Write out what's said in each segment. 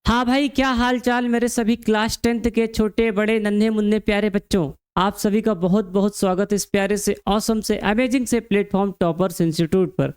हाँ भाई, क्या हाल चाल मेरे सभी क्लास 10th के छोटे बड़े नन्हे मुन्ने प्यारे बच्चों। आप सभी का बहुत बहुत स्वागत है इस प्यारे से ऑसम से अमेजिंग से प्लेटफॉर्म टॉपर्स इंस्टीट्यूट पर।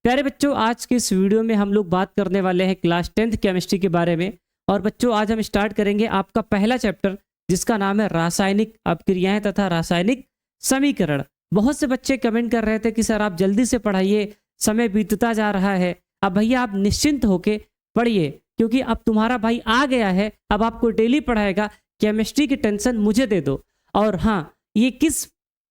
प्यारे बच्चों, आज की इस वीडियो में हम लोग बात करने वाले हैं क्लास 10th केमिस्ट्री के बारे में। और बच्चों, आज हम स्टार्ट करेंगे आपका पहला चैप्टर जिसका नाम है रासायनिक अपक्रियाएं तथा रासायनिक समीकरण। बहुत से बच्चे कमेंट कर रहे थे कि सर आप जल्दी से पढ़ाइए, समय बीतता जा रहा है। अब भैया आप निश्चिंत होके पढ़िए, क्योंकि अब तुम्हारा भाई आ गया है, अब आपको डेली पढ़ाएगा। केमिस्ट्री की टेंशन मुझे दे दो। और हाँ, ये किस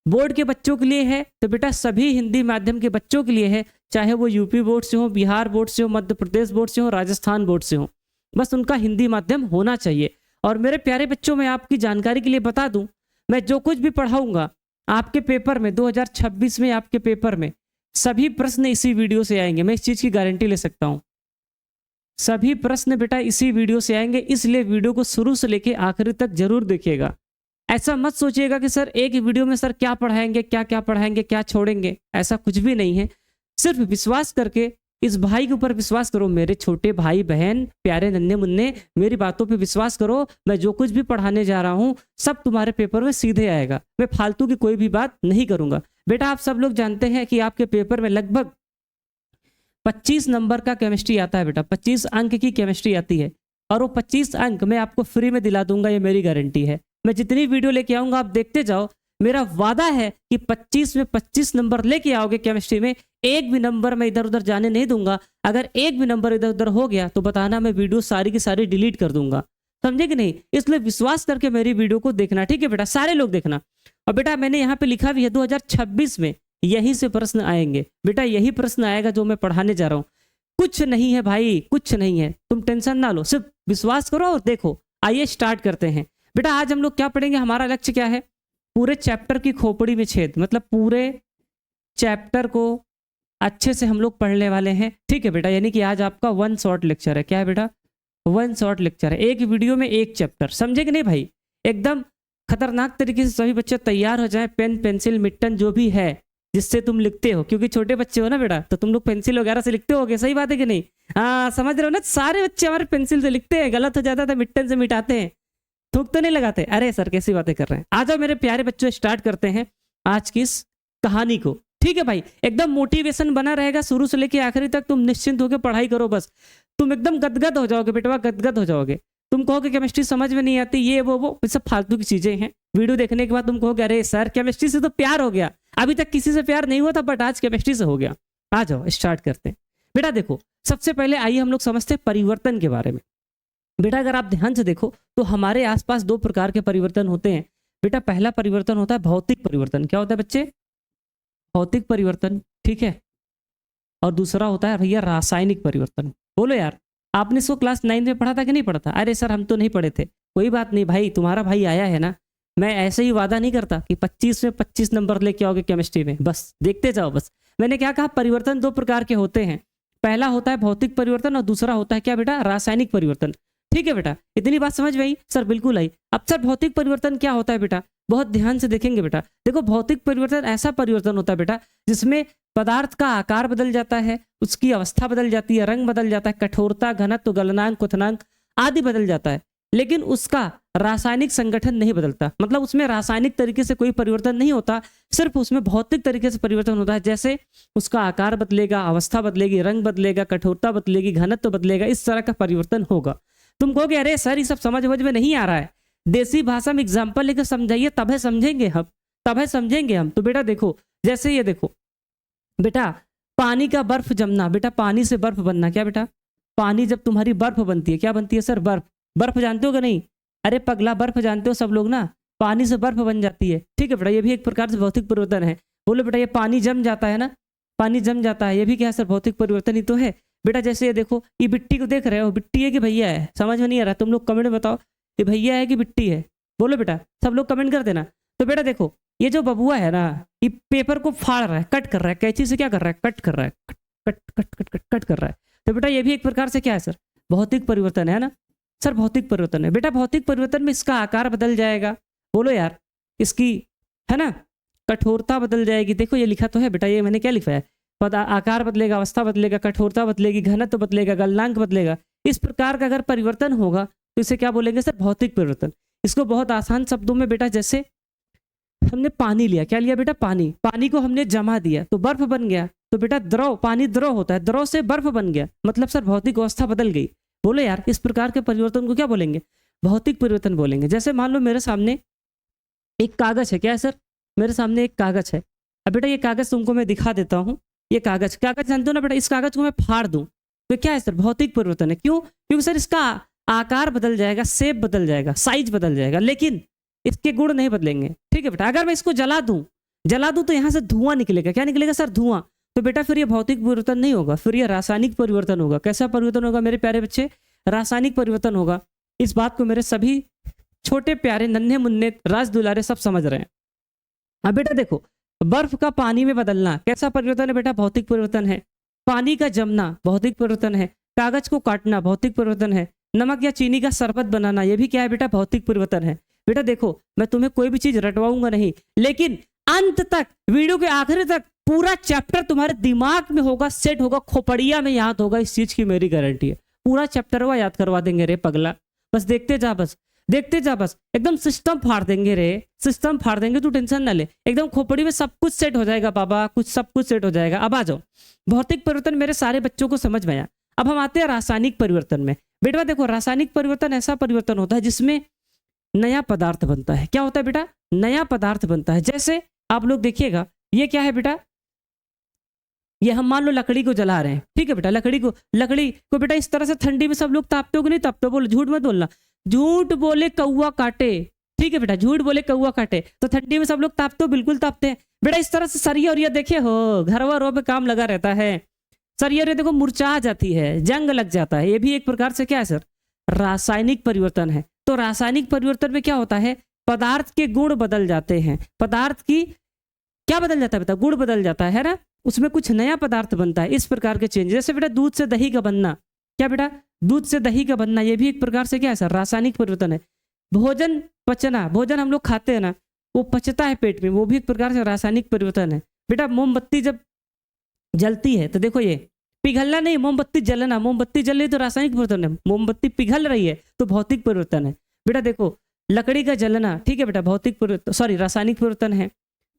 बोर्ड के बच्चों के लिए है? तो बेटा सभी हिंदी माध्यम के बच्चों के लिए है, चाहे वो यूपी बोर्ड से हो, बिहार बोर्ड से हो, मध्य प्रदेश बोर्ड से हो, राजस्थान बोर्ड से हो, बस उनका हिंदी माध्यम होना चाहिए। और मेरे प्यारे बच्चों, मैं आपकी जानकारी के लिए बता दूं, मैं जो कुछ भी पढ़ाऊंगा आपके पेपर में 2026 में, आपके पेपर में सभी प्रश्न इसी वीडियो से आएंगे। मैं इस चीज की गारंटी ले सकता हूं। सभी प्रश्न बेटा इसी वीडियो से आएंगे, इसलिए वीडियो को शुरू से लेके आखिरी तक जरूर देखिएगा। ऐसा मत सोचिएगा कि सर एक ही वीडियो में सर क्या पढ़ाएंगे, क्या क्या पढ़ाएंगे, क्या छोड़ेंगे। ऐसा कुछ भी नहीं है। सिर्फ विश्वास करके इस भाई के ऊपर विश्वास करो। मेरे छोटे भाई बहन प्यारे नन्हे मुन्ने, मेरी बातों पे विश्वास करो। मैं जो कुछ भी पढ़ाने जा रहा हूँ सब तुम्हारे पेपर में सीधे आएगा। मैं फालतू की कोई भी बात नहीं करूंगा। बेटा आप सब लोग जानते हैं कि आपके पेपर में लगभग 25 नंबर का केमिस्ट्री आता है। बेटा 25 अंक की केमिस्ट्री आती है, और वो 25 अंक मैं आपको फ्री में दिला दूंगा, ये मेरी गारंटी है। मैं जितनी वीडियो लेके आऊंगा आप देखते जाओ। मेरा वादा है कि 25 में 25 नंबर लेके आओगे केमिस्ट्री में। एक भी नंबर मैं इधर उधर जाने नहीं दूंगा। अगर एक भी नंबर इधर उधर हो गया तो बताना, मैं वीडियो सारी की सारी डिलीट कर दूंगा। समझे कि नहीं? इसलिए विश्वास करके मेरी वीडियो को देखना, ठीक है बेटा? सारे लोग देखना। और बेटा मैंने यहाँ पे लिखा भी है 2026 में यहीं से प्रश्न आएंगे। बेटा यही प्रश्न आएगा जो मैं पढ़ाने जा रहा हूँ। कुछ नहीं है भाई, कुछ नहीं है, तुम टेंशन ना लो, सिर्फ विश्वास करो और देखो। आइए स्टार्ट करते हैं। बेटा आज हम लोग क्या पढ़ेंगे? हमारा लक्ष्य क्या है? पूरे चैप्टर की खोपड़ी में छेद, मतलब पूरे चैप्टर को अच्छे से हम लोग पढ़ने वाले हैं, ठीक है बेटा? यानी कि आज आपका वन शॉर्ट लेक्चर है। क्या है बेटा? वन शॉर्ट लेक्चर है। एक वीडियो में एक चैप्टर, समझे कि नहीं भाई? एकदम खतरनाक तरीके से सभी बच्चे तैयार हो जाए। पेन पेंसिल मिट्टन जो भी है जिससे तुम लिखते हो, क्योंकि छोटे बच्चे हो ना बेटा, तो तुम लोग पेंसिल वगैरह से लिखते होगे। सही बात है कि नहीं? हाँ समझ रहे हो ना? सारे बच्चे हमारे पेंसिल से लिखते हैं, गलत हो जाता है मिट्टन से मिटाते हैं, थूक तो नहीं लगाते। अरे सर कैसी बातें कर रहे हैं। आ जाओ मेरे प्यारे बच्चों, स्टार्ट करते हैं आज की इस कहानी को, ठीक है भाई? एकदम मोटिवेशन बना रहेगा शुरू से लेके आखिरी तक। तुम निश्चिंत होकर पढ़ाई करो, बस तुम एकदम गदगद हो जाओगे बेटवा, गदगद हो जाओगे। तुम कहोगे केमिस्ट्री समझ में नहीं आती, ये वो सब फालतू की चीजें हैं। वीडियो देखने के बाद तुम कहोगे अरे सर केमिस्ट्री से तो प्यार हो गया। अभी तक किसी से प्यार नहीं हुआ था, बट आज केमिस्ट्री से हो गया। आ जाओ स्टार्ट करते हैं। बेटा देखो, सबसे पहले आइए हम लोग समझते हैं परिवर्तन के बारे में। बेटा अगर आप ध्यान से देखो तो हमारे आसपास दो प्रकार के परिवर्तन होते हैं। बेटा पहला परिवर्तन होता है भौतिक परिवर्तन। क्या होता है बच्चे? भौतिक परिवर्तन, ठीक है? और दूसरा होता है भैया रासायनिक परिवर्तन। बोलो यार, आपने इसको क्लास 9 में पढ़ा था कि नहीं पढ़ा था? अरे सर हम तो नहीं पढ़े थे। कोई बात नहीं भाई, तुम्हारा भाई आया है ना। मैं ऐसे ही वादा नहीं करता कि 25 में 25 नंबर लेके आओगे केमिस्ट्री में। बस देखते जाओ। बस मैंने क्या कहा? परिवर्तन दो प्रकार के होते हैं। पहला होता है भौतिक परिवर्तन और दूसरा होता है क्या बेटा? रासायनिक परिवर्तन। ठीक है बेटा, इतनी बात समझ में आई? सर बिल्कुल आई। अब सर भौतिक परिवर्तन क्या होता है बेटा? बहुत ध्यान से देखेंगे बेटा। देखो भौतिक परिवर्तन ऐसा परिवर्तन होता है बेटा जिसमें पदार्थ का आकार बदल जाता है, उसकी अवस्था बदल जाती है, रंग बदल जाता है, कठोरता, घनत्व, गलनांक, क्वथनांक आदि बदल जाता है, लेकिन उसका रासायनिक संगठन नहीं बदलता। मतलब उसमें रासायनिक तरीके से कोई परिवर्तन नहीं होता, सिर्फ उसमें भौतिक तरीके से परिवर्तन होता है। जैसे उसका आकार बदलेगा, अवस्था बदलेगी, रंग बदलेगा, कठोरता बदलेगी, घनत्व बदलेगा, इस तरह का परिवर्तन होगा। तुम कहोगे अरे सर ये सब समझ में नहीं आ रहा है, देसी भाषा में एग्जाम्पल लेकर समझाइए, तब है समझेंगे हम, तब है समझेंगे हम। तो बेटा देखो, जैसे ये देखो बेटा, पानी का बर्फ जमना, बेटा पानी से बर्फ बनना। क्या बेटा? पानी जब तुम्हारी बर्फ बनती है, क्या बनती है सर? बर्फ। बर्फ जानते हो कि नहीं? अरे पगला बर्फ जानते हो सब लोग ना, पानी से बर्फ बन जाती है, ठीक है बेटा? ये भी एक प्रकार से भौतिक परिवर्तन है। बोलो बेटा, ये पानी जम जाता है ना, पानी जम जाता है, ये भी क्या है सर? भौतिक परिवर्तन ही तो है बेटा। जैसे ये देखो, ये मिट्टी को देख रहे हो, मिट्टी है कि भैया है? समझ में नहीं आ रहा, तुम लोग कमेंट में बताओ, ये भैया है कि मिट्टी है? बोलो बेटा, सब लोग कमेंट कर देना। तो बेटा देखो, ये जो बबुआ है ना, ये पेपर को फाड़ रहा है, कट कर रहा है, कैंची से क्या कर रहा है? कट कर रहा है, cut cut cut cut cut cut कर रहा है। तो बेटा ये भी एक प्रकार से क्या है सर? भौतिक परिवर्तन है ना सर? भौतिक परिवर्तन है बेटा। भौतिक परिवर्तन में इसका आकार बदल जाएगा। बोलो यार, इसकी है ना कठोरता बदल जाएगी। देखो ये लिखा तो है बेटा, ये मैंने क्या लिखा है? आकार बदलेगा, अवस्था बदलेगा, कठोरता बदलेगी, घनत्व बदलेगा, गलनांक बदलेगा, इस प्रकार का अगर परिवर्तन होगा तो इसे क्या बोलेंगे सर? भौतिक परिवर्तन। इसको बहुत आसान शब्दों में बेटा, जैसे हमने पानी लिया, क्या लिया बेटा? पानी। पानी को हमने जमा दिया तो बर्फ बन गया, तो बेटा द्रव, पानी द्रव होता है, द्रव से बर्फ बन गया, मतलब सर भौतिक अवस्था बदल गई। बोलो यार, इस प्रकार के परिवर्तन को क्या बोलेंगे? भौतिक परिवर्तन बोलेंगे। जैसे मान लो मेरे सामने एक कागज है, क्या है सर? मेरे सामने एक कागज है। अब बेटा ये कागज तुमको मैं दिखा देता हूँ। ये कागज, कागज जानते हो ना बेटा? इस कागज को मैं फाड़ दूं तो क्या है सर? भौतिक परिवर्तन है। क्यों? क्योंकि सर इसका आकार बदल जाएगा, शेप बदल जाएगा, साइज बदल जाएगा, लेकिन इसके गुण नहीं बदलेंगे। ठीक है बेटा। अगर मैं इसको जला दूं तो यहाँ से धुआं निकलेगा। क्या निकलेगा सर? धुआं। तो बेटा फिर ये भौतिक परिवर्तन नहीं होगा, फिर ये रासायनिक परिवर्तन होगा। कैसा परिवर्तन होगा मेरे प्यारे बच्चे? रासायनिक परिवर्तन होगा। इस बात को मेरे सभी छोटे प्यारे नन्हे मुन्ने राज दुलारे सब समझ रहे हैं। अब बेटा देखो, बर्फ का पानी में बदलना कैसा परिवर्तन है बेटा? भौतिक परिवर्तन है। पानी का जमना भौतिक परिवर्तन है। कागज को काटना भौतिक परिवर्तन है। नमक या चीनी का शरबत बनाना, यह भी क्या है बेटा? भौतिक परिवर्तन है। बेटा देखो, मैं तुम्हें कोई भी चीज रटवाऊंगा नहीं, लेकिन अंत तक, वीडियो के आखिरी तक पूरा चैप्टर तुम्हारे दिमाग में होगा, सेट होगा, खोपड़िया में याद होगा। इस चीज की मेरी गारंटी है। पूरा चैप्टर वो याद करवा देंगे रे पगला। बस देखते जा, बस देखते जा, बस एकदम सिस्टम फाड़ देंगे रे, सिस्टम फाड़ देंगे। तू टेंशन ना ले, एकदम खोपड़ी में सब कुछ सेट हो जाएगा बाबा, कुछ सब कुछ सेट हो जाएगा। अब आ जाओ, भौतिक परिवर्तन मेरे सारे बच्चों को समझ में आया। अब हम आते हैं रासायनिक परिवर्तन में। बेटा देखो, रासायनिक परिवर्तन ऐसा परिवर्तन होता है जिसमें नया पदार्थ बनता है। क्या होता है बेटा? नया पदार्थ बनता है। जैसे आप लोग देखिएगा, ये क्या है बेटा? ये हम मान लो लकड़ी को जला रहे हैं। ठीक है बेटा, लकड़ी को बेटा इस तरह से ठंडी में सब लोग तापते हो कि नहीं तापते? बोलो, झूठ मत बोलना। झूठ बोले कौवा काटे। ठीक है बेटा, झूठ बोले कौवा काटे। तो ठंडी में सब लोग तापते हो? बिल्कुल तापते हैं बेटा। इस तरह से सरिया और ये देखे हो, घरवा रो पे काम लगा रहता है। सरिया और देखो मुरझा जाती है, जंग लग जाता है। ये भी एक प्रकार से क्या है सर? रासायनिक परिवर्तन है। तो रासायनिक परिवर्तन में क्या होता है? पदार्थ के गुण बदल जाते हैं। पदार्थ की क्या बदल जाता है बेटा? गुण बदल जाता है ना, उसमें कुछ नया पदार्थ बनता है। इस प्रकार के चेंज, जैसे बेटा दूध से दही का बनना। क्या बेटा? दूध से दही का बनना, ये भी एक प्रकार से क्या है सर? रासायनिक परिवर्तन है। भोजन पचना, भोजन हम लोग खाते हैं ना, वो पचता है पेट में, वो भी एक प्रकार से रासायनिक परिवर्तन है। बेटा मोमबत्ती जब जलती है तो देखो, ये पिघलना नहीं, मोमबत्ती जलना। मोमबत्ती जल रही तो रासायनिक परिवर्तन है, मोमबत्ती पिघल रही है तो भौतिक परिवर्तन है। बेटा देखो, लकड़ी का जलना, ठीक है बेटा, भौतिक परिवर्तन, सॉरी रासायनिक परिवर्तन है।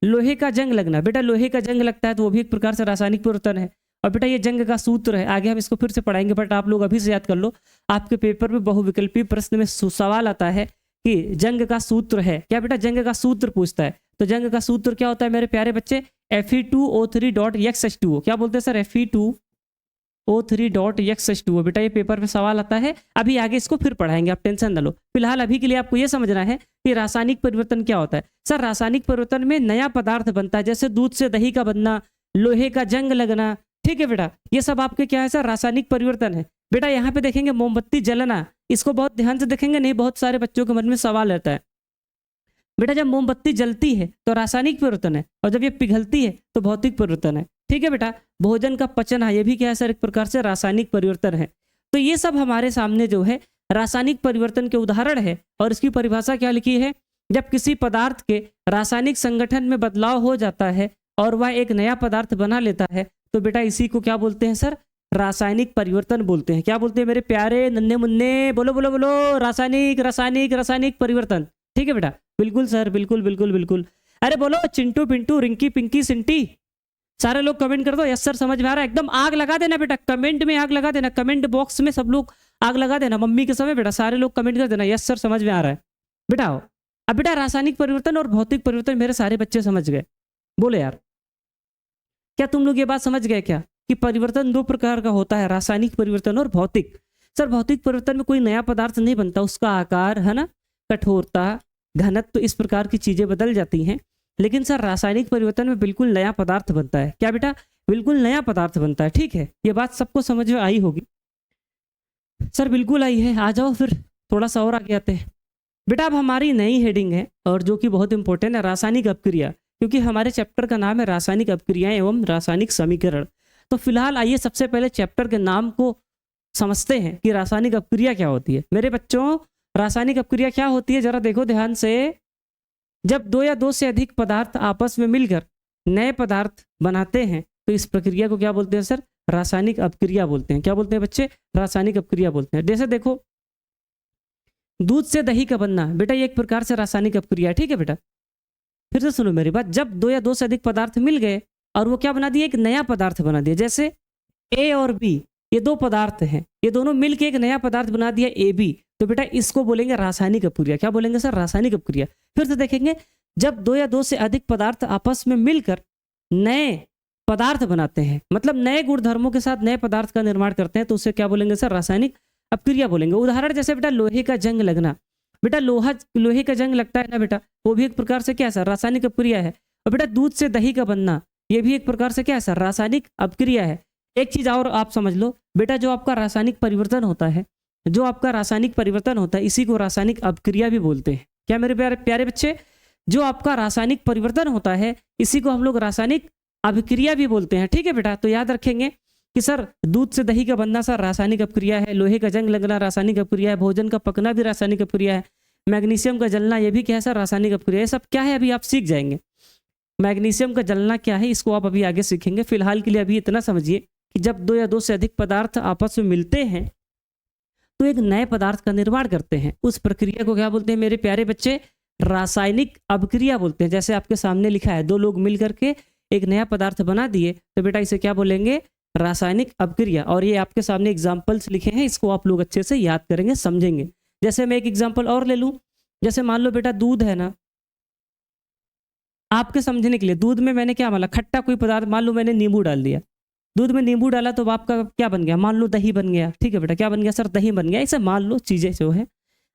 लोहे का जंग लगना, बेटा लोहे का जंग लगता है तो वो भी एक प्रकार से रासायनिक परिवर्तन है। और बेटा ये जंग का सूत्र है, आगे हम इसको फिर से पढ़ाएंगे, बट आप लोग अभी से याद कर लो। आपके पेपर में बहुविकल्पी प्रश्न में सवाल आता है कि जंग का सूत्र है क्या बेटा? जंग का सूत्र पूछता है। तो जंग का सूत्र क्या होता है मेरे प्यारे बच्चे? Fe2O3.X2O। क्या बोलते हैं सर? Fe2O3.X2O। बेटा ये पेपर में सवाल आता है, अभी आगे इसको फिर पढ़ाएंगे, आप टेंशन ना लो। फिलहाल अभी के लिए आपको ये समझना है कि रासायनिक परिवर्तन क्या होता है। सर रासायनिक परिवर्तन में नया पदार्थ बनता है, जैसे दूध से दही का बनना, लोहे का जंग लगना। ठीक है बेटा, ये सब आपके क्या है सर? रासायनिक परिवर्तन है। बेटा यहाँ पे देखेंगे मोमबत्ती जलना, इसको बहुत ध्यान से देखेंगे, नहीं बहुत सारे बच्चों के मन में सवाल रहता है। बेटा जब मोमबत्ती जलती है तो रासायनिक परिवर्तन है, और जब ये पिघलती है तो भौतिक परिवर्तन है। ठीक है बेटा, भोजन का पचना, ये भी क्या है सर? एक प्रकार से रासायनिक परिवर्तन है। तो ये सब हमारे सामने जो है रासायनिक परिवर्तन के उदाहरण है। और इसकी परिभाषा क्या लिखी है? जब किसी पदार्थ के रासायनिक संगठन में बदलाव हो जाता है और वह एक नया पदार्थ बना लेता है, तो बेटा इसी को क्या बोलते हैं सर? रासायनिक परिवर्तन बोलते हैं। क्या बोलते हैं मेरे प्यारे नन्हे मुन्ने? बोलो बोलो बोलो, रासायनिक रासायनिक रासायनिक परिवर्तन। ठीक है बेटा, बिल्कुल सर, बिल्कुल बिल्कुल बिल्कुल। अरे बोलो चिंटू पिंटू रिंकी पिंकी सिंटी, सारे लोग कमेंट कर दो यस सर समझ में आ रहा है। एकदम आग लगा देना बेटा, कमेंट में आग लगा देना, कमेंट बॉक्स में सब लोग आग लगा देना। मम्मी के समय बेटा सारे लोग कमेंट कर देना यस सर समझ में आ रहा है। बेटा आओ, अब बेटा रासायनिक परिवर्तन और भौतिक परिवर्तन मेरे सारे बच्चे समझ गए? बोले यार, क्या तुम लोग ये बात समझ गए क्या कि परिवर्तन दो प्रकार का होता है, रासायनिक परिवर्तन और भौतिक? सर भौतिक परिवर्तन में कोई नया पदार्थ नहीं बनता, उसका आकार है ना, कठोरता, घनत्व, तो इस प्रकार की चीजें बदल जाती हैं। लेकिन सर रासायनिक परिवर्तन में बिल्कुल नया पदार्थ बनता है। क्या बेटा? बिल्कुल नया पदार्थ बनता है। ठीक है, ये बात सबको समझ में आई होगी। सर बिल्कुल आई है। आ जाओ फिर थोड़ा सा और आगे आते हैं। बेटा अब हमारी नई हेडिंग है, और जो कि बहुत इंपॉर्टेंट है, रासायनिक अपक्रिया, क्योंकि हमारे चैप्टर का नाम है रासायनिक अपक्रियाएं एवं रासायनिक समीकरण। तो फिलहाल आइए सबसे पहले चैप्टर के नाम को समझते हैं कि रासायनिक अपक्रिया क्या होती है। मेरे बच्चों, रासायनिक अपक्रिया क्या होती है जरा देखो ध्यान से। जब दो या दो से अधिक पदार्थ आपस में मिलकर नए पदार्थ बनाते हैं तो इस प्रक्रिया को क्या बोलते हैं सर? रासायनिक अपक्रिया बोलते हैं। क्या बोलते हैं बच्चे? रासायनिक अपक्रिया बोलते हैं। जैसे देखो, दूध से दही का बनना, बेटा ये एक प्रकार से रासायनिक अपक्रिया है, ठीक है बेटा। फिर से सुनो मेरी बात, जब दो या दो से अधिक पदार्थ मिल गए और वो क्या बना दिए? एक नया पदार्थ बना दिया। जैसे ए और बी, ये दो पदार्थ हैं, ये दोनों मिलकर एक नया पदार्थ बना दिया ए बी, तो बेटा इसको बोलेंगे रासायनिक अपक्रिया। क्या बोलेंगे सर? रासायनिक अपक्रिया। फिर से देखेंगे, जब दो या दो से अधिक पदार्थ आपस में मिलकर नए पदार्थ बनाते हैं, मतलब नए गुणधर्मों के साथ नए पदार्थ का निर्माण करते हैं, तो उसे क्या बोलेंगे सर? रासायनिक अपक्रिया बोलेंगे। उदाहरण जैसे बेटा लोहे का जंग लगना, बेटा लोहे का जंग लगता है ना बेटा, वो भी एक प्रकार से क्या है सर? रासायनिक अपक्रिया है। और बेटा दूध से दही का बनना, ये भी एक प्रकार से क्या है सर? रासायनिक अपक्रिया है। एक चीज और आप समझ लो बेटा, जो आपका रासायनिक परिवर्तन होता है, जो आपका रासायनिक परिवर्तन होता है, इसी को रासायनिक अपक्रिया भी बोलते हैं। क्या मेरे प्यारे प्यारे बच्चे? जो आपका रासायनिक परिवर्तन होता है, इसी को हम लोग रासायनिक अपक्रिया भी बोलते हैं, ठीक है बेटा। तो याद रखेंगे कि सर दूध से दही का बनना सर रासायनिक अपक्रिया है, लोहे का जंग लगना रासायनिक अपक्रिया है, भोजन का पकना भी रासायनिक अपक्रिया है, मैग्नीशियम का जलना ये भी क्या है सर? रासायनिक अपक्रिया। ये सब क्या है अभी आप सीख जाएंगे। मैग्नीशियम का जलना क्या है इसको आप अभी आगे सीखेंगे। फिलहाल के लिए अभी इतना समझिए कि जब दो या दो से अधिक पदार्थ आपस में मिलते हैं तो एक नए पदार्थ का निर्माण करते हैं, उस प्रक्रिया को क्या बोलते हैं मेरे प्यारे बच्चे? रासायनिक अपक्रिया बोलते हैं। जैसे आपके सामने लिखा है, दो लोग मिल करके एक नया पदार्थ बना दिए, तो बेटा इसे क्या बोलेंगे? रासायनिक अपक्रिया। और ये आपके सामने एग्जाम्पल्स लिखे हैं, इसको आप लोग अच्छे से याद करेंगे, समझेंगे। जैसे मैं एक एग्जाम्पल और ले लूं, जैसे मान लो बेटा दूध है ना, आपके समझने के लिए, दूध में मैंने क्या माना? खट्टा कोई पदार्थ, मान लो मैंने नींबू डाल दिया, दूध में नींबू डाला तो आपका क्या बन गया? मान लो दही बन गया, ठीक है बेटा। क्या बन गया सर? दही बन गया। इसे मान लो चीजें जो है।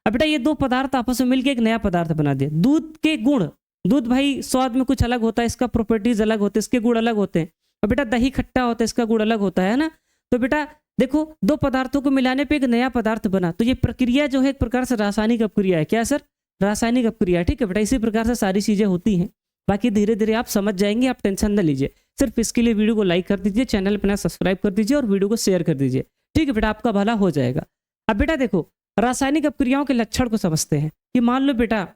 अब बेटा ये दो पदार्थ आपस में मिलकर एक नया पदार्थ बना दिया। दूध के गुण, दूध भाई स्वाद में कुछ अलग होता है, इसका प्रॉपर्टीज अलग होते हैं, इसके गुण अलग होते हैं। और बेटा दही खट्टा होता है, इसका गुण अलग होता है ना। तो बेटा देखो, दो पदार्थों को मिलाने पे एक नया पदार्थ बना, तो ये प्रक्रिया जो है एक प्रकार से रासायनिक अपक्रिया है। क्या सर? रासायनिक अपक्रिया, ठीक है बेटा। इसी प्रकार से सारी चीजें होती हैं, बाकी धीरे धीरे आप समझ जाएंगे, आप टेंशन न लीजिए। सिर्फ इसके लिए वीडियो को लाइक कर दीजिए, चैनल पर सब्सक्राइब कर दीजिए और वीडियो को शेयर कर दीजिए, ठीक है बेटा। आपका भला हो जाएगा। अब बेटा देखो, रासायनिक अपक्रियाओं के लक्षण को समझते हैं कि मान लो बेटा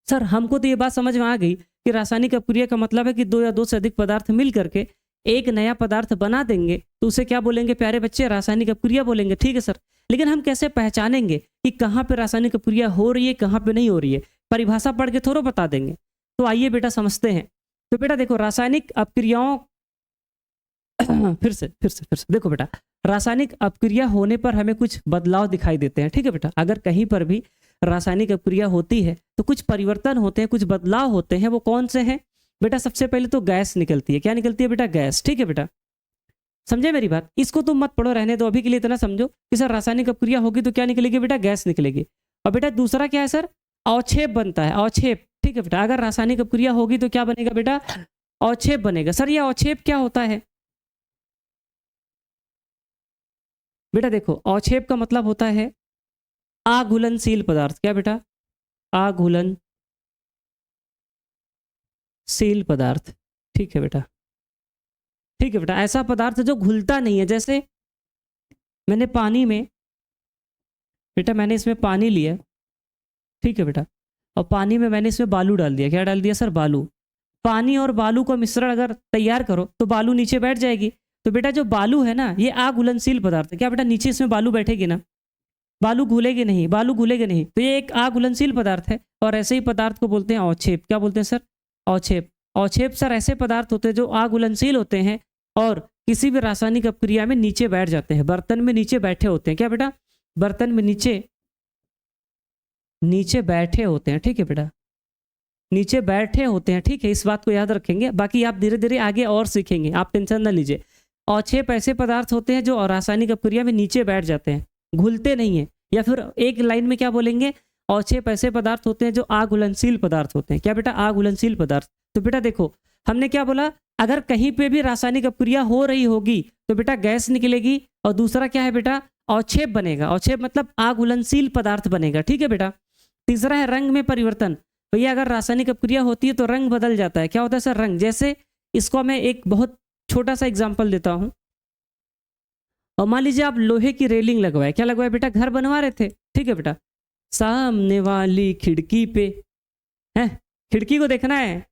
सर हमको तो ये बात समझ में आ गई कि रासायनिक अपक्रिया का मतलब है कि दो या दो से अधिक पदार्थ मिल करके एक नया पदार्थ बना देंगे, तो उसे क्या बोलेंगे प्यारे बच्चे? रासायनिक अपक्रिया बोलेंगे, ठीक है सर। लेकिन हम कैसे पहचानेंगे कि कहाँ पे रासायनिक अपक्रिया हो रही है, कहाँ पे नहीं हो रही है? परिभाषा पढ़ के थोड़ा बता देंगे। तो आइए बेटा समझते हैं। तो बेटा देखो, रासायनिक अपक्रियाओं फिर से देखो बेटा, रासायनिक अपक्रिया होने पर हमें कुछ बदलाव दिखाई देते हैं, ठीक है बेटा। अगर कहीं पर भी रासायनिक अपक्रिया होती है तो कुछ परिवर्तन होते हैं, कुछ बदलाव होते हैं। वो कौन से हैं बेटा? सबसे पहले तो गैस निकलती है। क्या निकलती है बेटा? गैस, ठीक है बेटा। समझे मेरी बात? इसको तुम मत पढ़ो, रहने दो। अभी के लिए इतना समझो कि सर रासायनिक अपक्रिया होगी तो क्या निकलेगी बेटा? गैस निकलेगी। और बेटा दूसरा क्या है सर? अवक्षेप बनता है, अवक्षेप, ठीक है बेटा। अगर रासायनिक अपक्रिया होगी तो क्या बनेगा बेटा? अवक्षेप बनेगा। सर ये अवक्षेप क्या होता है बेटा? देखो, अवक्षेप का मतलब होता है आघुलनशील पदार्थ। क्या बेटा? आघुलनशील पदार्थ, ठीक है बेटा। ठीक है बेटा, ऐसा पदार्थ जो घुलता नहीं है। जैसे मैंने पानी में बेटा, मैंने इसमें पानी लिया, ठीक है बेटा, और पानी में मैंने इसमें बालू डाल दिया। क्या डाल दिया सर? बालू। पानी और बालू का मिश्रण अगर तैयार करो तो बालू नीचे बैठ जाएगी। तो बेटा जो बालू है ना, ये आघुलनशील पदार्थ है। क्या बेटा? नीचे इसमें बालू बैठेगी ना, बालू घुलेगी नहीं, बालू घुलेगी नहीं, तो ये एक आघुलनशील पदार्थ है। और ऐसे ही पदार्थ को बोलते हैं अवक्षेप। क्या बोलते हैं सर? अवक्षेप। अवक्षेप सर ऐसे पदार्थ होते हैं जो आघुलनशील होते हैं और किसी भी रासायनिक अपक्रिया में नीचे बैठ जाते हैं, बर्तन में नीचे बैठे होते हैं। क्या बेटा? बर्तन में नीचे बैठे होते हैं, ठीक है बेटा, नीचे बैठे होते हैं, ठीक है। इस बात को याद रखेंगे, बाकी आप धीरे धीरे आगे और सीखेंगे, आप टेंशन ना लीजिए। अवक्षेप ऐसे पदार्थ होते हैं जो रासायनिक अपक्रिया में नीचे बैठ जाते हैं, घुलते नहीं है। या फिर एक लाइन में क्या बोलेंगे? अवक्षेप ऐसे पदार्थ होते हैं जो आघुलनशील पदार्थ होते हैं। क्या बेटा? आघुलनशील पदार्थ। तो बेटा देखो, हमने क्या बोला? अगर कहीं पे भी रासायनिक अपक्रिया हो रही होगी तो बेटा गैस निकलेगी, और दूसरा क्या है बेटा? अवक्षेप बनेगा। अवक्षेप मतलब आघुलनशील पदार्थ बनेगा, ठीक है बेटा। तीसरा है रंग में परिवर्तन। भैया अगर रासायनिक अपक्रिया होती है तो रंग बदल जाता है। क्या होता है सर? रंग। जैसे इसको मैं एक बहुत छोटा सा एग्जाम्पल देता हूं। और मान लीजिए आप लोहे की रेलिंग लगवाए। क्या लगवाए बेटा? घर बनवा रहे थे, ठीक है बेटा। सामने वाली खिड़की पे है, खिड़की को देखना है,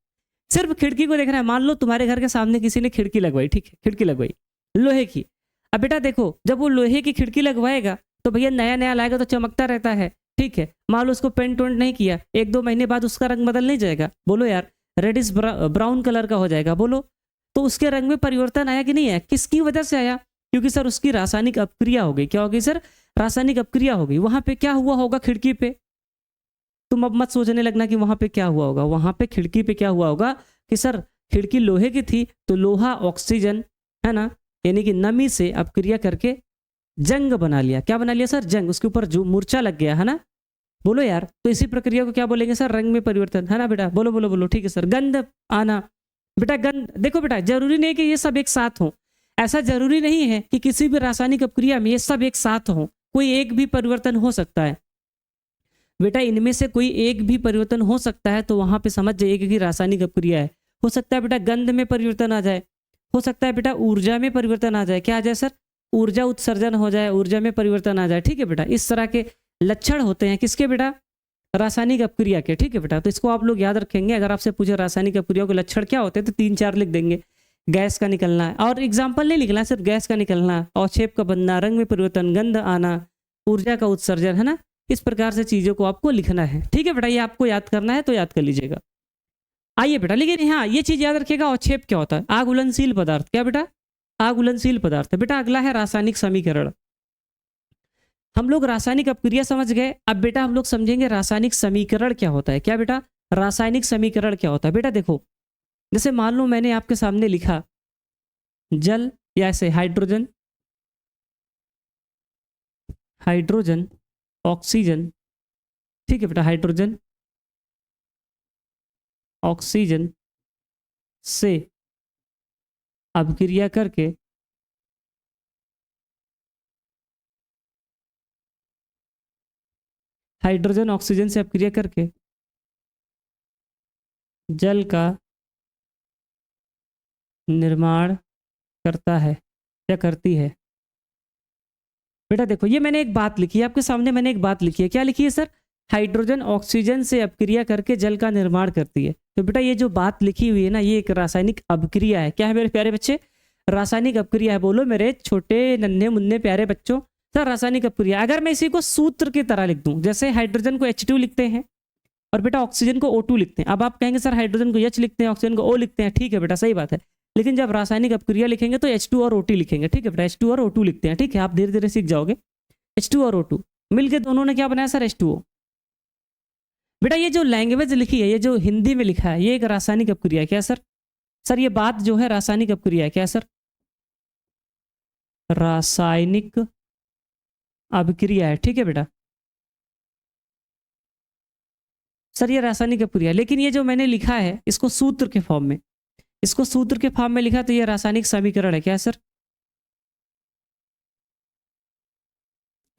सिर्फ खिड़की को देखना है। मान लो तुम्हारे घर के सामने किसी ने खिड़की लगवाई, ठीक है, खिड़की लगवाई, लोहे की। अब बेटा देखो, जब वो लोहे की खिड़की लगवाएगा तो भैया नया नया लाएगा तो चमकता रहता है, ठीक है। मान लो उसको पेंट वेंट नहीं किया, 1-2 महीने बाद उसका रंग बदल नहीं जाएगा? बोलो यार, रेडिश ब्राउन कलर का हो जाएगा, बोलो। तो उसके रंग में परिवर्तन आया कि नहीं आया? किसकी वजह से आया? क्योंकि सर उसकी रासायनिक अपक्रिया हो गई। क्या हो गई सर? रासायनिक अपक्रिया हो गई। वहां पे क्या हुआ होगा खिड़की पे? तुम अब मत सोचने लगना कि वहां पे क्या हुआ होगा। वहां पे खिड़की पे क्या हुआ होगा कि सर खिड़की लोहे की थी तो लोहा ऑक्सीजन, है ना, यानी कि नमी से अपक्रिया करके जंग बना लिया। क्या बना लिया सर? जंग। उसके ऊपर जो मूर्छा लग गया, है ना। बोलो यार, तो इसी प्रक्रिया को क्या बोलेंगे सर? रंग में परिवर्तन, है ना बेटा? बोलो बोलो बोलो। ठीक है सर। गंध आना। बेटा गंध, देखो बेटा, जरूरी नहीं कि ये सब एक साथ हो। ऐसा जरूरी नहीं है कि किसी भी रासायनिक अपक्रिया में ये सब एक साथ हो। कोई एक भी परिवर्तन हो सकता है बेटा, इनमें से कोई एक भी परिवर्तन हो सकता है। तो वहां पे समझ जाइए कि रासायनिक अपक्रिया है। हो सकता है बेटा गंध में परिवर्तन आ जाए, हो सकता है बेटा ऊर्जा में परिवर्तन आ जाए। क्या आ जाए सर? ऊर्जा उत्सर्जन हो जाए, ऊर्जा में परिवर्तन आ जाए, ठीक है बेटा। इस तरह के लक्षण होते हैं किसके बेटा? रासायनिक अपक्रिया के, ठीक है बेटा। तो इसको आप लोग याद रखेंगे। अगर आपसे पूछे रासायनिक अपक्रिया के लक्षण क्या होते हैं तो 3-4 लिख देंगे। गैस का निकलना है, और एग्जाम्पल नहीं लिखना, सिर्फ गैस का निकलना, अवक्षेप का बनना, रंग में परिवर्तन, गंध आना, ऊर्जा का उत्सर्जन, है ना। इस प्रकार से चीजों को आपको लिखना है, ठीक है बेटा। ये आपको याद करना है तो याद कर लीजिएगा। आइए बेटा, लेकिन हाँ ये चीज याद रखिएगा, अवक्षेप क्या होता है? आग उलनशील पदार्थ। क्या बेटा? आग उलनशील पदार्थ है बेटा। अगला है रासायनिक समीकरण। हम लोग रासायनिक अपक्रिया समझ गए। अब बेटा हम लोग समझेंगे रासायनिक समीकरण क्या होता है। क्या बेटा? रासायनिक समीकरण क्या होता है? बेटा देखो, जैसे मान लो मैंने आपके सामने लिखा जल, या ऐसे हाइड्रोजन, हाइड्रोजन ऑक्सीजन, ठीक है बेटा, हाइड्रोजन ऑक्सीजन से अपक्रिया करके हाइड्रोजन ऑक्सीजन से अपक्रिया करके जल का निर्माण करता है या करती है। बेटा देखो, ये मैंने एक बात लिखी है आपके सामने, मैंने एक बात लिखी है। क्या लिखी है सर? हाइड्रोजन ऑक्सीजन से अपक्रिया करके जल का निर्माण करती है। तो बेटा ये जो बात लिखी हुई है ना, ये एक रासायनिक अपक्रिया है। क्या है मेरे प्यारे बच्चे? रासायनिक अपक्रिया है। बोलो मेरे छोटे नन्हे मुन्ने प्यारे बच्चों, सर रासायनिक अपक्रिया। अगर मैं इसी को सूत्र की तरह लिख दूं, जैसे हाइड्रोजन को H2 लिखते हैं और बेटा ऑक्सीजन को O2 लिखते हैं। अब आप कहेंगे सर हाइड्रोजन को H लिखते हैं, ऑक्सीजन को O लिखते हैं। ठीक है बेटा, सही बात है। लेकिन जब रासायनिक अपक्रिया लिखेंगे तो H2 और O2 लिखेंगे, ठीक है बेटा। H2 और O2 लिखते हैं, ठीक है। आप धीरे धीरे सीख जाओगे। H2 और O2 मिलके दोनों ने क्या बनाया सर? H2O। बेटा ये जो लैंग्वेज लिखी है, ये जो हिंदी में लिखा है, ये एक रासायनिक अपक्रिया है। क्या सर? सर ये बात जो है रासायनिक अपक्रिया है। क्या सर? रासायनिक अपक्रिया है, ठीक है बेटा। सर ये रासायनिक अपक्रिया, लेकिन ये जो मैंने लिखा है इसको सूत्र के फॉर्म में, इसको सूत्र के फॉर्म में लिखा तो ये रासायनिक समीकरण है। क्या सर?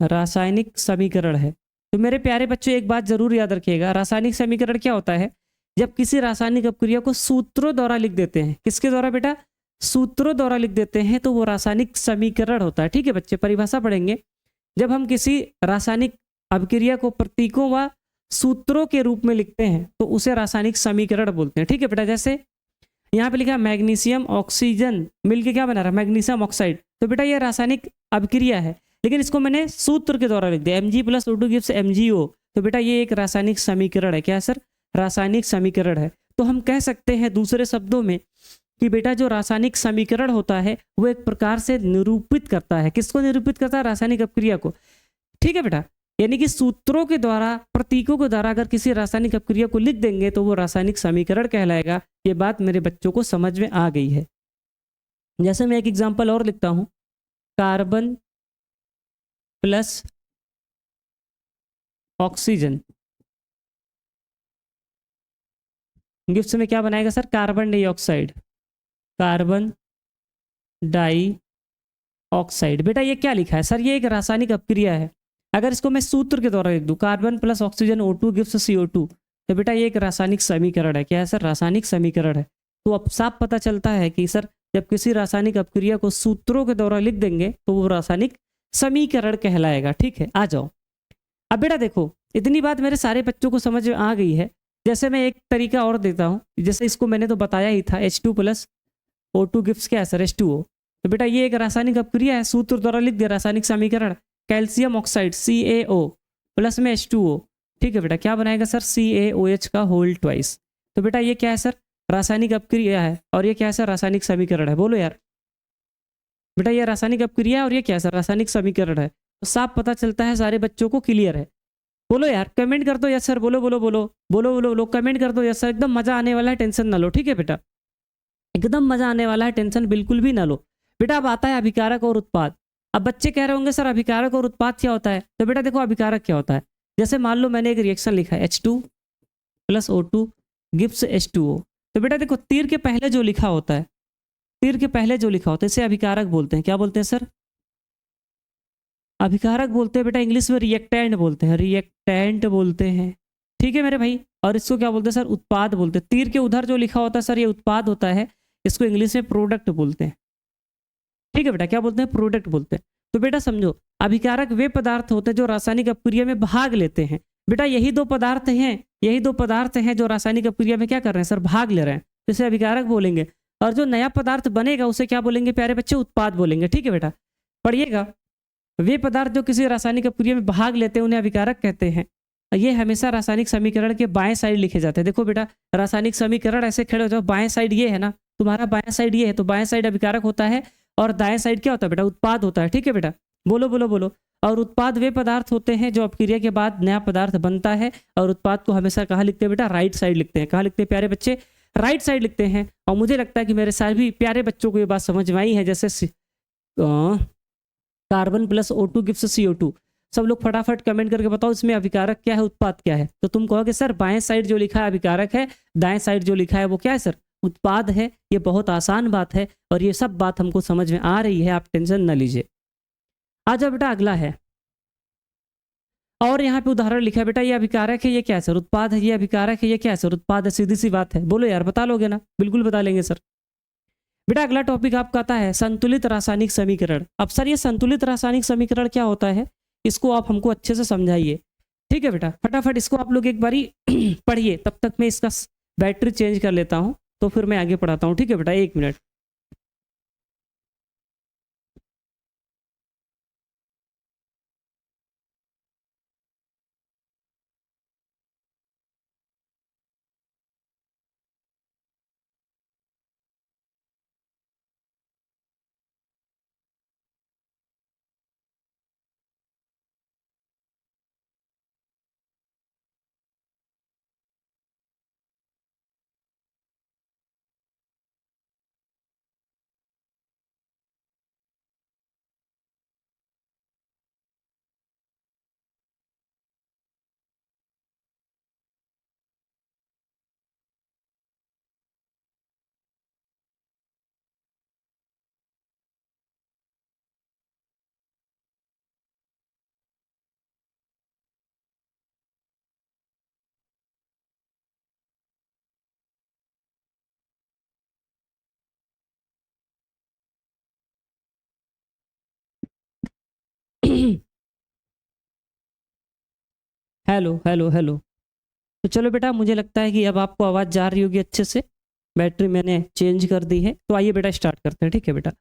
रासायनिक समीकरण है। तो मेरे प्यारे बच्चों एक बात जरूर याद रखिएगा, रासायनिक समीकरण क्या होता है? जब किसी रासायनिक अपक्रिया को सूत्रों द्वारा लिख देते हैं। किसके द्वारा बेटा? सूत्रों द्वारा लिख देते हैं तो वो रासायनिक समीकरण होता है, ठीक है बच्चे। परिभाषा पढ़ेंगे। जब हम किसी रासायनिक अपक्रिया को प्रतीकों व सूत्रों के रूप में लिखते हैं तो उसे रासायनिक समीकरण बोलते हैं, ठीक है बेटा। जैसे यहाँ पे लिखा मैग्नीशियम ऑक्सीजन मिलके क्या बना रहा है? Magnesium oxide. तो बेटा ये रासायनिक अपक्रिया है, लेकिन इसको मैंने सूत्र के द्वारा लिख दिया, Mg + O2 गिव्स MgO। तो बेटा ये एक रासायनिक समीकरण है। क्या है सर? रासायनिक समीकरण है। तो हम कह सकते हैं दूसरे शब्दों में कि बेटा जो रासायनिक समीकरण होता है वो एक प्रकार से निरूपित करता है। किसको निरूपित करता है? रासायनिक अपक्रिया को, ठीक है बेटा। यानी कि सूत्रों के द्वारा, प्रतीकों के द्वारा अगर किसी रासायनिक अपक्रिया को लिख देंगे तो वो रासायनिक समीकरण कहलाएगा। ये बात मेरे बच्चों को समझ में आ गई है। जैसे मैं एक एग्जांपल और लिखता हूं, कार्बन प्लस ऑक्सीजन गिव्स में क्या बनाएगा sir? Carbon dioxide, carbon dioxide. बेटा ये क्या लिखा है सर? ये एक रासायनिक अपक्रिया है। अगर इसको मैं सूत्र के द्वारा लिख दूं, carbon plus oxygen O2 gives CO2, तो बेटा ये एक रासायनिक समीकरण है। क्या है सर? रासायनिक समीकरण है। तो अब साफ पता चलता है कि सर जब किसी रासायनिक अपक्रिया को सूत्रों के द्वारा लिख देंगे तो वो रासायनिक समीकरण कहलाएगा, ठीक है। आ जाओ अब बेटा देखो, इतनी बात मेरे सारे बच्चों को समझ में आ गई है। जैसे मैं एक तरीका और देता हूं, जैसे इसको मैंने तो बताया ही था, H2 + O2 गिव्स क्या है सर? H2O। तो बेटा ये एक रासायनिक अपक्रिया है, सूत्र द्वारा लिख दिया रासायनिक समीकरण, कैल्शियम ऑक्साइड CaO प्लस में H2O। ठीक है बेटा, क्या बनाएगा सर, CaOH का होल ट्वाइस। तो बेटा ये क्या है सर, रासायनिक अपक्रिया है, और ये क्या है सर, रासायनिक समीकरण है। बोलो यार बेटा, ये रासायनिक अपक्रिया है और ये क्या है सर, रासायनिक समीकरण है। तो साफ पता चलता है, सारे बच्चों को क्लियर है। बोलो यार, कमेंट कर दो यस सर, बोलो बोलो बोलो बोलो बोलो लोग कमेंट कर दो यस सर। एकदम मजा आने वाला है, टेंशन ना लो। ठीक है बेटा, एकदम मजा आने वाला है, टेंशन बिल्कुल भी ना लो। बेटा अब आता है अभिकारक और उत्पाद। अब बच्चे कह रहे होंगे सर अभिकारक और उत्पाद क्या होता है। तो बेटा देखो अभिकारक क्या होता है, जैसे मान लो मैंने एक रिएक्शन लिखा है H2 + O2 गिव्स H2O। तो बेटा देखो तीर के पहले जो लिखा होता है, तीर के पहले जो लिखा होता है इसे अभिकारक बोलते हैं। क्या बोलते हैं सर, अभिकारक बोलते हैं बेटा। इंग्लिश में रिएक्टेंट बोलते हैं, रिएक्टेंट बोलते हैं। ठीक है मेरे भाई, और इसको क्या बोलते हैं सर, उत्पाद बोलते हैं। तीर के उधर जो लिखा होता है सर ये उत्पाद होता है, इसको इंग्लिश में प्रोडक्ट बोलते हैं। ठीक है बेटा, क्या बोलते हैं, प्रोडक्ट बोलते हैं। तो बेटा समझो, अभिकारक वे पदार्थ होते हैं जो रासायनिक अपक्रिया में भाग लेते हैं। बेटा यही दो पदार्थ हैं, यही दो पदार्थ हैं जो रासायनिक अपक्रिया में क्या कर रहे हैं सर, भाग ले रहे हैं, इसे अभिकारक बोलेंगे। और जो नया पदार्थ बनेगा उसे क्या बोलेंगे प्यारे बच्चे, उत्पाद बोलेंगे। ठीक है बेटा, पढ़िएगा, वे पदार्थ जो किसी रासायनिक अपक्रिया में भाग लेते हैं उन्हें अभिकारक कहते हैं। ये हमेशा रासायनिक समीकरण के बाएं साइड लिखे जाते हैं। देखो बेटा, रासायनिक समीकरण ऐसे खड़े हो जाओ, बाएं साइड ये है ना, तुम्हारा बाएं साइड ये है, तो बाएं साइड अभिकारक होता है और दाएं साइड क्या होता है बेटा, उत्पाद होता है। ठीक है बेटा, बोलो बोलो बोलो। और उत्पाद वे पदार्थ होते हैं जो अपक्रिया के बाद नया पदार्थ बनता है। और उत्पाद को हमेशा कहाँ लिखते हैं बेटा, राइट साइड लिखते हैं। कहाँ लिखते हैं प्यारे बच्चे, राइट साइड लिखते हैं। और मुझे लगता है कि मेरे सभी प्यारे बच्चों को ये बात समझ में आई है। जैसे कार्बन + O2 गिव्स CO2। सब लोग फटाफट कमेंट करके बताओ इसमें अभिकारक क्या है, उत्पाद क्या है। तो तुम कहोगे सर बाएं साइड जो लिखा है अभिकारक है, दाएं साइड जो लिखा है वो क्या है सर, उत्पाद है। ये बहुत आसान बात है और ये सब बात हमको समझ में आ रही है, आप टेंशन ना लीजिए। आ जाओ बेटा, अगला है, और यहाँ पे उदाहरण लिखा है बेटा, ये अभिकारक है, ये क्या है सर, उत्पाद है। ये अभिकारक है, ये क्या है सर, उत्पाद है। सीधी सी बात है। बोलो यार, बता लोगे ना, बिल्कुल बता लेंगे सर। बेटा अगला टॉपिक आपका आता है संतुलित रासायनिक समीकरण। अब सर ये संतुलित रासायनिक समीकरण क्या होता है, इसको आप हमको अच्छे से समझाइए। ठीक है बेटा, फटाफट इसको आप लोग एक बारी पढ़िए, तब तक मैं इसका बैटरी चेंज कर लेता हूँ, तो फिर मैं आगे पढ़ाता हूँ। ठीक है बेटा, 1 मिनट। Hello hello hello. तो चलो बेटा, मुझे लगता है कि अब आपको आवाज़ जा रही होगी अच्छे से, बैटरी मैंने चेंज कर दी है। तो आइए बेटा स्टार्ट करते हैं। ठीक है बेटा,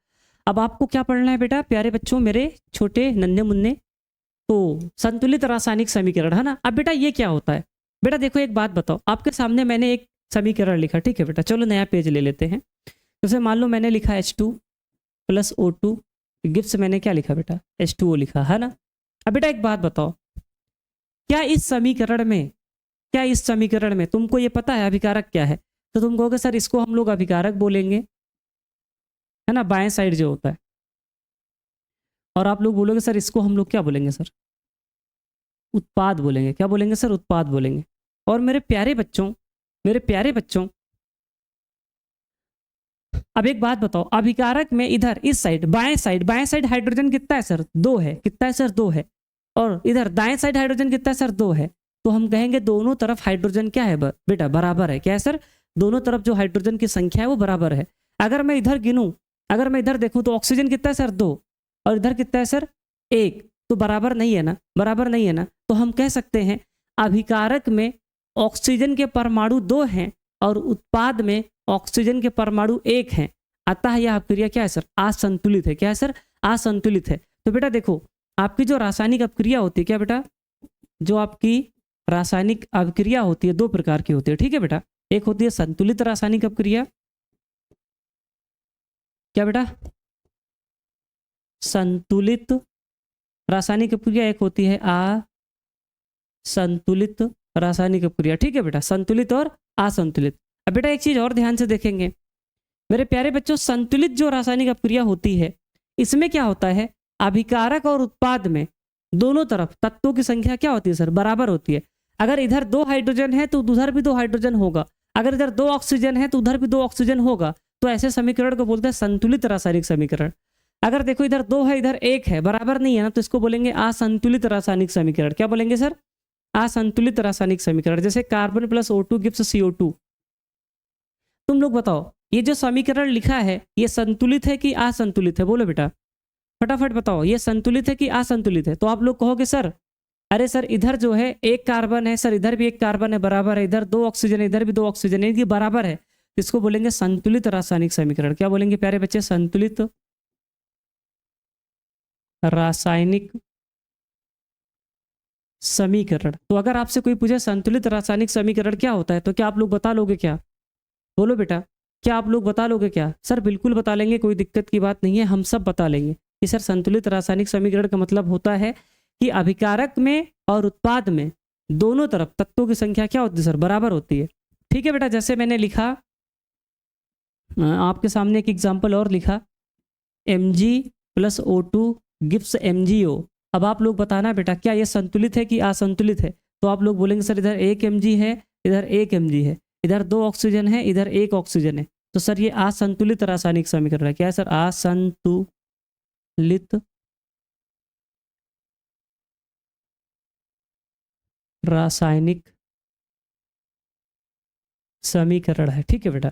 अब आपको क्या पढ़ना है बेटा, प्यारे बच्चों मेरे छोटे नन्हे मुन्ने, तो संतुलित रासायनिक समीकरण है ना। अब बेटा ये क्या होता है, बेटा देखो एक बात बताओ, आपके सामने मैंने एक समीकरण लिखा। ठीक है बेटा, चलो नया पेज ले लेते हैं। जैसे मान लो मैंने लिखा H2 + O2 गिव्स, मैंने क्या लिखा बेटा, H2O लिखा है ना। अब बेटा एक बात बताओ, क्या इस समीकरण में तुमको ये पता है अभिकारक क्या है। तो तुम कहोगे सर इसको हम लोग अभिकारक बोलेंगे, है ना, बाएं साइड जो होता है। और आप लोग बोलोगे सर इसको हम लोग क्या बोलेंगे सर, उत्पाद बोलेंगे। क्या बोलेंगे सर, उत्पाद बोलेंगे। और मेरे प्यारे बच्चों, अब एक बात बताओ, अभिकारक में इधर इस साइड बाएं साइड हाइड्रोजन कितना है सर, 2 है। कितना है सर, 2 है। और इधर दाएं साइड हाइड्रोजन कितना है सर, 2 है। तो हम कहेंगे दोनों तरफ हाइड्रोजन क्या है बेटा, बराबर है। क्या है सर, दोनों तरफ जो हाइड्रोजन की संख्या है वो बराबर है। अगर मैं इधर गिनूं, अगर मैं इधर देखूं तो ऑक्सीजन कितना है सर, 2, और इधर कितना है सर, 1। तो बराबर नहीं है ना, बराबर नहीं है ना। तो हम कह सकते हैं अभिकारक में ऑक्सीजन के परमाणु 2 हैं और उत्पाद में ऑक्सीजन के परमाणु 1 हैं। आता है यह अपक्रिया क्या है सर, असंतुलित है। क्या है सर, असंतुलित है। तो बेटा देखो आपकी जो रासायनिक अपक्रिया होती है, क्या बेटा, जो आपकी रासायनिक अपक्रिया होती है दो प्रकार की होती है, ठीक है बेटा। एक होती है संतुलित रासायनिक अपक्रिया, क्या बेटा, संतुलित रासायनिक अपक्रिया, एक होती है असंतुलित रासायनिक अपक्रिया, ठीक है बेटा, संतुलित और असंतुलित। अब बेटा एक चीज और ध्यान से देखेंगे मेरे प्यारे बच्चों, संतुलित जो रासायनिक अपक्रिया होती है इसमें क्या होता है, अभिकारक और उत्पाद में दोनों तरफ तत्वों की संख्या क्या होती है सर, बराबर होती है। अगर इधर 2 हाइड्रोजन है तो उधर भी 2 हाइड्रोजन होगा, अगर इधर 2 ऑक्सीजन है तो उधर भी 2 ऑक्सीजन होगा। तो ऐसे समीकरण को बोलते हैं संतुलित रासायनिक समीकरण। अगर देखो इधर 2 है इधर 1 है, बराबर नहीं है ना, तो इसको बोलेंगे असंतुलित रासायनिक समीकरण। क्या बोलेंगे सर, असंतुलित रासायनिक समीकरण। जैसे carbon plus O2 gives CO2। तुम लोग बताओ ये जो समीकरण लिखा है ये संतुलित है कि असंतुलित है, बोलो बेटा फटाफट बताओ, ये संतुलित है कि असंतुलित है। तो आप लोग कहोगे सर अरे सर इधर जो है 1 कार्बन है सर, इधर भी 1 कार्बन है, बराबर है, इधर 2 ऑक्सीजन है इधर भी 2 ऑक्सीजन है, ये बराबर है। इसको बोलेंगे संतुलित रासायनिक समीकरण। क्या बोलेंगे प्यारे बच्चे, संतुलित रासायनिक समीकरण। तो अगर आपसे कोई पूछे संतुलित रासायनिक समीकरण क्या होता है तो क्या आप लोग बता लोगे क्या, बोलो बेटा, क्या आप लोग बता लोगे क्या? सर बिल्कुल बता लेंगे, कोई दिक्कत की बात नहीं है, हम सब बता लेंगे कि सर संतुलित रासायनिक समीकरण का मतलब होता है कि अभिकारक में और उत्पाद में दोनों तरफ तत्वों की संख्या क्या होती है सर, बराबर होती है। ठीक है बेटा, जैसे मैंने लिखा आपके सामने एक एग्जाम्पल और लिखा, Mg + O2 गिव्स MgO। अब आप लोग बताना बेटा क्या ये संतुलित है कि असंतुलित है। तो आप लोग बोलेंगे सर इधर 1 Mg है इधर 1 Mg है, इधर 2 ऑक्सीजन है इधर 1 ऑक्सीजन है, तो सर ये असंतुलित रासायनिक समीकरण है। क्या है सर, असंतुलित रासायनिक समीकरण है। ठीक है बेटा,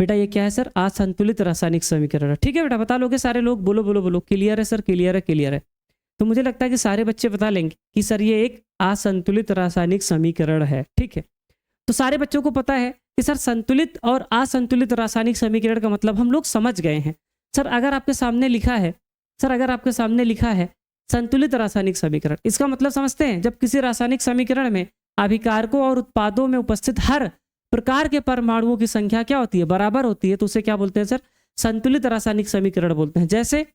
बेटा ये क्या है सर, असंतुलित रासायनिक समीकरण है। ठीक है बेटा, बता लोगे सारे लोग, बोलो बोलो बोलो, क्लियर है सर, क्लियर है, क्लियर है। तो मुझे लगता है कि सारे बच्चे बता लेंगे कि सर ये एक असंतुलित रासायनिक समीकरण है। ठीक है, तो सारे बच्चों को पता है कि सर संतुलित और असंतुलित रासायनिक समीकरण का मतलब हम लोग समझ गए हैं। सर अगर आपके सामने लिखा है, सर अगर आपके सामने लिखा है संतुलित रासायनिक समीकरण, इसका मतलब समझते हैं, जब किसी रासायनिक समीकरण में अभिकारकों और उत्पादों में उपस्थित हर प्रकार के परमाणुओं की संख्या क्या होती है, बराबर होती है, तो उसे क्या बोलते हैं सर, संतुलित रासायनिक समीकरण बोलते हैं। जैसे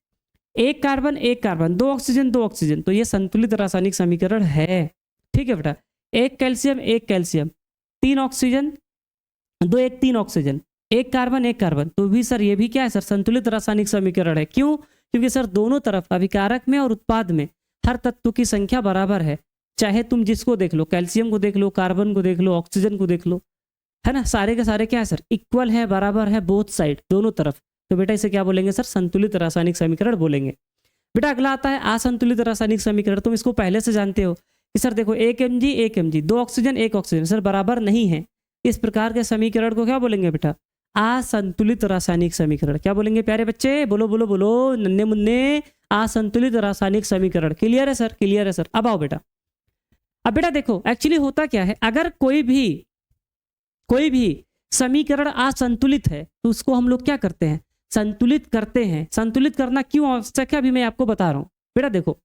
1 कार्बन 1 कार्बन, 2 ऑक्सीजन 2 ऑक्सीजन, तो ये संतुलित रासायनिक समीकरण है। ठीक है बेटा, 1 calcium 1 calcium, 3 oxygen 2 1 3 oxygen, 1 carbon 1 carbon, तो भी सर ये भी क्या है सर, संतुलित रासायनिक समीकरण है। क्यों? क्योंकि सर दोनों तरफ अभिकारक में और उत्पाद में हर तत्व की संख्या बराबर है। चाहे तुम जिसको देख लो, कैल्शियम को देख लो, कार्बन को देख लो, ऑक्सीजन को देख लो, है ना, सारे के सारे क्या है सर, इक्वल है, बराबर है, बोथ साइड, दोनों तरफ। तो बेटा इसे क्या बोलेंगे सर, संतुलित रासायनिक समीकरण बोलेंगे। बेटा अगला आता है असंतुलित रासायनिक समीकरण। तुम इसको पहले से जानते हो कि सर देखो 1 Mg 1 Mg, 2 oxygen 1 oxygen, sir बराबर नहीं है। इस प्रकार के समीकरण को क्या बोलेंगे बेटा, असंतुलित रासायनिक समीकरण। क्या बोलेंगे प्यारे बच्चे, बोलो बोलो बोलो, नन्हे मुन्ने, असंतुलित रासायनिक समीकरण। क्लियर है सर, क्लियर है सर। अब आओ बेटा, अब बेटा देखो एक्चुअली होता क्या है, अगर कोई भी समीकरण असंतुलित है तो उसको हम लोग क्या करते हैं, संतुलित करते हैं। संतुलित करना क्यों आवश्यक है अभी मैं आपको बता रहा हूं। बेटा देखो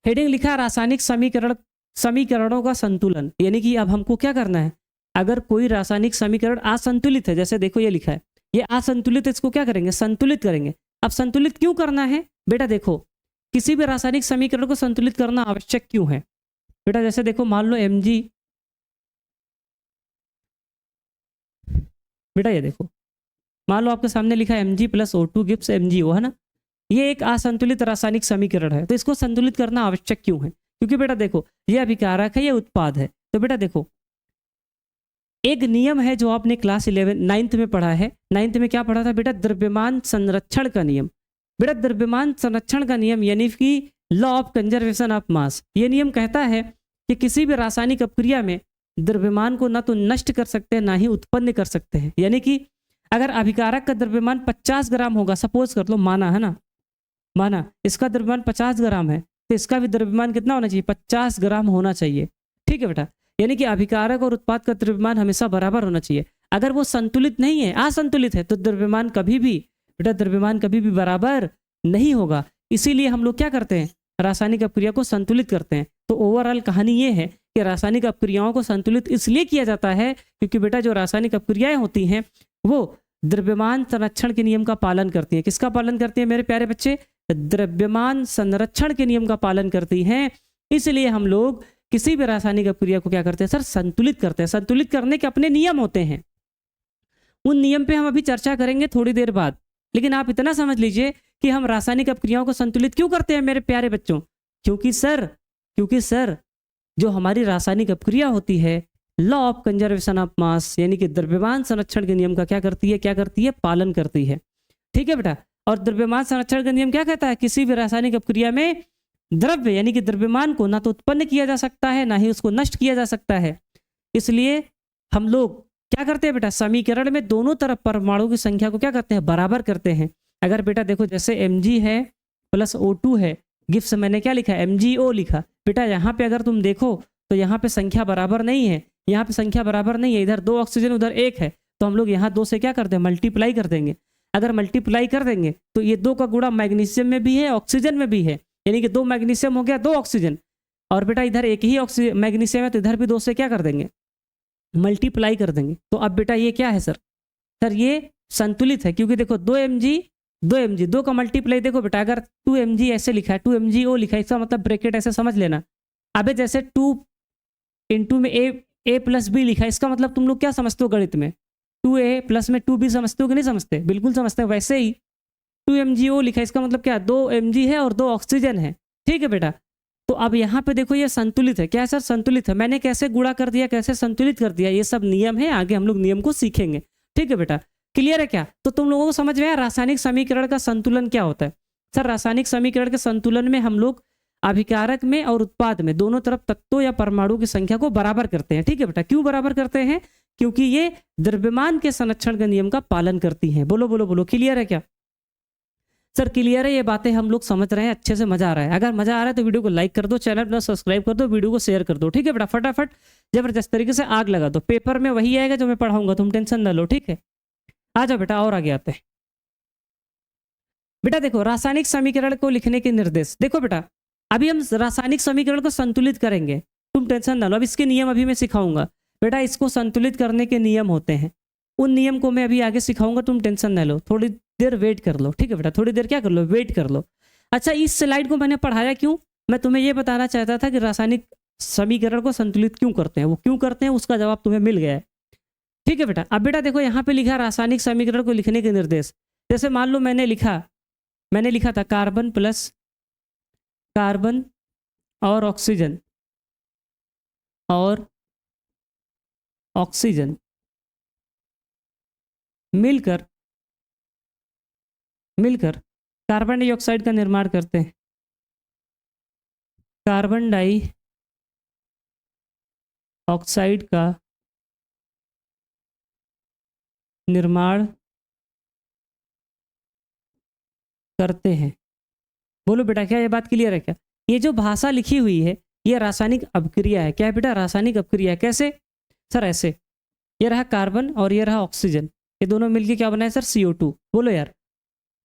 हेडिंग लिखा है रासायनिक समीकरणों का संतुलन, यानी कि अब हमको क्या करना है, अगर कोई रासायनिक समीकरण असंतुलित है, जैसे देखो ये लिखा है ये असंतुलित है, इसको क्या करेंगे, संतुलित करेंगे। अब संतुलित क्यों करना है बेटा, देखो किसी भी रासायनिक समीकरण को संतुलित करना आवश्यक क्यों है बेटा। जैसे देखो मान लो Mg, बेटा ये देखो मान लो आपके सामने लिखा है Mg + O2 गिव्स MgO, है ना, ये एक असंतुलित रासायनिक समीकरण है। तो इसको संतुलित करना आवश्यक क्यों है, क्योंकि बेटा देखो ये अभिकारक है, ये उत्पाद है। तो बेटा देखो एक नियम है जो आपने क्लास 9th में पढ़ा है। 9th में क्या पढ़ा था बेटा, द्रव्यमान संरक्षण का नियम। बेटा द्रव्यमान संरक्षण का नियम यानी कि law of conservation of mass, ये नियम कहता है कि किसी भी रासायनिक अपक्रिया में द्रव्यमान को ना तो नष्ट कर सकते हैं ना ही उत्पन्न कर सकते हैं। यानी कि अगर अभिकारक का द्रव्यमान 50 ग्राम होगा, सपोज कर लो, माना है ना, माना इसका द्रव्यमान 50 ग्राम है, तो इसका भी द्रव्यमान कितना होना चाहिए, 50 ग्राम होना चाहिए। ठीक है बेटा, यानी कि अभिकारक और उत्पाद का द्रव्यमान हमेशा बराबर होना चाहिए। अगर वो संतुलित नहीं है, असंतुलित है, तो द्रव्यमान कभी भी बेटा द्रव्यमान कभी भी बराबर नहीं होगा। इसीलिए हम लोग क्या करते हैं, रासायनिक अपक्रिया को संतुलित करते हैं। तो ओवरऑल कहानी ये है कि रासायनिक अपक्रियाओं को संतुलित इसलिए किया जाता है क्योंकि बेटा जो रासायनिक अपक्रियाएं होती हैं वो द्रव्यमान संरक्षण के नियम का पालन करती हैं। किसका पालन करती है मेरे प्यारे बच्चे? द्रव्यमान संरक्षण के नियम का पालन करती हैं। इसलिए हम लोग किसी भी रासायनिक अपक्रिया को क्या करते हैं सर? संतुलित करते हैं। संतुलित करने के अपने नियम होते हैं, उन नियम पे हम अभी चर्चा करेंगे थोड़ी देर बाद। लेकिन आप इतना समझ लीजिए कि हम रासायनिक अपक्रियाओं को संतुलित क्यों करते हैं मेरे प्यारे बच्चों? क्योंकि सर जो हमारी रासायनिक अपक्रिया होती है law of conservation of mass यानी कि द्रव्यमान संरक्षण के नियम का क्या करती है? पालन करती है। ठीक है बेटा। और द्रव्यमान संरक्षण का नियम क्या कहता है? किसी भी रासायनिक अपक्रिया में द्रव्य यानी कि द्रव्यमान को ना तो उत्पन्न किया जा सकता है ना ही उसको नष्ट किया जा सकता है। इसलिए हम लोग क्या करते हैं बेटा? समीकरण में दोनों तरफ परमाणु की संख्या को क्या करते हैं? बराबर करते हैं। अगर बेटा देखो जैसे Mg है प्लस O2 है, गिफ्ट से मैंने क्या लिखा? MgO लिखा। बेटा यहाँ पे अगर तुम देखो तो यहाँ पे संख्या बराबर नहीं है, यहाँ पे संख्या बराबर नहीं है, इधर 2 ऑक्सीजन उधर 1 है, तो हम लोग यहाँ 2 से क्या करते हैं? मल्टीप्लाई कर देंगे। अगर मल्टीप्लाई कर देंगे तो ये 2 का गुणा मैग्नीशियम में भी है ऑक्सीजन में भी है, यानी कि 2 मैग्नीशियम हो गया 2 ऑक्सीजन, और बेटा इधर एक ही मैग्नीशियम है तो इधर भी 2 से क्या कर देंगे? मल्टीप्लाई कर देंगे। तो अब बेटा ये क्या है सर? ये संतुलित है क्योंकि देखो 2 का मल्टीप्लाई देखो बेटा, अगर 2mg ऐसे लिखा है 2mgO लिखा है, इसका मतलब ब्रैकेट ऐसे समझ लेना। अबे जैसे 2 इंटू में a प्लस बी लिखा है, इसका मतलब तुम लोग क्या समझते हो गणित में? 2a प्लस में 2b समझते हो कि नहीं समझते? बिल्कुल समझते हो। वैसे ही 2mgO लिखा है, इसका मतलब क्या? 2 mg है और 2 ऑक्सीजन है। ठीक है बेटा। तो अब यहाँ पे देखो ये संतुलित है। क्या सर? संतुलित है। मैंने कैसे गुणा कर दिया, कैसे संतुलित कर दिया, ये सब नियम है, आगे हम लोग नियम को सीखेंगे। ठीक है बेटा। क्लियर है क्या? तो तुम लोगों को समझ में आया रासायनिक समीकरण का संतुलन क्या होता है? सर रासायनिक समीकरण के संतुलन में हम लोग अभिकारक में और उत्पाद में दोनों तरफ तत्वों या परमाणु की संख्या को बराबर करते हैं। ठीक है बेटा। क्यों बराबर करते हैं? क्योंकि ये द्रव्यमान के संरक्षण के नियम का पालन करती हैं। बोलो बोलो बोलो, क्लियर है क्या? सर क्लियर है, ये बातें हम लोग समझ रहे हैं, अच्छे से मजा आ रहा है। अगर मजा आ रहा है तो वीडियो को लाइक कर दो, चैनल को सब्सक्राइब कर दो, वीडियो को शेयर कर दो। ठीक है बेटा। फटाफट जबरदस्त तरीके से आग लगा दो। पेपर में वही आएगा जो मैं पढ़ाऊंगा, तुम टेंशन ना लो। ठीक है। आ जाओ बेटा और आगे आते हैं। बेटा देखो रासायनिक समीकरण को लिखने के निर्देश। देखो बेटा अभी हम रासायनिक समीकरण को संतुलित करेंगे, तुम टेंशन ना लो। अब इसके नियम अभी मैं सिखाऊंगा बेटा। इसको संतुलित करने के नियम होते हैं, उन नियम को मैं अभी आगे सिखाऊंगा, तुम टेंशन ना लो। थोड़ी देर वेट कर लो। ठीक है बेटा। थोड़ी देर क्या कर लो? वेट कर लो। अच्छा इस स्लाइड को मैंने पढ़ाया क्यों? मैं तुम्हें ये बताना चाहता था कि रासायनिक समीकरण को संतुलित क्यों करते हैं। वो क्यों करते हैं उसका जवाब तुम्हें मिल गया है। ठीक है बेटा। अब बेटा देखो यहाँ पे लिखा रासायनिक समीकरण को लिखने के निर्देश। जैसे मान लो मैंने लिखा था कार्बन प्लस कार्बन और ऑक्सीजन मिलकर कार्बन डाइऑक्साइड का निर्माण करते हैं। कार्बन डाइऑक्साइड का निर्माण करते हैं। बोलो बेटा क्या ये बात क्लियर है क्या? ये जो भाषा लिखी हुई है ये रासायनिक अपक्रिया है। क्या है बेटा? रासायनिक अपक्रिया है। कैसे सर? ऐसे ये रहा कार्बन और ये रहा ऑक्सीजन, ये दोनों मिलके क्या बनाए सर? CO2। बोलो यार।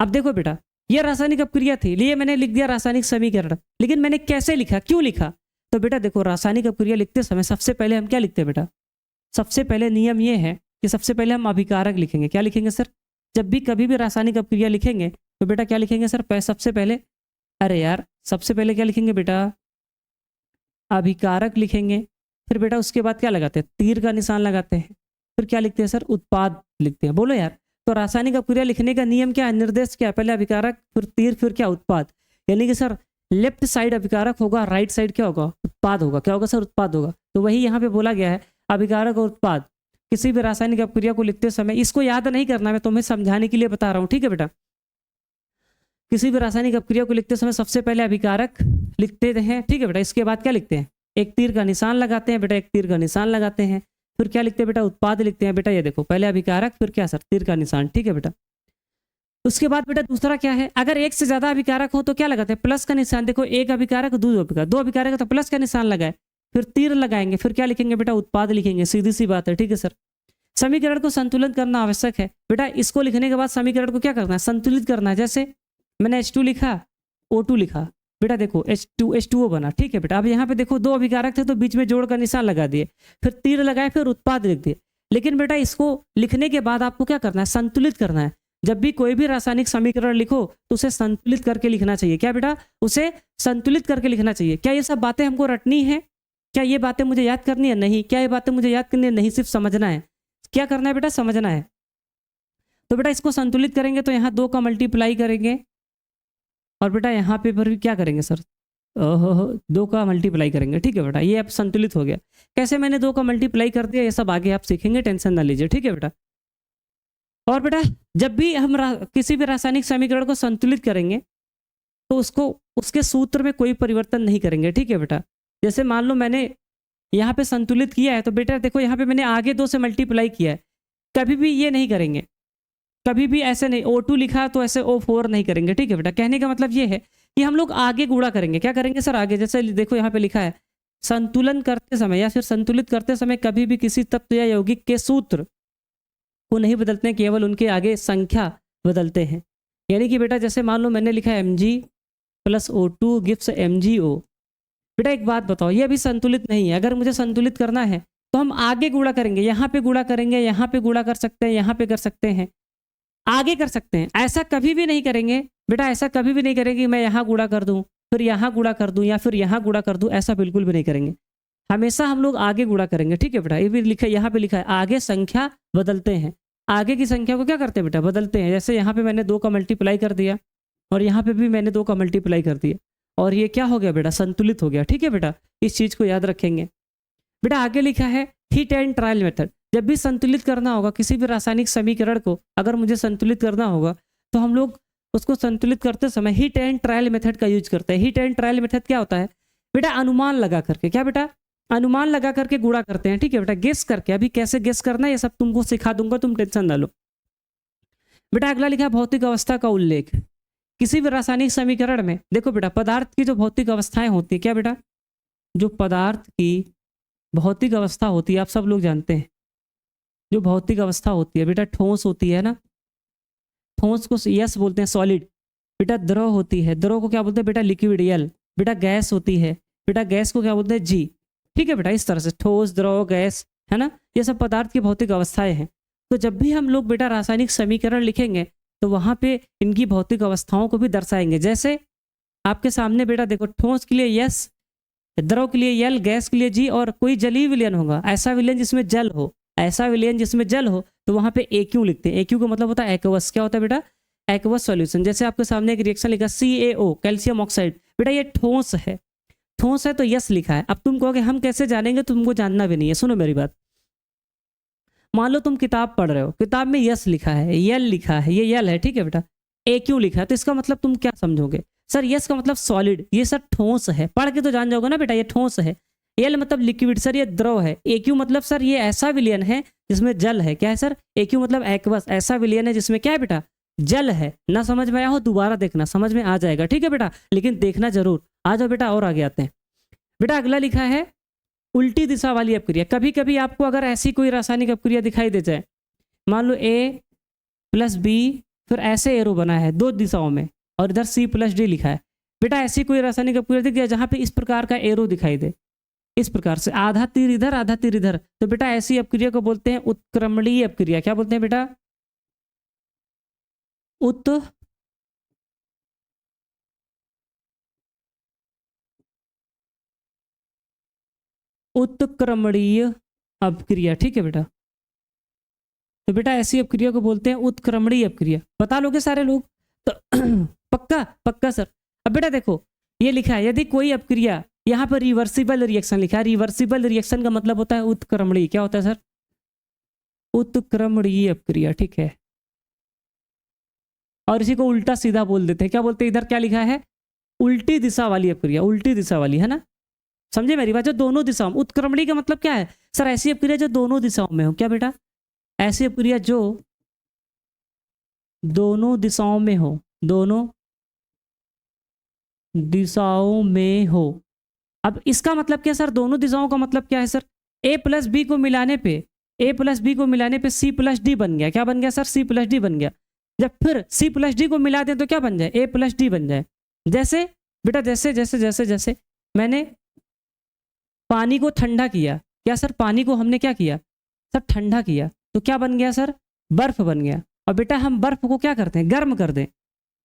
अब देखो बेटा ये रासायनिक अपक्रिया थी, लिए मैंने लिख दिया रासायनिक समीकरण। लेकिन मैंने कैसे लिखा, क्यों लिखा? तो बेटा देखो रासायनिक अपक्रिया लिखते समय सबसे पहले हम क्या लिखते हैं बेटा? सबसे पहले नियम ये है कि सबसे पहले हम अभिकारक लिखेंगे। क्या लिखेंगे सर? जब भी कभी भी रासायनिक अपक्रिया लिखेंगे तो बेटा क्या लिखेंगे सर? सबसे पहले अरे यार सबसे पहले क्या लिखेंगे बेटा? अभिकारक लिखेंगे। फिर बेटा उसके बाद क्या लगाते हैं? तीर का निशान लगाते हैं। फिर क्या लिखते हैं सर? उत्पाद लिखते हैं। बोलो यार। तो रासायनिक अपक्रिया लिखने का नियम क्या है? निर्देश क्या? पहले अभिकारक, फिर तीर, फिर क्या? उत्पाद। यानी कि सर लेफ्ट साइड अभिकारक होगा, राइट साइड क्या होगा? उत्पाद होगा। क्या होगा सर? उत्पाद होगा। तो वही यहाँ पे बोला गया है अभिकारक और उत्पाद। किसी भी रासायनिक अपक्रिया को लिखते समय इसको याद नहीं करना, मैं तुम्हें समझाने के लिए बता रहा हूँ। ठीक है बेटा। किसी भी रासायनिक अपक्रिया को लिखते समय सबसे पहले अभिकारक लिखते हैं। ठीक है बेटा। इसके बाद क्या लिखते हैं? एक तीर का निशान लगाते हैं बेटा, एक तीर का निशान लगाते हैं। फिर क्या लिखते हैं बेटा? उत्पाद लिखते हैं बेटा। ये देखो पहले अभिकारक फिर क्या सर? तीर का निशान। ठीक है बेटा। उसके बाद बेटा दूसरा क्या है? अगर एक से ज्यादा अभिकारक हो तो क्या लगाते हैं? प्लस का निशान। देखो एक अभिकारक दो अभिकारक तो प्लस का निशान लगाए, फिर तीर लगाएंगे, फिर क्या लिखेंगे बेटा? उत्पाद लिखेंगे। सीधी सी बात है। ठीक है सर। समीकरण को संतुलित करना आवश्यक है। बेटा इसको लिखने के बाद समीकरण को क्या करना है, संतुलित करना है। जैसे मैंने H2 लिखा, O2 लिखा, बेटा देखो H2O बना, ठीक है बेटा। अब यहाँ पे देखो दो अभिकारक थे तो बीच में जोड़ का निशान लगा दिए, फिर तीर लगाए, फिर उत्पाद लिख दिए। लेकिन बेटा इसको लिखने के बाद आपको क्या करना है, संतुलित करना है। जब भी कोई भी रासायनिक समीकरण लिखो तो उसे संतुलित करके लिखना चाहिए। क्या बेटा, उसे संतुलित करके लिखना चाहिए। क्या ये सब बातें हमको रटनी है? क्या ये बातें मुझे याद करनी है? नहीं। क्या ये बातें मुझे याद करनी है? नहीं, सिर्फ समझना है। क्या करना है बेटा, समझना है। तो बेटा इसको संतुलित करेंगे तो यहाँ 2 का मल्टीप्लाई करेंगे और बेटा यहाँ पे पर भी क्या करेंगे सर, 2 का मल्टीप्लाई करेंगे, ठीक है बेटा। ये अब संतुलित हो गया। कैसे मैंने 2 का मल्टीप्लाई कर दिया, ये सब आगे आप सीखेंगे, टेंशन ना लीजिए, ठीक है बेटा। और बेटा जब भी हम किसी भी रासायनिक समीकरण को संतुलित करेंगे तो उसको उसके सूत्र में कोई परिवर्तन नहीं करेंगे, ठीक है बेटा। जैसे मान लो मैंने यहाँ पे संतुलित किया है तो बेटा देखो यहाँ पे मैंने आगे 2 से मल्टीप्लाई किया है। कभी भी ये नहीं करेंगे, कभी भी ऐसे नहीं। O2 लिखा तो ऐसे O4 नहीं करेंगे, ठीक है बेटा। कहने का मतलब ये है कि हम लोग आगे गुणा करेंगे। क्या करेंगे सर, आगे। जैसे देखो यहाँ पे लिखा है, संतुलन करते समय या फिर संतुलित करते समय कभी भी किसी तत्व या यौगिक के सूत्र को नहीं बदलते हैं, केवल उनके आगे संख्या बदलते हैं। यानी कि बेटा जैसे मान लो मैंने लिखा है Mg + O2 गिव्स MgO। बेटा एक बात बताओ, ये अभी संतुलित नहीं है। अगर मुझे संतुलित करना है तो हम आगे गुणा करेंगे, यहाँ पे गुणा करेंगे, यहाँ पे गुणा कर सकते हैं, यहाँ पे कर सकते हैं, आगे कर सकते हैं। ऐसा कभी भी नहीं करेंगे बेटा, ऐसा कभी भी नहीं करेंगे मैं यहाँ गुणा कर दूँ फिर यहाँ गुणा कर दूँ या फिर यहाँ गुणा कर दूँ, ऐसा बिल्कुल भी नहीं करेंगे। हमेशा हम लोग आगे गुणा करेंगे, ठीक है बेटा। ये भी लिखा, यहाँ पे लिखा है आगे संख्या बदलते हैं। आगे की संख्या को क्या करते हैं बेटा, बदलते हैं। जैसे यहाँ पे मैंने 2 का मल्टीप्लाई कर दिया और यहाँ पे भी मैंने 2 का मल्टीप्लाई कर दिया और ये क्या हो गया बेटा, संतुलित हो गया, ठीक है बेटा। इस चीज को याद रखेंगे। बेटा आगे लिखा है हीट एंड ट्रायल मेथड। जब भी संतुलित करना होगा किसी भी रासायनिक समीकरण को, अगर मुझे संतुलित करना होगा तो हम लोग उसको संतुलित करते समय हीट एंड ट्रायल मेथड का यूज करते हैं। हीट एंड ट्रायल मेथड क्या होता है बेटा, अनुमान लगा करके। क्या बेटा, अनुमान लगा करके गुणा करते हैं, ठीक है बेटा। गेस करके, अभी कैसे गेस करना है ये सब तुमको सिखा दूंगा, तुम टेंशन ना लो। बेटा अगला लिखा है भौतिक अवस्था का उल्लेख। किसी भी रासायनिक समीकरण में देखो बेटा, पदार्थ की जो भौतिक अवस्थाएं होती है, क्या बेटा, जो पदार्थ की भौतिक अवस्था होती है, आप सब लोग जानते हैं जो भौतिक अवस्था होती है बेटा, ठोस होती है ना, ठोस को यस बोलते हैं, सॉलिड। बेटा द्रव होती है, द्रव को क्या बोलते हैं बेटा, लिक्विड, यल। बेटा गैस होती है, बेटा गैस को क्या बोलते हैं, जी, ठीक है बेटा। इस तरह से ठोस, द्रव, गैस, है ना, ये सब पदार्थ की भौतिक अवस्थाएं हैं। तो जब भी हम लोग बेटा रासायनिक समीकरण लिखेंगे तो वहां पे इनकी भौतिक अवस्थाओं को भी दर्शाएंगे। जैसे आपके सामने बेटा देखो, ठोस के लिए यस, द्रव के लिए यल, गैस के लिए जी, और कोई जलीय विलयन होगा, ऐसा विलयन जिसमें जल हो, ऐसा विलयन जिसमें जल हो, तो वहां पे AQ लिखते हैं। AQ का मतलब होता है एक्वस। क्या होता है बेटा, एक्वस सॉल्यूशन। जैसे आपके सामने एक रिएक्शन लिखा CaO, कैल्शियम ऑक्साइड, बेटा ये ठोस है, ठोस है तो यस लिखा है। अब तुम कहोगे हम कैसे जानेंगे, तुमको जानना भी नहीं है। सुनो मेरी बात, मान लो तुम किताब पढ़ रहे हो, किताब में यस लिखा है, यल लिखा है, ये यल है, ठीक है बेटा। AQ लिखा है, तो इसका मतलब तुम क्या समझोगे, सर यस का मतलब सॉलिड, ये सर ठोस है। पढ़ के तो जान जाओगे ना बेटा, ये ठोस है। यल मतलब लिक्विड, सर ये द्रव है। AQ मतलब सर ये ऐसा विलयन है जिसमें जल है। क्या है सर, AQ मतलब एक्वस, ऐसा विलयन है जिसमें क्या है बेटा, जल है। ना समझ में आया हो दोबारा देखना, समझ में आ जाएगा, ठीक है बेटा, लेकिन देखना जरूर। आ जाओ बेटा और आगे आते हैं। बेटा अगला लिखा है उल्टी दिशा वाली अपक्रिया। कभी कभी आपको अगर ऐसी कोई रासायनिक अपक्रिया दिखाई दे जाए, मान लो A + B, फिर ऐसे एरो बना है 2 दिशाओं में और इधर C + D लिखा है। बेटा ऐसी कोई रासायनिक अपक्रिया दिख जाए जहां पे इस प्रकार का एरो दिखाई दे, इस प्रकार से आधा तीर इधर आधा तीर इधर, तो बेटा ऐसी अपक्रिया को बोलते हैं उत्क्रमणीय अपक्रिया। क्या बोलते हैं बेटा, उत्क्रमणीय अपक्रिया, ठीक है बेटा। तो बेटा ऐसी अपक्रिया को बोलते हैं उत्क्रमणीय अपक्रिया। बता लोगे सारे लोग तो पक्का पक्का सर। अब बेटा देखो ये लिखा है, यदि कोई अपक्रिया, यहाँ पर रिवर्सिबल रिएक्शन लिखा है। रिवर्सिबल रिएक्शन का मतलब होता है उत्क्रमणीय। क्या होता है सर, उत्क्रमणीय अपक्रिया, ठीक है। और इसी को उल्टा सीधा बोल देते हैं। क्या बोलते हैं, इधर क्या लिखा है, उल्टी दिशा वाली अपक्रिया, उल्टी दिशा वाली, है ना। समझे मेरी बात, जो दोनों दिशाओं में। उत्क्रमणीय का मतलब क्या है सर, ऐसी अपक्रिया जो दोनों दिशाओं में हो। क्या बेटा, ऐसी अपक्रिया जो दोनों दिशाओं में हो, दोनों दिशाओं में हो। अब इसका मतलब क्या सर, दोनों दिशाओं का मतलब क्या है सर, A + B को मिलाने पे ए प्लस बी को मिलाने पे सी प्लस डी बन गया। क्या बन गया सर? सी प्लस डी बन गया। जब फिर सी प्लस डी को मिला दें तो क्या बन जाए? ए प्लस डी बन जाए। जैसे बेटा जैसे जैसे जैसे जैसे मैंने पानी को ठंडा किया, क्या सर पानी को हमने क्या किया सर? ठंडा किया, तो क्या बन गया सर? बर्फ बन गया। और बेटा हम बर्फ को क्या करते हैं? गर्म कर दें,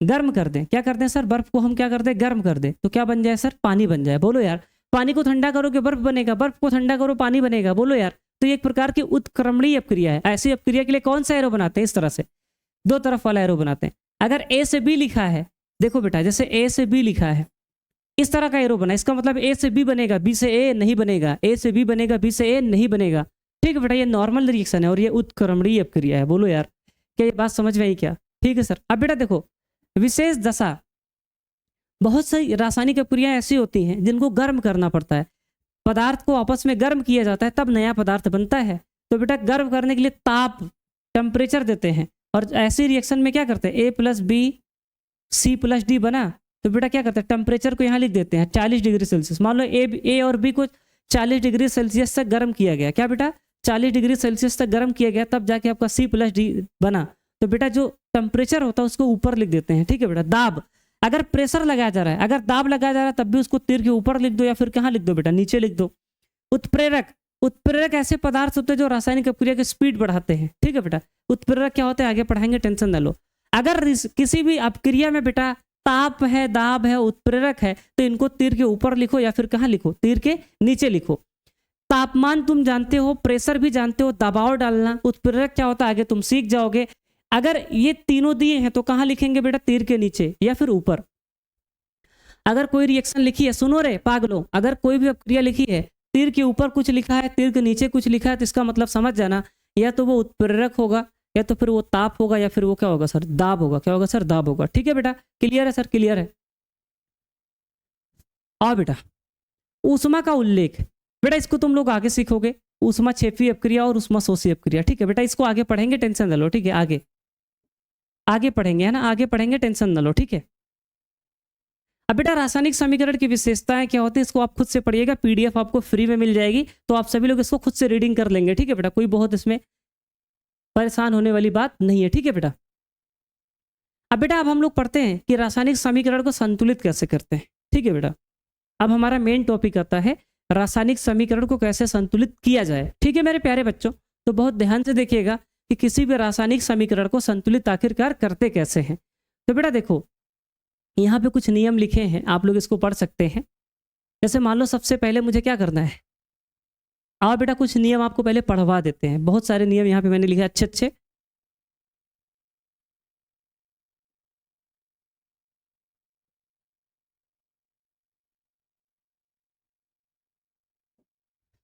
गर्म कर दें। क्या करते हैं सर? बर्फ को हम क्या करते हैं? गर्म कर दें, तो क्या बन जाए सर? पानी बन जाए। बोलो यार, पानी को ठंडा करोगे बर्फ बनेगा, बर्फ को ठंडा करो पानी बनेगा। बोलो यार, तो ये एक प्रकार की उत्क्रमणीय अपक्रिया है। ऐसी अपक्रिया के लिए कौन सा एरो बनाते हैं? इस तरह से दो तरफ वाला एरो बनाते हैं। अगर ए से बी लिखा है, देखो बेटा जैसे ए से बी लिखा है, इस तरह का एरो बना, इसका मतलब ए से बी बनेगा, बी से ए नहीं बनेगा, ए से बी बनेगा, बी से ए नहीं बनेगा। ठीक है बेटा, ये नॉर्मल रिएक्शन है और ये उत्क्रमणीय अपक्रिया है। बोलो यार, क्या ये बात समझ में आई क्या? ठीक है सर। अब बेटा देखो, विशेष दशा, बहुत सी रासायनिक अपक्रियाएं ऐसी होती हैं जिनको गर्म करना पड़ता है। पदार्थ को आपस में गर्म किया जाता है तब नया पदार्थ बनता है। तो बेटा गर्म करने के लिए ताप, टेम्परेचर देते हैं। और ऐसी रिएक्शन में क्या करते हैं? A plus B C plus D बना, तो बेटा क्या करते हैं? टेम्परेचर को यहाँ लिख देते हैं 40 डिग्री सेल्सियस। मान लो ए और बी को 40 डिग्री सेल्सियस तक गर्म किया गया। क्या बेटा? 40 डिग्री सेल्सियस तक गर्म किया गया, तब जाके आपका सी प्लस डी बना। तो बेटा जो टेम्परेचर होता है उसको ऊपर लिख देते हैं। ठीक है बेटा। दाब, अगर प्रेशर लगाया जा रहा है, अगर दाब लगाया जा रहा है तब भी उसको तीर के ऊपर लिख दो या फिर कहाँ लिख दो बेटा? नीचे लिख दो। उत्प्रेरक, उत्प्रेरक ऐसे पदार्थ होते हैं जो रासायनिक अपक्रिया की स्पीड बढ़ाते हैं। ठीक है बेटा। उत्प्रेरक क्या होते हैं आगे पढ़ाएंगे, टेंशन ना लो। अगर किसी भी अपक्रिया में बेटा ताप है, दाब है, उत्प्रेरक है, तो इनको तीर के ऊपर लिखो या फिर कहाँ लिखो? तीर के नीचे लिखो। तापमान तुम जानते हो, प्रेशर भी जानते हो, दबाव डालना। उत्प्रेरक क्या होता है आगे तुम सीख जाओगे। अगर ये तीनों दिए हैं तो कहाँ लिखेंगे बेटा? तीर के नीचे या फिर ऊपर। अगर कोई रिएक्शन लिखी है, सुनो रे पागलो, अगर कोई भी अपक्रिया लिखी है, तीर के ऊपर कुछ लिखा है, तीर के नीचे कुछ लिखा है, तो इसका मतलब समझ जाना या तो वो उत्प्रेरक होगा या तो फिर वो ताप होगा या फिर वो क्या होगा सर? दाब होगा। क्या होगा सर? दाब होगा। ठीक है बेटा, क्लियर है सर? क्लियर है। और बेटा ऊष्मा का उल्लेख, बेटा इसको तुम लोग आगे सीखोगे, ऊष्मा क्षेपी अपक्रिया और ऊष्मा शोषी अपक्रिया। ठीक है बेटा, इसको आगे पढ़ेंगे, टेंशन न लो। ठीक है, आगे आगे पढ़ेंगे, है ना? आगे पढ़ेंगे, टेंशन न लो। ठीक है। अब बेटा रासायनिक समीकरण की विशेषताएं क्या होती है, इसको आप खुद से पढ़िएगा, पीडीएफ आपको फ्री में मिल जाएगी, तो आप सभी लोग इसको खुद से रीडिंग कर लेंगे। ठीक है बेटा, कोई बहुत इसमें परेशान होने वाली बात नहीं है। ठीक है बेटा। अब बेटा अब हम लोग पढ़ते हैं कि रासायनिक समीकरण को संतुलित कैसे करते हैं। ठीक है बेटा, अब हमारा मेन टॉपिक आता है रासायनिक समीकरण को कैसे संतुलित किया जाए। ठीक है मेरे प्यारे बच्चों, तो बहुत ध्यान से देखिएगा कि किसी भी रासायनिक समीकरण को संतुलित आखिरकार करते कैसे हैं। तो बेटा देखो, यहाँ पे कुछ नियम लिखे हैं, आप लोग इसको पढ़ सकते हैं। जैसे मान लो सबसे पहले मुझे क्या करना है, और बेटा कुछ नियम आपको पहले पढ़वा देते हैं। बहुत सारे नियम यहाँ पे मैंने लिखे अच्छे अच्छे।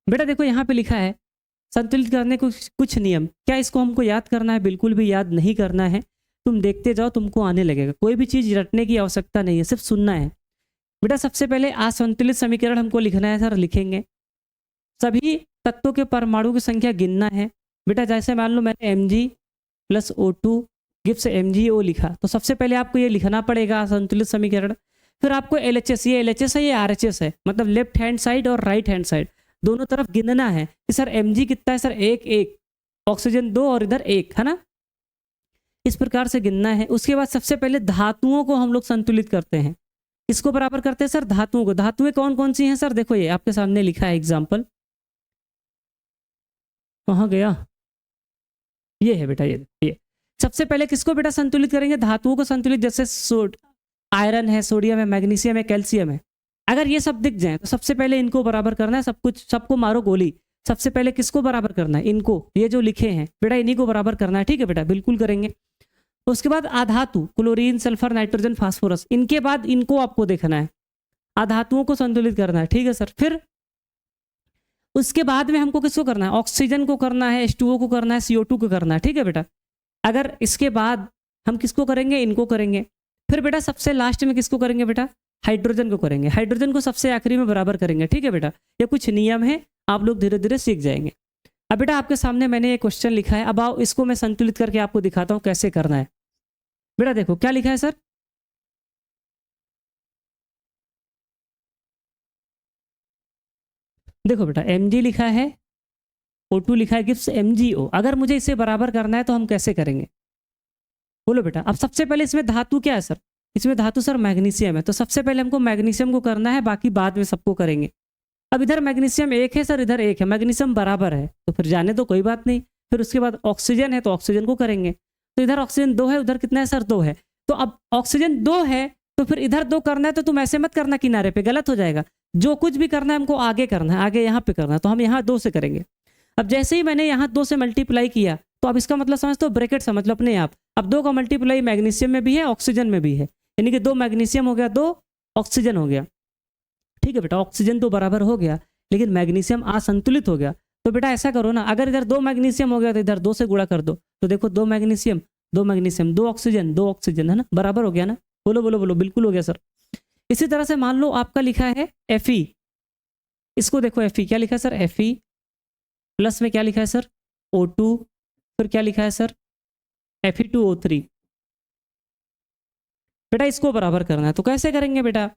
बेटा देखो यहाँ पे लिखा है संतुलित करने को कुछ नियम। क्या इसको हमको याद करना है? बिल्कुल भी याद नहीं करना है। तुम देखते जाओ, तुमको आने लगेगा। कोई भी चीज़ रटने की आवश्यकता नहीं है, सिर्फ सुनना है। बेटा सबसे पहले असंतुलित समीकरण हमको लिखना है सर, लिखेंगे। सभी तत्वों के परमाणु की संख्या गिनना है। बेटा जैसे मान लो मैंने Mg+O2 गिव्स MgO लिखा, तो सबसे पहले आपको ये लिखना पड़ेगा असंतुलित समीकरण। फिर आपको LHS, ये LHS है, ये RHS है, मतलब लेफ्ट हैंड साइड और राइट हैंड साइड दोनों तरफ गिनना है कि सर Mg कितना है सर? एक एक, ऑक्सीजन 2 और इधर 1, है ना? इस प्रकार से गिनना है। उसके बाद सबसे पहले धातुओं को हम लोग संतुलित करते हैं। इसको बराबर करते हैं सर धातुओं को। धातुएं कौन कौन सी हैं सर? देखो ये आपके सामने लिखा है एग्जाम्पल। कहाँ गया? ये है बेटा, ये सबसे पहले किसको बेटा संतुलित करेंगे? धातुओं को संतुलित। जैसे आयरन है, सोडियम है, मैग्नीशियम है, कैल्शियम है। अगर ये सब दिख जाए तो सबसे पहले इनको बराबर करना है। सब कुछ, सबको मारो गोली। सबसे पहले किसको बराबर करना है? इनको, ये जो लिखे हैं बेटा इन्हीं को बराबर करना है। ठीक है बेटा, बिल्कुल करेंगे। उसके बाद अधातु, क्लोरीन, सल्फर, नाइट्रोजन, फास्फोरस, इनके बाद इनको आपको देखना है, अधातुओं को संतुलित करना है। ठीक है सर। फिर उसके बाद में हमको किसको करना है? ऑक्सीजन को करना है, H2O को करना है, CO2 को करना है। ठीक है बेटा। अगर इसके बाद हम किसको करेंगे? इनको करेंगे। फिर बेटा सबसे लास्ट में किसको करेंगे बेटा? हाइड्रोजन को करेंगे। हाइड्रोजन को सबसे आखिरी में बराबर करेंगे। ठीक है बेटा, ये कुछ नियम है, आप लोग धीरे धीरे सीख जाएंगे। अब बेटा आपके सामने मैंने ये क्वेश्चन लिखा है, अब आओ इसको मैं संतुलित करके आपको दिखाता हूँ कैसे करना है। बेटा देखो क्या लिखा है सर, देखो बेटा Mg लिखा है, O2 लिखा है गिव्स MgO। अगर मुझे इसे बराबर करना है तो हम कैसे करेंगे, बोलो बेटा। अब सबसे पहले इसमें धातु क्या है सर, इसमें धातु सर मैग्नीशियम है, तो सबसे पहले हमको मैग्नीशियम को करना है, बाकी बाद में सबको करेंगे। अब इधर मैग्नीशियम एक है सर, इधर एक है, मैग्नीशियम बराबर है तो फिर जाने तो कोई बात नहीं। फिर उसके बाद ऑक्सीजन है तो ऑक्सीजन को करेंगे, तो इधर ऑक्सीजन 2 है, उधर कितना है सर 2 है। तो अब ऑक्सीजन 2 है तो फिर इधर 2 करना है, तो तुम ऐसे मत करना किनारे पे, गलत हो जाएगा। जो कुछ भी करना है हमको आगे करना है, आगे यहाँ पे करना है, तो हम यहाँ 2 से करेंगे। अब जैसे ही मैंने यहाँ 2 से मल्टीप्लाई किया तो अब इसका मतलब समझ तो, ब्रैकेट समझ लो अपने आप। अब 2 का मल्टीप्लाई मैग्नीशियम में भी है, ऑक्सीजन में भी है, यानी कि 2 मैग्नीशियम हो गया, 2 ऑक्सीजन हो गया। ठीक है बेटा, ऑक्सीजन तो बराबर हो गया लेकिन मैग्नीशियम असंतुलित हो गया। तो बेटा ऐसा करो ना, अगर इधर 2 मैग्नीशियम हो गया तो इधर 2 से गुणा कर दो, तो देखो 2 मैग्नीशियम 2 मैग्नीशियम 2 ऑक्सीजन 2 ऑक्सीजन, है ना, बराबर हो गया ना। बोलो बोलो बोलो, बिल्कुल हो गया सर। इसी तरह से मान लो आपका लिखा है Fe, इसको देखो Fe क्या लिखा है सर, Fe प्लस में क्या लिखा है सर O2, फिर क्या लिखा है सर Fe2O3। बेटा इसको बराबर करना है तो कैसे करेंगे बेटा,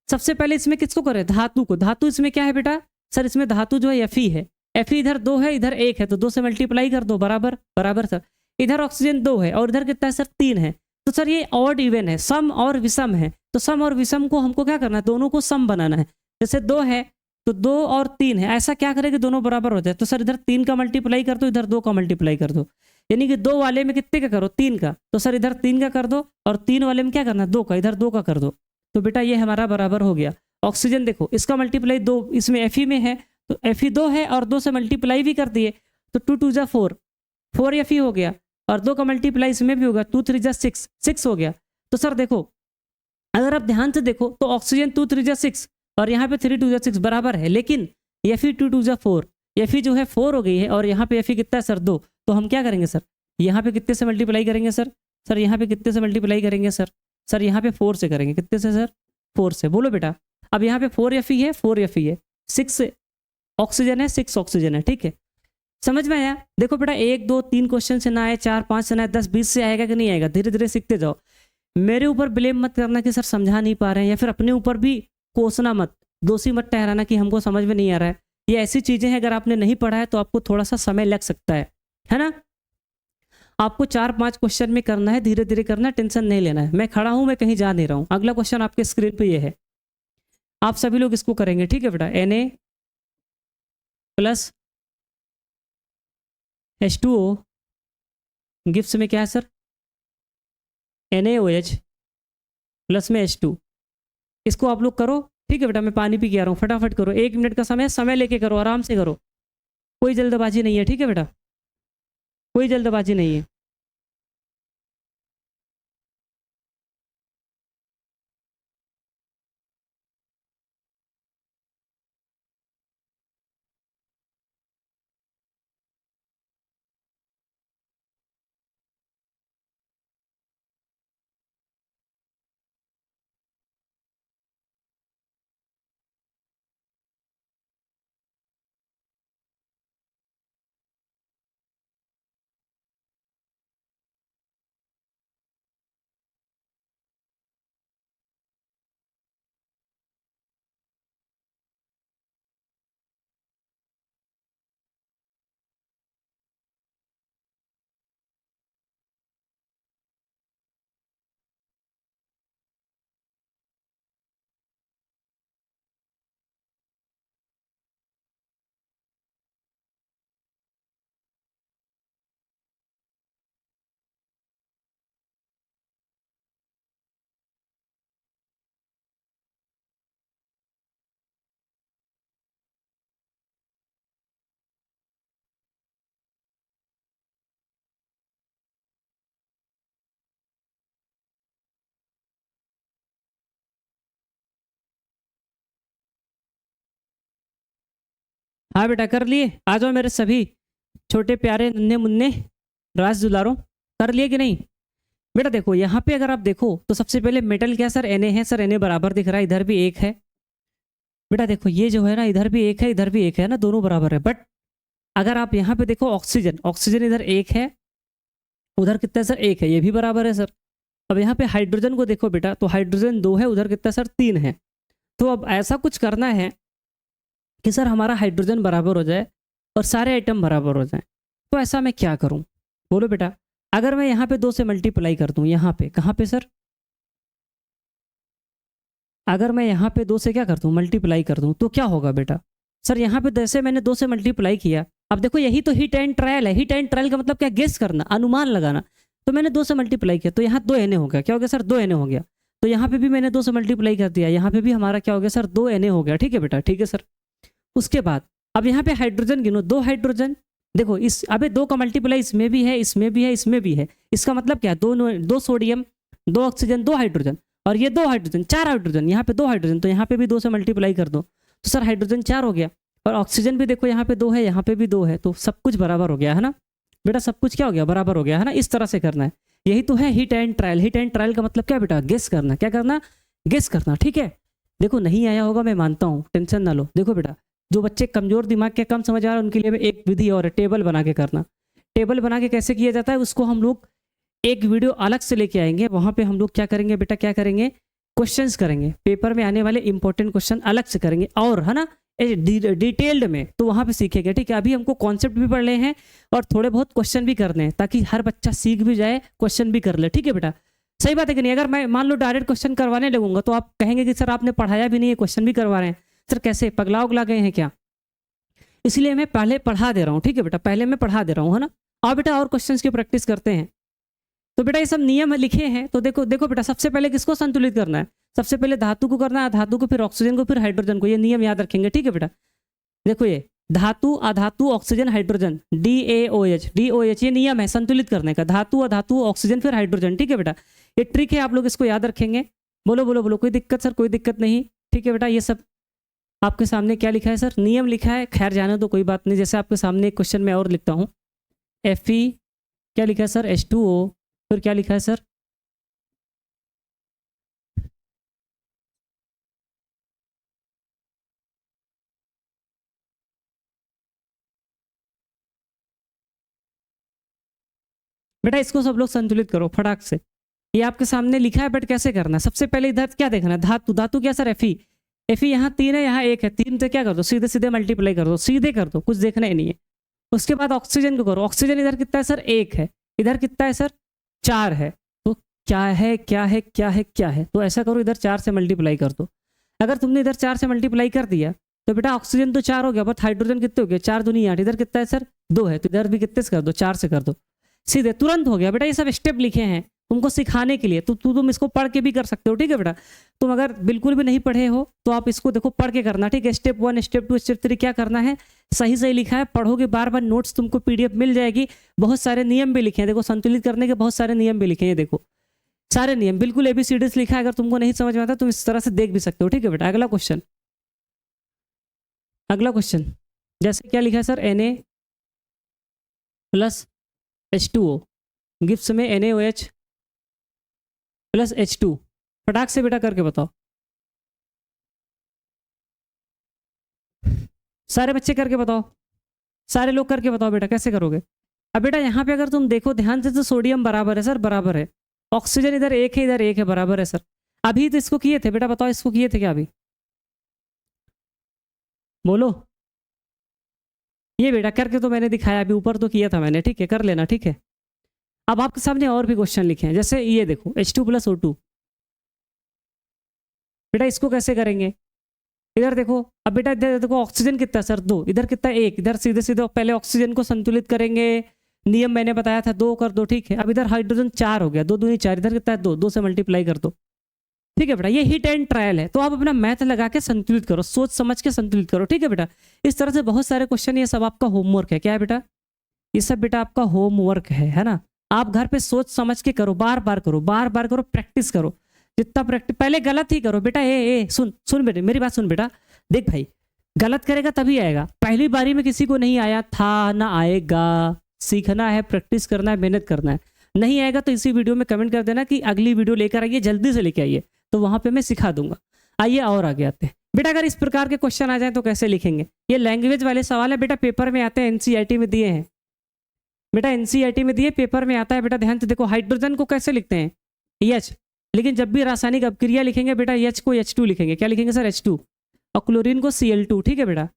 सबसे पहले इसमें किसको करें, धातु को। धातु इसमें क्या है बेटा सर, इसमें धातु जो है Fe है, Fe इधर 2 है, इधर 1 है, तो 2 से मल्टीप्लाई कर दो, बराबर बराबर सर। इधर ऑक्सीजन 2 है और इधर कितना है सर 3 है, तो सर ये ऑड इवन है, सम और विषम है, तो सम और विषम को हमको क्या करना है, दोनों को सम बनाना है। जैसे 2 है तो 2 और 3 है, ऐसा क्या करें कि दोनों बराबर हो जाए, तो सर इधर 3 का मल्टीप्लाई कर दो, इधर 2 का मल्टीप्लाई कर दो, यानी कि 2 वाले में कितने का करो 3 का, तो सर इधर 3 का कर दो, और 3 वाले में क्या करना 2 का, इधर 2 का कर दो, तो बेटा ये हमारा बराबर हो गया। ऑक्सीजन देखो इसका मल्टीप्लाई 2 इसमें Fe में है, तो Fe 2 है और 2 से मल्टीप्लाई भी कर दिए, तो 2 2 जा 4 4 Fe हो गया, और 2 का मल्टीप्लाई इसमें भी होगा, 2 3 जा 6 6 हो गया। तो सर देखो अगर आप ध्यान से देखो तो ऑक्सीजन 2 3 जा 6 और यहाँ पे 3 2 जा 6 बराबर है, लेकिन Fe 2 2 जा 4, Fe जो है 4 हो गई है, और यहाँ पे Fe कितना है सर 2, तो हम क्या करेंगे सर, यहाँ पे कितने से मल्टीप्लाई करेंगे सर, सर यहाँ पे कितने से मल्टीप्लाई करेंगे सर, सर यहाँ पे 4 से करेंगे, कितने से सर 4 से। बोलो बेटा, अब यहाँ पे 4 Fe है 4 Fe है, 6 ऑक्सीजन है 6 ऑक्सीजन है, ठीक है, समझ में आया। देखो बेटा 1 2 3 क्वेश्चन से ना आए, 4 5 से ना आए, 10 20 से आएगा कि नहीं आएगा, धीरे धीरे सीखते जाओ। मेरे ऊपर ब्लेम मत करना कि सर समझा नहीं पा रहे हैं, या फिर अपने ऊपर भी कोसना मत, दोषी मत ठहराना कि हमको समझ में नहीं आ रहा है। ये ऐसी चीजें हैं, अगर आपने नहीं पढ़ा है तो आपको थोड़ा सा समय लग सकता है ना। आपको 4 5 क्वेश्चन में करना है, धीरे धीरे करना, टेंशन नहीं लेना है। मैं खड़ा हूं, मैं कहीं जा नहीं रहा हूं। अगला क्वेश्चन आपके स्क्रीन पे ये है, आप सभी लोग इसको करेंगे, ठीक है बेटा। Na प्लस H2O गिफ्ट में क्या है सर, NaOH प्लस में H2, इसको आप लोग करो, ठीक है बेटा। मैं पानी पी के आ रहा हूँ, फटाफट करो, 1 मिनट का समय लेके करो, आराम से करो, कोई जल्दबाजी नहीं है, ठीक है बेटा, कोई जल्दबाजी नहीं है। हाँ बेटा कर लिए, आ जाओ मेरे सभी छोटे प्यारे नन्हे मुन्ने राज दुलारों, कर लिए कि नहीं। बेटा देखो यहाँ पे अगर आप देखो तो सबसे पहले मेटल क्या सर, Na है सर, Na बराबर दिख रहा है, इधर भी 1 है। बेटा देखो ये जो है ना, इधर भी 1 है, इधर भी 1 है ना, दोनों बराबर है। बट अगर आप यहाँ पे देखो ऑक्सीजन इधर 1 है, उधर कितना सर 1 है, ये भी बराबर है सर। अब यहाँ पे हाइड्रोजन को देखो बेटा, तो हाइड्रोजन 2 है, उधर कितना सर 3 है। तो अब ऐसा कुछ करना है कि सर हमारा हाइड्रोजन बराबर हो जाए, और सारे आइटम बराबर हो जाएं, तो ऐसा मैं क्या करूं? बोलो बेटा। अगर मैं यहाँ पे 2 से मल्टीप्लाई कर दूं, यहाँ पे, कहाँ पे सर? अगर मैं यहाँ पे 2 से क्या कर दूं, मल्टीप्लाई कर दूं, तो क्या होगा बेटा? सर यहाँ पे जैसे मैंने 2 से मल्टीप्लाई किया, अब देखो यही तो हिट एंड ट्रायल है। हिट एंड ट्रायल का मतलब क्या? गेस करना, अनुमान लगाना। तो मैंने 2 से मल्टीप्लाई किया, तो यहाँ 2 एन हो गया। क्या हो गया सर? 2 एन हो गया। तो यहाँ पे भी मैंने 2 से मल्टीप्लाई कर दिया, यहाँ पे भी हमारा क्या हो गया सर? 2 एन हो गया। ठीक है बेटा, ठीक है सर। उसके बाद अब यहाँ पे हाइड्रोजन गिनो, 2 हाइड्रोजन। देखो इस, अबे 2 का मल्टीप्लाई इसमें भी है, इसमें भी है, इसमें भी है। इसका मतलब क्या? 2 सोडियम, 2 ऑक्सीजन, 2 हाइड्रोजन, और ये 2 हाइड्रोजन, 4 हाइड्रोजन, यहाँ पे 2 हाइड्रोजन, तो यहाँ पे भी 2 से मल्टीप्लाई कर दो, तो सर हाइड्रोजन 4 हो गया। और ऑक्सीजन भी देखो यहाँ पे 2 है, यहाँ पे भी 2 है, तो सब कुछ बराबर हो गया है ना बेटा? सब कुछ क्या हो गया? बराबर हो गया है ना? इस तरह से करना है। यही तो है hit and trial. Hit and trial का मतलब क्या बेटा? गेस करना। क्या करना? गेस करना। ठीक है, देखो नहीं आया होगा मैं मानता हूँ, टेंशन ना लो। देखो बेटा, जो बच्चे कमजोर दिमाग के, कम समझ आ रहा है, उनके लिए एक विधि और है, टेबल बना के करना। टेबल बना के कैसे किया जाता है, उसको हम लोग एक वीडियो अलग से लेके आएंगे। वहां पे हम लोग क्या करेंगे बेटा? क्या करेंगे? क्वेश्चंस करेंगे, पेपर में आने वाले इंपॉर्टेंट क्वेश्चन अलग से करेंगे, और है ना डिटेल्ड में, तो वहां पे सीखेंगे। ठीक है, अभी हमको कॉन्सेप्ट भी पढ़ रहे हैं और थोड़े बहुत क्वेश्चन भी करने हैं, ताकि हर बच्चा सीख भी जाए, क्वेश्चन भी कर ले। ठीक है बेटा, सही बात है कि नहीं? अगर मैं मान लो डायरेक्ट क्वेश्चन करवाने लगूंगा, तो आप कहेंगे कि सर आपने पढ़ाया भी नहीं है, क्वेश्चन भी करवा रहे हैं। सर कैसे, पगला उगला गए हैं क्या? इसलिए मैं पहले पढ़ा दे रहा हूँ। ठीक है बेटा, पहले मैं पढ़ा दे रहा हूँ, है ना? और बेटा और क्वेश्चंस की प्रैक्टिस करते हैं। तो बेटा ये सब नियम लिखे हैं, तो देखो देखो बेटा, सबसे पहले किसको संतुलित करना है? सबसे पहले धातु को करना है, धातु को, फिर ऑक्सीजन को, फिर हाइड्रोजन को। ये नियम याद रखेंगे। ठीक है बेटा, देखो ये धातु, अधातु, ऑक्सीजन, हाइड्रोजन, DAOH, DOH, ये नियम है संतुलित करने का। धातु, अधातु, ऑक्सीजन, फिर हाइड्रोजन। ठीक है बेटा, ये ट्रिक है, आप लोग इसको याद रखेंगे। बोलो बोलो बोलो, कोई दिक्कत सर? कोई दिक्कत नहीं? ठीक है बेटा, ये सब आपके सामने क्या लिखा है सर? नियम लिखा है। खैर जाने तो कोई बात नहीं। जैसे आपके सामने एक क्वेश्चन में और लिखता हूँ, Fe, क्या लिखा है सर? H2O, फिर क्या लिखा है सर? बेटा इसको सब लोग संतुलित करो फटाक से। ये आपके सामने लिखा है, बट कैसे करना है? सबसे पहले इधर क्या देखना है? धातु, धातु क्या सर? Fe, Fe यहाँ 3 है, यहाँ 1 है, 3 से क्या कर दो? सीधे सीधे मल्टीप्लाई कर दो, सीधे कर दो, कुछ देखना ही नहीं है। उसके बाद ऑक्सीजन को करो। ऑक्सीजन इधर कितना है सर? 1 है, इधर कितना है सर? 4 है। तो क्या है, क्या है, क्या है, क्या है? तो ऐसा करो, इधर 4 से मल्टीप्लाई कर दो। अगर तुमने इधर 4 से मल्टीप्लाई कर दिया, तो बेटा ऑक्सीजन तो 4 हो गया, बट हाइड्रोजन कितने हो गए? 4 दूनी 8, इधर कितना है सर? 2 है, तो इधर भी कितने से कर दो? 4 से कर दो, सीधे तुरंत हो गया। बेटा ये सब स्टेप लिखे हैं तुमको सिखाने के लिए, तो तुम इसको पढ़ के भी कर सकते हो। ठीक है बेटा, तुम अगर बिल्कुल भी नहीं पढ़े हो, तो आप इसको देखो पढ़ के करना। ठीक है, स्टेप 1, स्टेप 2, स्टेप 3 क्या करना है, सही सही लिखा है। पढ़ोगे बार बार, नोट्स तुमको PDF मिल जाएगी। बहुत सारे नियम भी लिखे हैं, देखो संतुलित करने के बहुत सारे नियम भी लिखे हैं। देखो सारे नियम बिल्कुल ABCDs लिखा है। अगर तुमको नहीं समझ में आता, तुम इस तरह से देख भी सकते हो। ठीक है बेटा, अगला क्वेश्चन, अगला क्वेश्चन, जैसे क्या लिखा है sir? Na plus H2O gives में NaOH प्लस H2। फटाक से बेटा करके बताओ, सारे बच्चे करके बताओ, सारे लोग करके बताओ बेटा, कैसे करोगे? अब बेटा यहाँ पे अगर तुम देखो ध्यान से, तो सोडियम बराबर है सर, बराबर है। ऑक्सीजन इधर 1 है, इधर 1 है, बराबर है सर। अभी तो इसको किए थे बेटा, बताओ इसको किए थे क्या अभी? बोलो। ये बेटा करके तो मैंने दिखाया, अभी ऊपर तो किया था मैंने। ठीक है, कर लेना। ठीक है, अब आपके सामने और भी क्वेश्चन लिखे हैं, जैसे ये देखो H2 प्लस O2। बेटा इसको कैसे करेंगे? इधर देखो, अब बेटा इधर देखो ऑक्सीजन कितना सर? 2, इधर कितना? 1, इधर सीधे सीधे पहले ऑक्सीजन को संतुलित करेंगे। नियम मैंने बताया था, 2 कर दो। ठीक है, अब इधर हाइड्रोजन 4 हो गया, 2 दूनी 4, इधर कितना है? 2, 2 से मल्टीप्लाई कर दो। ठीक है बेटा, ये हिट एंड ट्रायल है, तो आप अपना मैथ लगा के संतुलित करो, सोच समझ के संतुलित करो। ठीक है बेटा, इस तरह से बहुत सारे क्वेश्चन, ये सब आपका होमवर्क है। क्या है बेटा? ये सब बेटा आपका होमवर्क है ना? आप घर पे सोच समझ के करो, बार बार करो, बार बार करो, प्रैक्टिस करो। जितना प्रैक्टिस, पहले गलत ही करो बेटा। ए सुन सुन बेटे, मेरी बात सुन बेटा। देख भाई, गलत करेगा तभी आएगा। पहली बारी में किसी को नहीं आया था, ना आएगा। सीखना है, प्रैक्टिस करना है, मेहनत करना है। नहीं आएगा तो इसी वीडियो में कमेंट कर देना कि अगली वीडियो लेकर आइए, जल्दी से लेके आइए, तो वहां पे मैं सिखा दूंगा। आइए और आगे आते हैं बेटा। अगर इस प्रकार के क्वेश्चन आ जाए तो कैसे लिखेंगे? ये लैंग्वेज वाले सवाल है बेटा, पेपर में आते हैं, NCERT में दिए हैं बेटा, NCERT में दिए, पेपर में आता है बेटा। ध्यान से देखो, हाइड्रोजन को कैसे लिखते हैं? H, लेकिन जब भी रासायनिक अपक्रिया लिखेंगे बेटा, H को H2 लिखेंगे। क्या लिखेंगे सर? H2। और क्लोरीन को Cl2। ठीक है बेटा,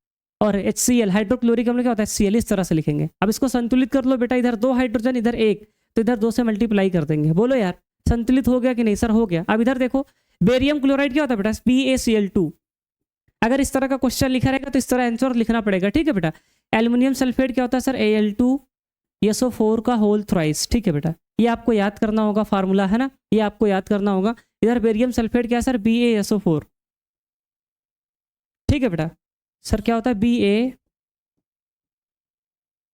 और HCl हाइड्रोक्लोरिक अम्ल क्या होता है, HCl, इस तरह से लिखेंगे। अब इसको संतुलित कर लो बेटा, इधर 2 हाइड्रोजन इधर 1, तो इधर 2 से मल्टीप्लाई कर देंगे। बोलो यार संतुलित हो गया कि नहीं? सर हो गया। अब इधर देखो बेरियम क्लोराइड क्या होता है बेटा, BaCl2। अगर इस तरह का क्वेश्चन लिखा रहेगा तो इस तरह आंसर लिखना पड़ेगा, ठीक है बेटा। एल्युमिनियम सल्फेट क्या होता है सर, Al2SO4 का होल थ्राइस, ठीक है बेटा। ये आपको याद करना होगा, फार्मूला है ना, ये आपको याद करना होगा। इधर बेरियम सल्फेट क्या है सर, BaSO4, ठीक है बेटा। सर क्या होता है,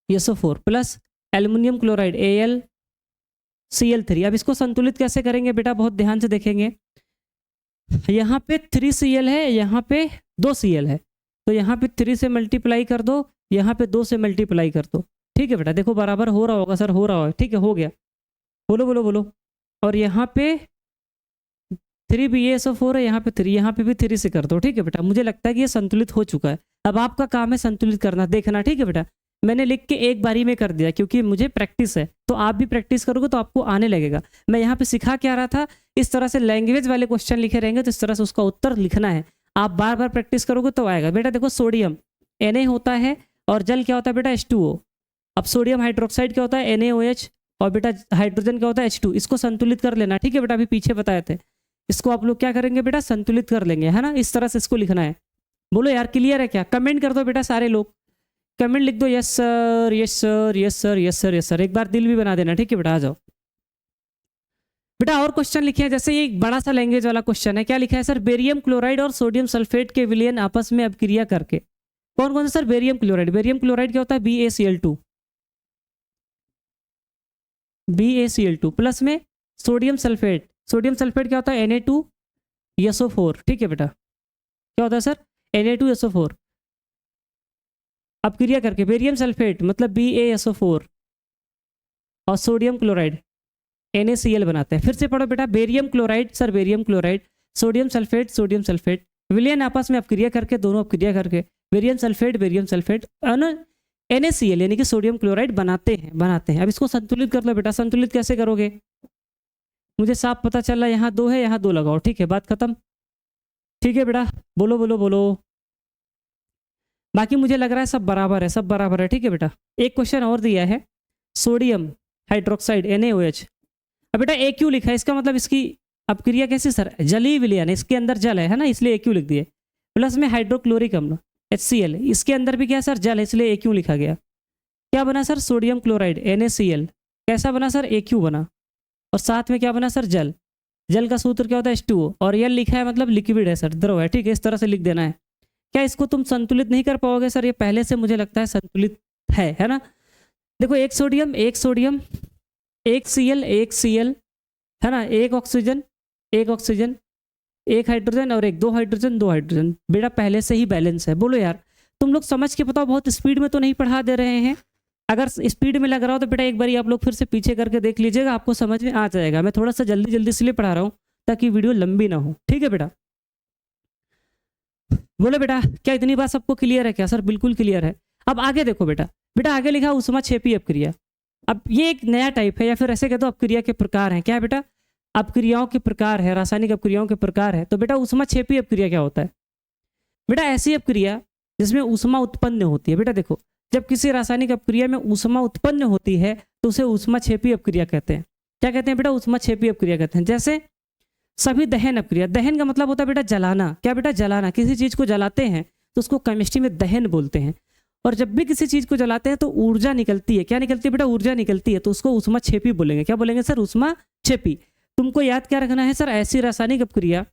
BaSO4 plus aluminium chloride AlCl3। अब इसको संतुलित कैसे करेंगे बेटा, बहुत ध्यान से देखेंगे। यहाँ पे 3Cl है, यहाँ पे 2Cl है, तो यहाँ पे 3 से मल्टीप्लाई कर दो, यहाँ पे 2 से मल्टीप्लाई कर दो, ठीक है बेटा। देखो बराबर हो रहा होगा सर, हो रहा है, ठीक है, हो गया। बोलो बोलो बोलो। और यहाँ पे 3BaSO4 है, यहाँ पे 3, यहाँ पे भी 3 से कर दो, ठीक है बेटा। मुझे लगता है कि ये संतुलित हो चुका है। अब आपका काम है संतुलित करना, देखना, ठीक है बेटा। मैंने लिख के एक बारी में कर दिया क्योंकि मुझे प्रैक्टिस है, तो आप भी प्रैक्टिस करोगे तो आपको आने लगेगा। मैं यहाँ पे सिखा क्या रहा था, इस तरह से लैंग्वेज वाले क्वेश्चन लिखे रहेंगे तो इस तरह से उसका उत्तर लिखना है। आप बार बार प्रैक्टिस करोगे तो आएगा बेटा। देखो सोडियम Na होता है और जल क्या होता है बेटा, H2O। अब सोडियम हाइड्रोक्साइड क्या होता है, NaOH, और बेटा हाइड्रोजन क्या होता है, H2। इसको संतुलित कर लेना, ठीक है बेटा। अभी पीछे बताए थे, इसको आप लोग क्या करेंगे बेटा, संतुलित कर लेंगे, है ना। इस तरह से इसको लिखना है। बोलो यार क्लियर है क्या? कमेंट कर दो बेटा, सारे लोग कमेंट लिख दो, yes sir, yes sir, yes sir, yes sir, yes sir. एक बार दिल भी बना देना, ठीक है बेटा। आ जाओ बेटा। और क्वेश्चन लिखे हैं, जैसे ये एक बड़ा सा लैंग्वेज वाला क्वेश्चन है। क्या लिखा है सर, बेरियम क्लोराइड और सोडियम सल्फेट के विलयन आपस में अपक्रिया करके। कौन कौन सा sir, barium chloride. Barium chloride क्या होता है, BaCl2, BaCl2 प्लस में सोडियम सल्फेट। सोडियम सल्फेट क्या होता है, Na2SO4, ठीक है बेटा। क्या होता है सर, Na2SO4 अपक्रिया करके बेरियम सल्फेट मतलब BaSO4 और सोडियम क्लोराइड NaCl बनाते हैं। फिर से पढ़ो बेटा, barium chloride sir, barium chloride, sodium sulphate, sodium sulphate, विलयन आपस में अपक्रिया करके, दोनों अपक्रिया करके बेरियम सल्फेट NaCl यानी कि सोडियम क्लोराइड बनाते हैं। अब इसको संतुलित कर लो बेटा। संतुलित कैसे करोगे, मुझे साफ पता चला, यहाँ 2 है, यहाँ 2 लगाओ, ठीक है, बात खत्म, ठीक है बेटा। बोलो बोलो बोलो। बाकी मुझे लग रहा है सब बराबर है, सब बराबर है, ठीक है बेटा। एक क्वेश्चन और दिया है, सोडियम हाइड्रोक्साइड NaOH। अब बेटा AQ लिखा है, इसका मतलब इसकी अपक्रिया कैसे सर, जलीय विलयन, इसके अंदर जल है ना, इसलिए AQ लिख दिए। प्लस में हाइड्रोक्लोरिक अम्ल HCl, इसके अंदर भी क्या सर, जल है, इसलिए AQ लिखा गया। क्या बना सर, सोडियम क्लोराइड NaCl, कैसा बना सर, AQ बना। और साथ में क्या बना सर, जल। जल का सूत्र क्या होता है, H2O, और L लिखा है मतलब लिक्विड है सर, द्रव है, ठीक है। इस तरह से लिख देना है। क्या इसको तुम संतुलित नहीं कर पाओगे सर? ये पहले से मुझे लगता है संतुलित है ना। देखो एक सोडियम, एक Cl, है ना, एक ऑक्सीजन, एक हाइड्रोजन और एक, 2 हाइड्रोजन, 2 हाइड्रोजन। बेटा पहले से ही बैलेंस है। बोलो यार तुम लोग समझ के बताओ, बहुत स्पीड में तो नहीं पढ़ा दे रहे हैं? अगर स्पीड में लग रहा हो तो बेटा एक बार आप लोग फिर से पीछे करके देख लीजिएगा, आपको समझ में आ जाएगा। मैं थोड़ा सा जल्दी जल्दी इसलिए पढ़ा रहा हूँ ताकि वीडियो लंबी ना हो, ठीक है बेटा। बोलो बेटा, क्या इतनी बात सबको क्लियर है क्या? सर बिल्कुल क्लियर है। अब आगे देखो बेटा, आगे लिखा ऊष्माक्षेपी अपक्रिया। अब ये एक नया टाइप है, या फिर ऐसे कह दो अपक्रिया के प्रकार हैं। क्या है बेटा, अपक्रियाओं के प्रकार है, रासायनिक अपक्रियाओं के प्रकार है। तो बेटा ऊष्माक्षेपी अपक्रिया क्या होता है? बेटा ऐसी अपक्रिया जिसमें ऊष्मा उत्पन्न होती है। बेटा देखो, जब किसी रासायनिक अपक्रिया में ऊष्मा उत्पन्न होती है तो उसे ऊष्माक्षेपी अपक्रिया कहते हैं। क्या कहते हैं बेटा, ऊष्माक्षेपी अपक्रिया कहते हैं। जैसे सभी दहन अपक्रिया, दहन का मतलब होता है बेटा जलाना। क्या बेटा, जलाना। किसी चीज को जलाते हैं तो उसको केमिस्ट्री में दहन बोलते हैं। और जब भी किसी चीज को जलाते हैं तो ऊर्जा निकलती है। क्या निकलती है बेटा, ऊर्जा निकलती है, तो उसको ऊष्माक्षेपी बोलेंगे। क्या बोलेंगे सर, ऊष्माक्षेपी। तुमको याद क्या रखना है सर, ऐसी रासायनिक अपक्रिया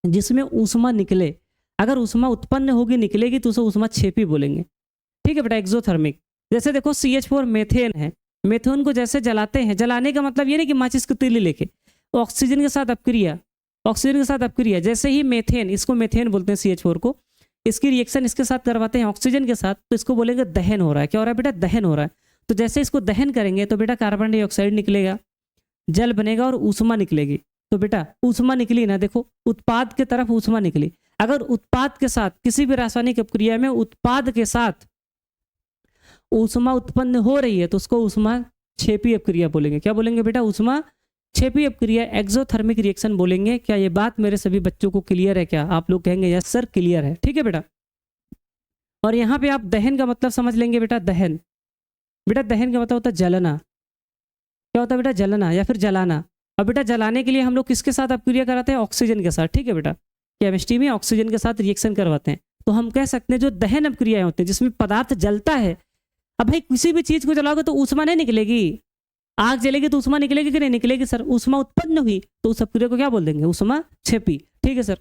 जिसमें ऊष्मा निकले, अगर ऊष्मा उत्पन्न होगी, निकलेगी, तो उसे ऊष्माक्षेपी बोलेंगे, ठीक है बेटा। एक्सोथर्मिक, जैसे देखो CH4 मेथेन है, मेथेन को जैसे जलाते हैं, जलाने का मतलब ये नहीं कि माचिस की तीली लेके, ऑक्सीजन के साथ अपक्रिया, जैसे ही मेथेन, इसको मेथेन बोलते हैं CH4 को, इसकी रिएक्शन इसके साथ करवाते हैं ऑक्सीजन के साथ, तो इसको बोलेंगे दहन हो रहा है। क्या हो रहा है बेटा, दहन हो रहा है। तो जैसे इसको दहन करेंगे तो बेटा कार्बन डाइऑक्साइड निकलेगा, जल बनेगा और ऊष्मा निकलेगी। तो बेटा ऊष्मा निकली ना, देखो उत्पाद के तरफ ऊष्मा निकली। अगर उत्पाद के साथ, किसी भी रासायनिक अपक्रिया में उत्पाद के साथ ऊष्मा उत्पन्न हो रही है तो उसको ऊष्माक्षेपी अपक्रिया बोलेंगे। क्या बोलेंगे बेटा, ऊष्माक्षेपी अपक्रिया, एक्सोथर्मिक रिएक्शन बोलेंगे। क्या ये बात मेरे सभी बच्चों को क्लियर है? क्या आप लोग कहेंगे यस सर क्लियर है, ठीक है बेटा। और यहाँ पे आप दहन का मतलब समझ लेंगे बेटा, दहन। बेटा दहन का मतलब होता है जलना। क्या होता है बेटा? जलना या फिर जलाना। और बेटा जलाने के लिए हम लोग किसके साथ अपक्रिया कराते हैं? ऑक्सीजन के साथ, ठीक है बेटा। केमिस्ट्री में ऑक्सीजन के साथ रिएक्शन करवाते हैं। तो हम कह सकते हैं जो दहन अपक्रियाएं होती हैं जिसमें पदार्थ जलता है। अब भाई किसी भी चीज को जलाओगे तो ऊष्मा नहीं निकलेगी। आग जलेगी तो ऊष्मा निकलेगी कि नहीं निकलेगी सर? ऊष्मा उत्पन्न हुई तो उस अपक्रिया को क्या बोल देंगे? ऊष्मा क्षेपी, ठीक है सर।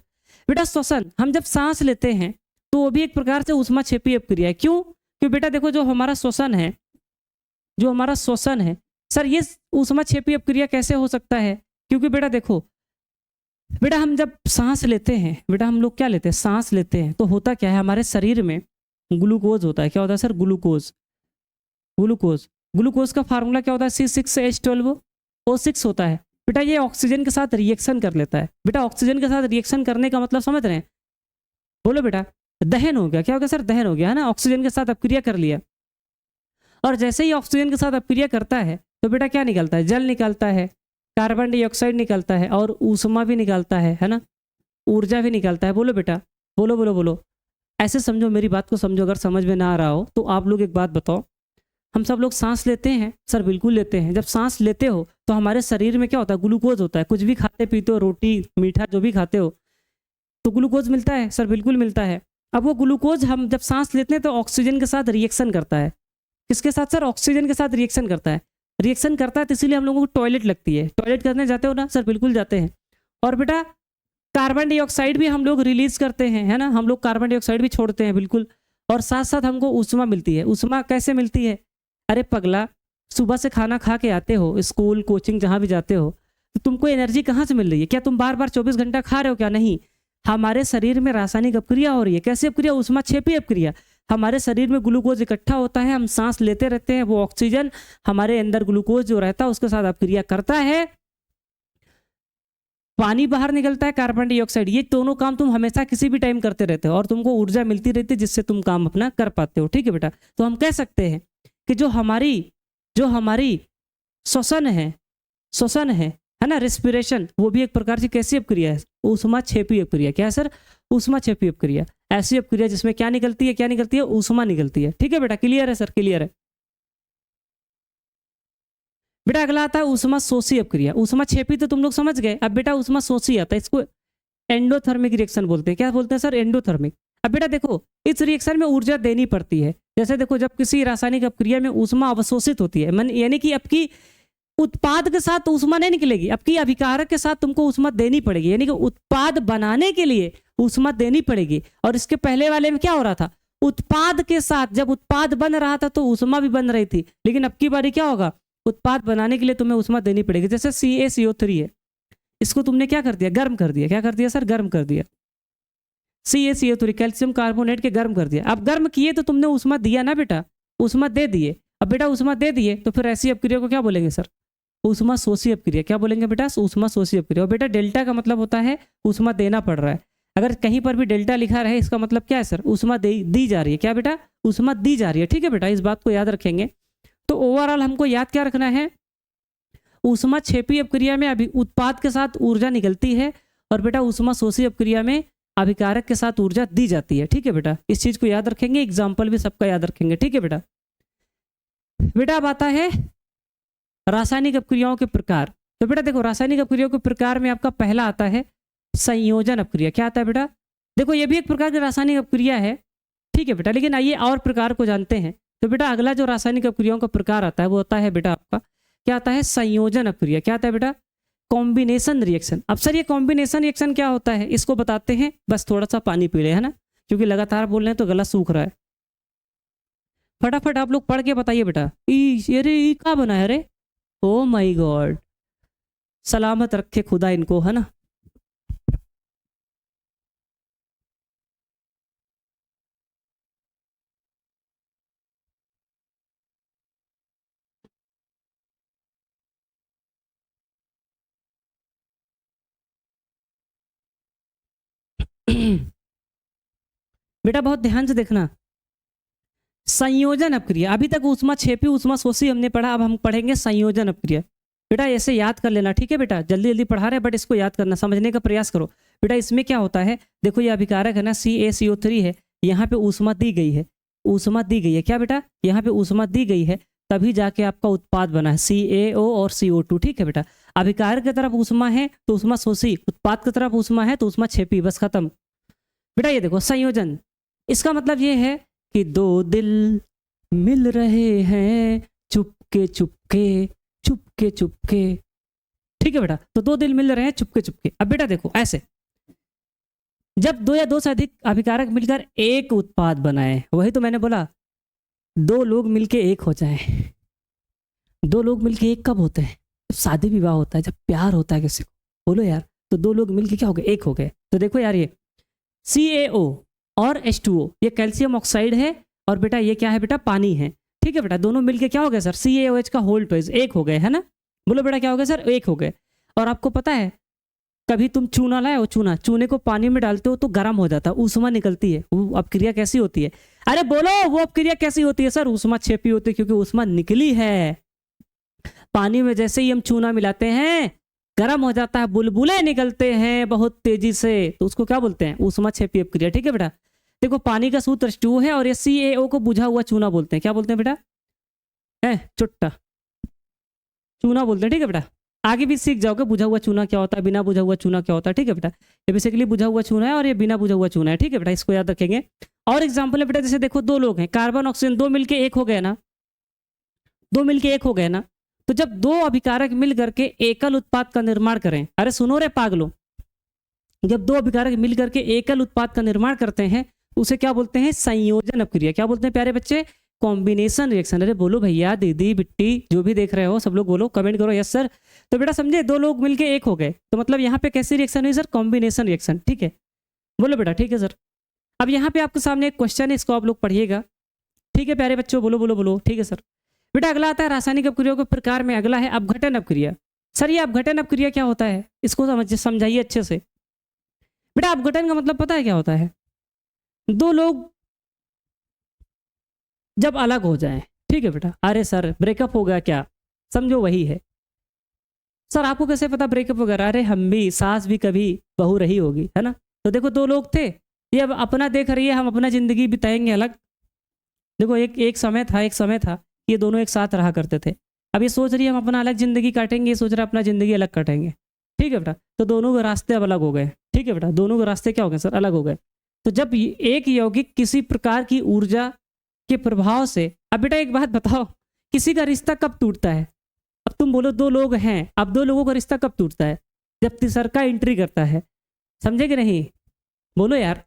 बेटा श्वसन, हम जब सांस लेते हैं तो वो भी एक प्रकार से ऊष्मा क्षेपी अपक्रिया है। क्यों? क्योंकि बेटा देखो जो हमारा श्वसन है, जो हमारा श्वसन है सर, ये ऊष्मा क्षेपी अपक्रिया कैसे हो सकता है? क्योंकि बेटा देखो, बेटा हम जब सांस लेते हैं, बेटा हम लोग क्या लेते हैं? सांस लेते हैं तो होता क्या है हमारे शरीर में? ग्लूकोज होता है। क्या होता है सर? ग्लूकोज। ग्लूकोज, ग्लूकोज का फार्मूला क्या होता है? C6H12O6 होता है। बेटा ये ऑक्सीजन के साथ रिएक्शन कर लेता है। बेटा ऑक्सीजन के साथ रिएक्शन करने का मतलब समझ रहे हैं? बोलो बेटा। दहन हो गया। क्या हो गया सर? दहन हो गया, है ना। ऑक्सीजन के साथ अपक्रिया कर लिया। और जैसे ही ऑक्सीजन के साथ अपक्रिया करता है तो बेटा क्या निकलता है? जल निकलता है, कार्बन डाइऑक्साइड निकलता है और ऊष्मा भी निकलता है ना। ऊर्जा भी निकलता है। बोलो बेटा, बोलो बोलो बोलो। ऐसे समझो, मेरी बात को समझो। अगर समझ में ना आ रहा हो तो आप लोग एक बात बताओ, हम सब लोग सांस लेते हैं सर? बिल्कुल लेते हैं। जब सांस लेते हो तो हमारे शरीर में क्या होता है? ग्लूकोज होता है। कुछ भी खाते पीते हो, रोटी मीठा जो भी खाते हो तो ग्लूकोज मिलता है सर? बिल्कुल मिलता है। अब वो ग्लूकोज हम जब सांस लेते हैं तो ऑक्सीजन के साथ रिएक्शन करता है। किसके साथ सर? ऑक्सीजन के साथ रिएक्शन करता है। रिएक्शन करता है तो इसीलिए हम लोगों को टॉयलेट लगती है। टॉयलेट करने जाते हो ना सर? बिल्कुल जाते हैं। और बेटा कार्बन डाइऑक्साइड भी हम लोग रिलीज करते हैं, है ना। हम लोग कार्बन डाइऑक्साइड भी छोड़ते हैं, बिल्कुल। और साथ साथ हमको ऊष्मा मिलती है। ऊष्मा कैसे मिलती है? अरे पगला, सुबह से खाना खा के आते हो, स्कूल कोचिंग जहाँ भी जाते हो, तो तुमको एनर्जी कहाँ से मिल रही है? क्या तुम बार बार 24 घंटा खा रहे हो? क्या नहीं। हमारे शरीर में रासायनिक अपक्रिया हो रही है। कैसी अपक्रिया? ऊष्मा क्षेपी अपक्रिया। हमारे शरीर में ग्लूकोज इकट्ठा होता है, हम सांस लेते रहते हैं, वो ऑक्सीजन हमारे अंदर ग्लूकोज जो रहता है उसके साथ अपक्रिया करता है, पानी बाहर निकलता है, कार्बन डाइऑक्साइड। ये दोनों काम तुम हमेशा किसी भी टाइम करते रहते हो और तुमको ऊर्जा मिलती रहती है जिससे तुम काम अपना कर पाते हो, ठीक है बेटा। तो हम कह सकते हैं कि जो हमारी श्वसन है ना, रेस्पिरेशन, वो भी एक प्रकार की कैसी अपक्रिया है? ऊष्मा क्षेपी अपक्रिया। क्या है सर? ऊष्मा क्षेपी अपक्रिया। ऐसी अपक्रिया जिसमें क्या निकलती है? क्या निकलती है? ऊष्मा निकलती है, ठीक है बेटा। क्लियर है सर? क्लियर है बेटा। अगला आता है ऊष्मा शोषी अपक्रिया। ऊष्मा क्षेपी तो तुम लोग समझ गए। अब बेटा ऊष्मा शोषी आता है, इसको एंडोथर्मिक रिएक्शन बोलते हैं। क्या बोलते हैं सर? एंडोथर्मिक। अब बेटा देखो, इस रिएक्शन में ऊर्जा देनी पड़ती है। जैसे देखो, जब किसी रासायनिक अपक्रिया में ऊष्मा अवशोषित होती है, यानी कि आपकी उत्पाद के साथ ऊष्मा नहीं निकलेगी, आपकी अभिकारक के साथ तुमको ऊष्मा देनी पड़ेगी। यानी कि उत्पाद बनाने के लिए ऊष्मा देनी पड़ेगी। और इसके पहले वाले में क्या हो रहा था? उत्पाद के साथ, जब उत्पाद बन रहा था तो ऊष्मा भी बन रही थी। लेकिन अब की बारी क्या होगा? उत्पाद बनाने के लिए तुम्हें ऊष्मा देनी पड़ेगी। जैसे CaCO3 है, इसको तुमने क्या कर दिया? गर्म कर दिया। क्या कर दिया सर? गर्म कर दिया। CaCO3 कैल्शियम कार्बोनेट के गर्म कर दिया। अब गर्म किए तो तुमने ऊष्मा दिया ना बेटा, ऊष्मा दे दिए। अब बेटा ऊष्मा दे दिए तो फिर ऐसी अपक्रिया को क्या बोलेंगे सर? ऊष्मा शोषी अपक्रिया। क्या बोलेंगे बेटा? ऊष्मा शोषी अपक्रिया। और बेटा डेल्टा का मतलब होता है ऊष्मा देना पड़ रहा है। अगर कहीं पर भी डेल्टा लिखा रहे इसका मतलब क्या है सर? ऊष्मा दी जा रही है। क्या बेटा? ऊष्मा दी जा रही है, ठीक है बेटा। इस बात को याद रखेंगे। तो ओवरऑल हमको याद क्या रखना है? ऊष्मा क्षेपी अपक्रिया में अभी उत्पाद के साथ ऊर्जा निकलती है और बेटा ऊष्मा शोषी अपक्रिया में अभिकारक के साथ ऊर्जा दी जाती है, ठीक है बेटा। इस चीज को याद रखेंगे, एग्जाम्पल भी सबका याद रखेंगे, ठीक है बेटा। बेटा अब आता है रासायनिक अपक्रियाओं के प्रकार। तो बेटा देखो, रासायनिक अपक्रियाओं के प्रकार में आपका पहला आता है संयोजन अपक्रिया। क्या आता है बेटा? देखो ये भी एक प्रकार की रासायनिक अपक्रिया है, ठीक है बेटा। लेकिन आइए और प्रकार को जानते हैं। तो बेटा अगला जो रासायनिक अपक्रियाओं का प्रकार आता है वो आता है बेटा आपका, क्या आता है? संयोजन अपक्रिया। क्या आता है बेटा? Combination reaction. अब सर ये कॉम्बिनेशन रिएक्शन क्या होता है इसको बताते हैं। बस थोड़ा सा पानी पी ले, है ना, क्योंकि लगातार बोल रहे हैं तो गला सूख रहा है। फटाफट आप लोग पढ़ के बताइए बेटा। अरे ये क्या बना है? अरे ओ माय गॉड, सलामत रखे खुदा इनको, है ना। बेटा बहुत ध्यान से देखना। संयोजन अपक्रिया, अभी तक ऊष्मा क्षेपी ऊष्मा शोषी हमने पढ़ा, अब हम पढ़ेंगे संयोजन अपक्रिया। बेटा ऐसे याद कर लेना, ठीक है बेटा। जल्दी जल्दी पढ़ा रहे हैं बट इसको याद करना, समझने का प्रयास करो बेटा। इसमें क्या होता है? देखो ये अभिकारक है ना, CaCO3 है, यहाँ पे ऊष्मा दी गई है। ऊष्मा दी गई है। क्या बेटा, यहाँ पे ऊष्मा दी गई है, तभी जाके आपका उत्पाद बना है CaO और CO2। ठीक है बेटा, अभिकारक की तरफ ऊष्मा है तो ऊष्मा शोषी, उत्पाद की तरफ ऊष्मा है तो ऊष्मा छेपी, बस खत्म बेटा। ये देखो संयोजन, इसका मतलब ये है कि दो दिल मिल रहे हैं चुपके चुपके, चुपके चुपके। ठीक है बेटा, तो दो दिल मिल रहे हैं चुपके चुपके। अब बेटा देखो ऐसे, जब दो या दो से अधिक अभिकारक मिलकर एक उत्पाद बनाए, वही तो मैंने बोला, दो लोग मिलके एक हो जाएं। दो लोग मिलके एक कब होते हैं? जब शादी विवाह होता है, जब प्यार होता है किसी को, बोलो यार। तो दो लोग मिलके क्या हो गए? एक हो गए। तो देखो यार, ये CaO और H2O ये कैल्शियम ऑक्साइड है, और बेटा ये क्या है बेटा? पानी है। ठीक है बेटा, दोनों मिलके क्या हो गए सर? CaOH का होल ट्वाइस, एक हो गए, है ना? बोलो बेटा क्या हो गया सर? एक हो गए। और आपको पता है, कभी तुम चूना लाए हो, चूने को पानी में डालते हो तो गर्म हो जाता है, ऊष्मा निकलती है। वो अपक्रिया कैसी होती है? अरे बोलो, वो अपक्रिया कैसी होती है सर? ऊष्मा छेपी होती है, क्योंकि ऊष्मा निकली है। पानी में जैसे ही हम चूना मिलाते हैं, गर्म हो जाता है, बुलबुले निकलते हैं बहुत तेजी से, तो उसको क्या बोलते हैं? ऊष्मा छेपी अपक्रिया। ठीक है बेटा, देखो पानी का सूत्र H2O है, और ये CaO को बुझा हुआ चूना बोलते हैं। क्या बोलते हैं बेटा? है चुट्टा, चूना बोलते हैं। ठीक है बेटा, आगे भी सीख जाओगे बुझा हुआ चूना क्या होता है, बिना बुझा हुआ चूना क्या होता है। ठीक है बेटा, ये बेसिकली बुझा हुआ चूना है और ये बिना बुझा हुआ चूना है। ठीक है बेटा, इसको याद रखेंगे। और एग्जाम्पल है बेटा, जैसे देखो दो लोग हैं, कार्बन ऑक्सीजन, दो मिलके एक हो गए ना, दो मिलके एक हो गए ना। तो जब दो अभिकारक मिल करके एकल उत्पाद का निर्माण करें, अरे सुनो रे पागलो, जब दो अभिकारक मिल करके एकल उत्पाद का निर्माण करते हैं, उसे क्या बोलते हैं? संयोजन अपक्रिया। क्या बोलते हैं प्यारे बच्चे? Combination reaction. अरे बोलो भैया, दीदी, बिट्टी, जो भी देख रहे हो सब लोग बोलो, कमेंट करो यस सर। तो बेटा समझे, दो लोग मिलके एक हो गए, तो मतलब यहाँ पे कैसी रिएक्शन हुई सर? Combination reaction. ठीक है, बोलो बेटा। ठीक है सर, अब यहाँ पे आपके सामने एक क्वेश्चन है, इसको आप लोग पढ़िएगा। ठीक है प्यारे बच्चों, बोलो बोलो बोलो। ठीक है सर। बेटा अगला आता है रासायनिक अपक्रिया के प्रकार में, अगला है अपघटन अपक्रिया। सर ये अपघटन अपक्रिया क्या होता है? इसको समझाइए अच्छे से। बेटा अपघटन का मतलब पता है क्या होता है? दो लोग जब अलग हो जाएं। ठीक है बेटा, अरे सर ब्रेकअप हो गया क्या? समझो वही है। सर आपको कैसे पता ब्रेकअप वगैरह? अरे हम भी, सास भी कभी बहू रही होगी, है ना? तो देखो दो लोग थे, ये अब अपना देख रही है, हम अपना जिंदगी बिताएंगे अलग। देखो एक समय था ये दोनों एक साथ रहा करते थे, अब ये सोच रही है हम अपना अलग जिंदगी काटेंगे, ये सोच रहा है अपना जिंदगी अलग काटेंगे। ठीक है बेटा, तो दोनों के रास्ते अब अलग हो गए। ठीक है बेटा, दोनों के रास्ते क्या हो गए सर? अलग हो गए। तो जब एक यौगिक किसी प्रकार की ऊर्जा के प्रभाव से, अब बेटा एक बात बताओ, किसी का रिश्ता कब टूटता है? अब तुम बोलो दो लोग हैं, अब दो लोगों का रिश्ता कब टूटता है? जब तीसरा एंट्री करता है। समझे कि नहीं? बोलो यार।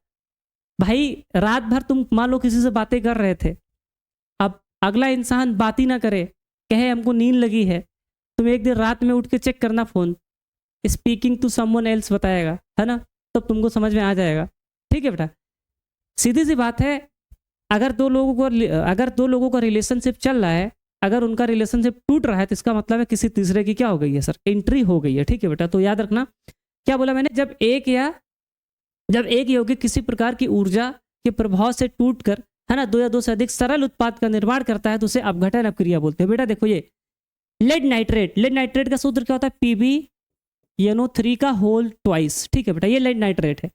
भाई रात भर तुम मान लो किसी से बातें कर रहे थे, अब अगला इंसान बात ही ना करे, कहे हमको नींद लगी है, तुम एक दिन रात में उठ के चेक करना phone, speaking to someone else बताएगा, है ना? तब तुमको समझ में आ जाएगा। ठीक है बेटा, सीधी सी बात है, अगर दो लोगों का रिलेशनशिप चल रहा है, अगर उनका रिलेशनशिप टूट रहा है, तो इसका मतलब है किसी तीसरे की क्या हो गई है सर? एंट्री हो गई है। ठीक है बेटा, तो याद रखना क्या बोला मैंने, जब एक यौगिक किसी प्रकार की ऊर्जा के प्रभाव से टूटकर, है ना, दो या दो से अधिक सरल उत्पाद का निर्माण करता है, तो उसे अपघटन अपक्रिया बोलते हैं। बेटा देखो ये लेड नाइट्रेट का सूत्र क्या होता है? PbNO3 का होल ट्वाइस। ठीक है बेटा, ये लेड नाइट्रेट है,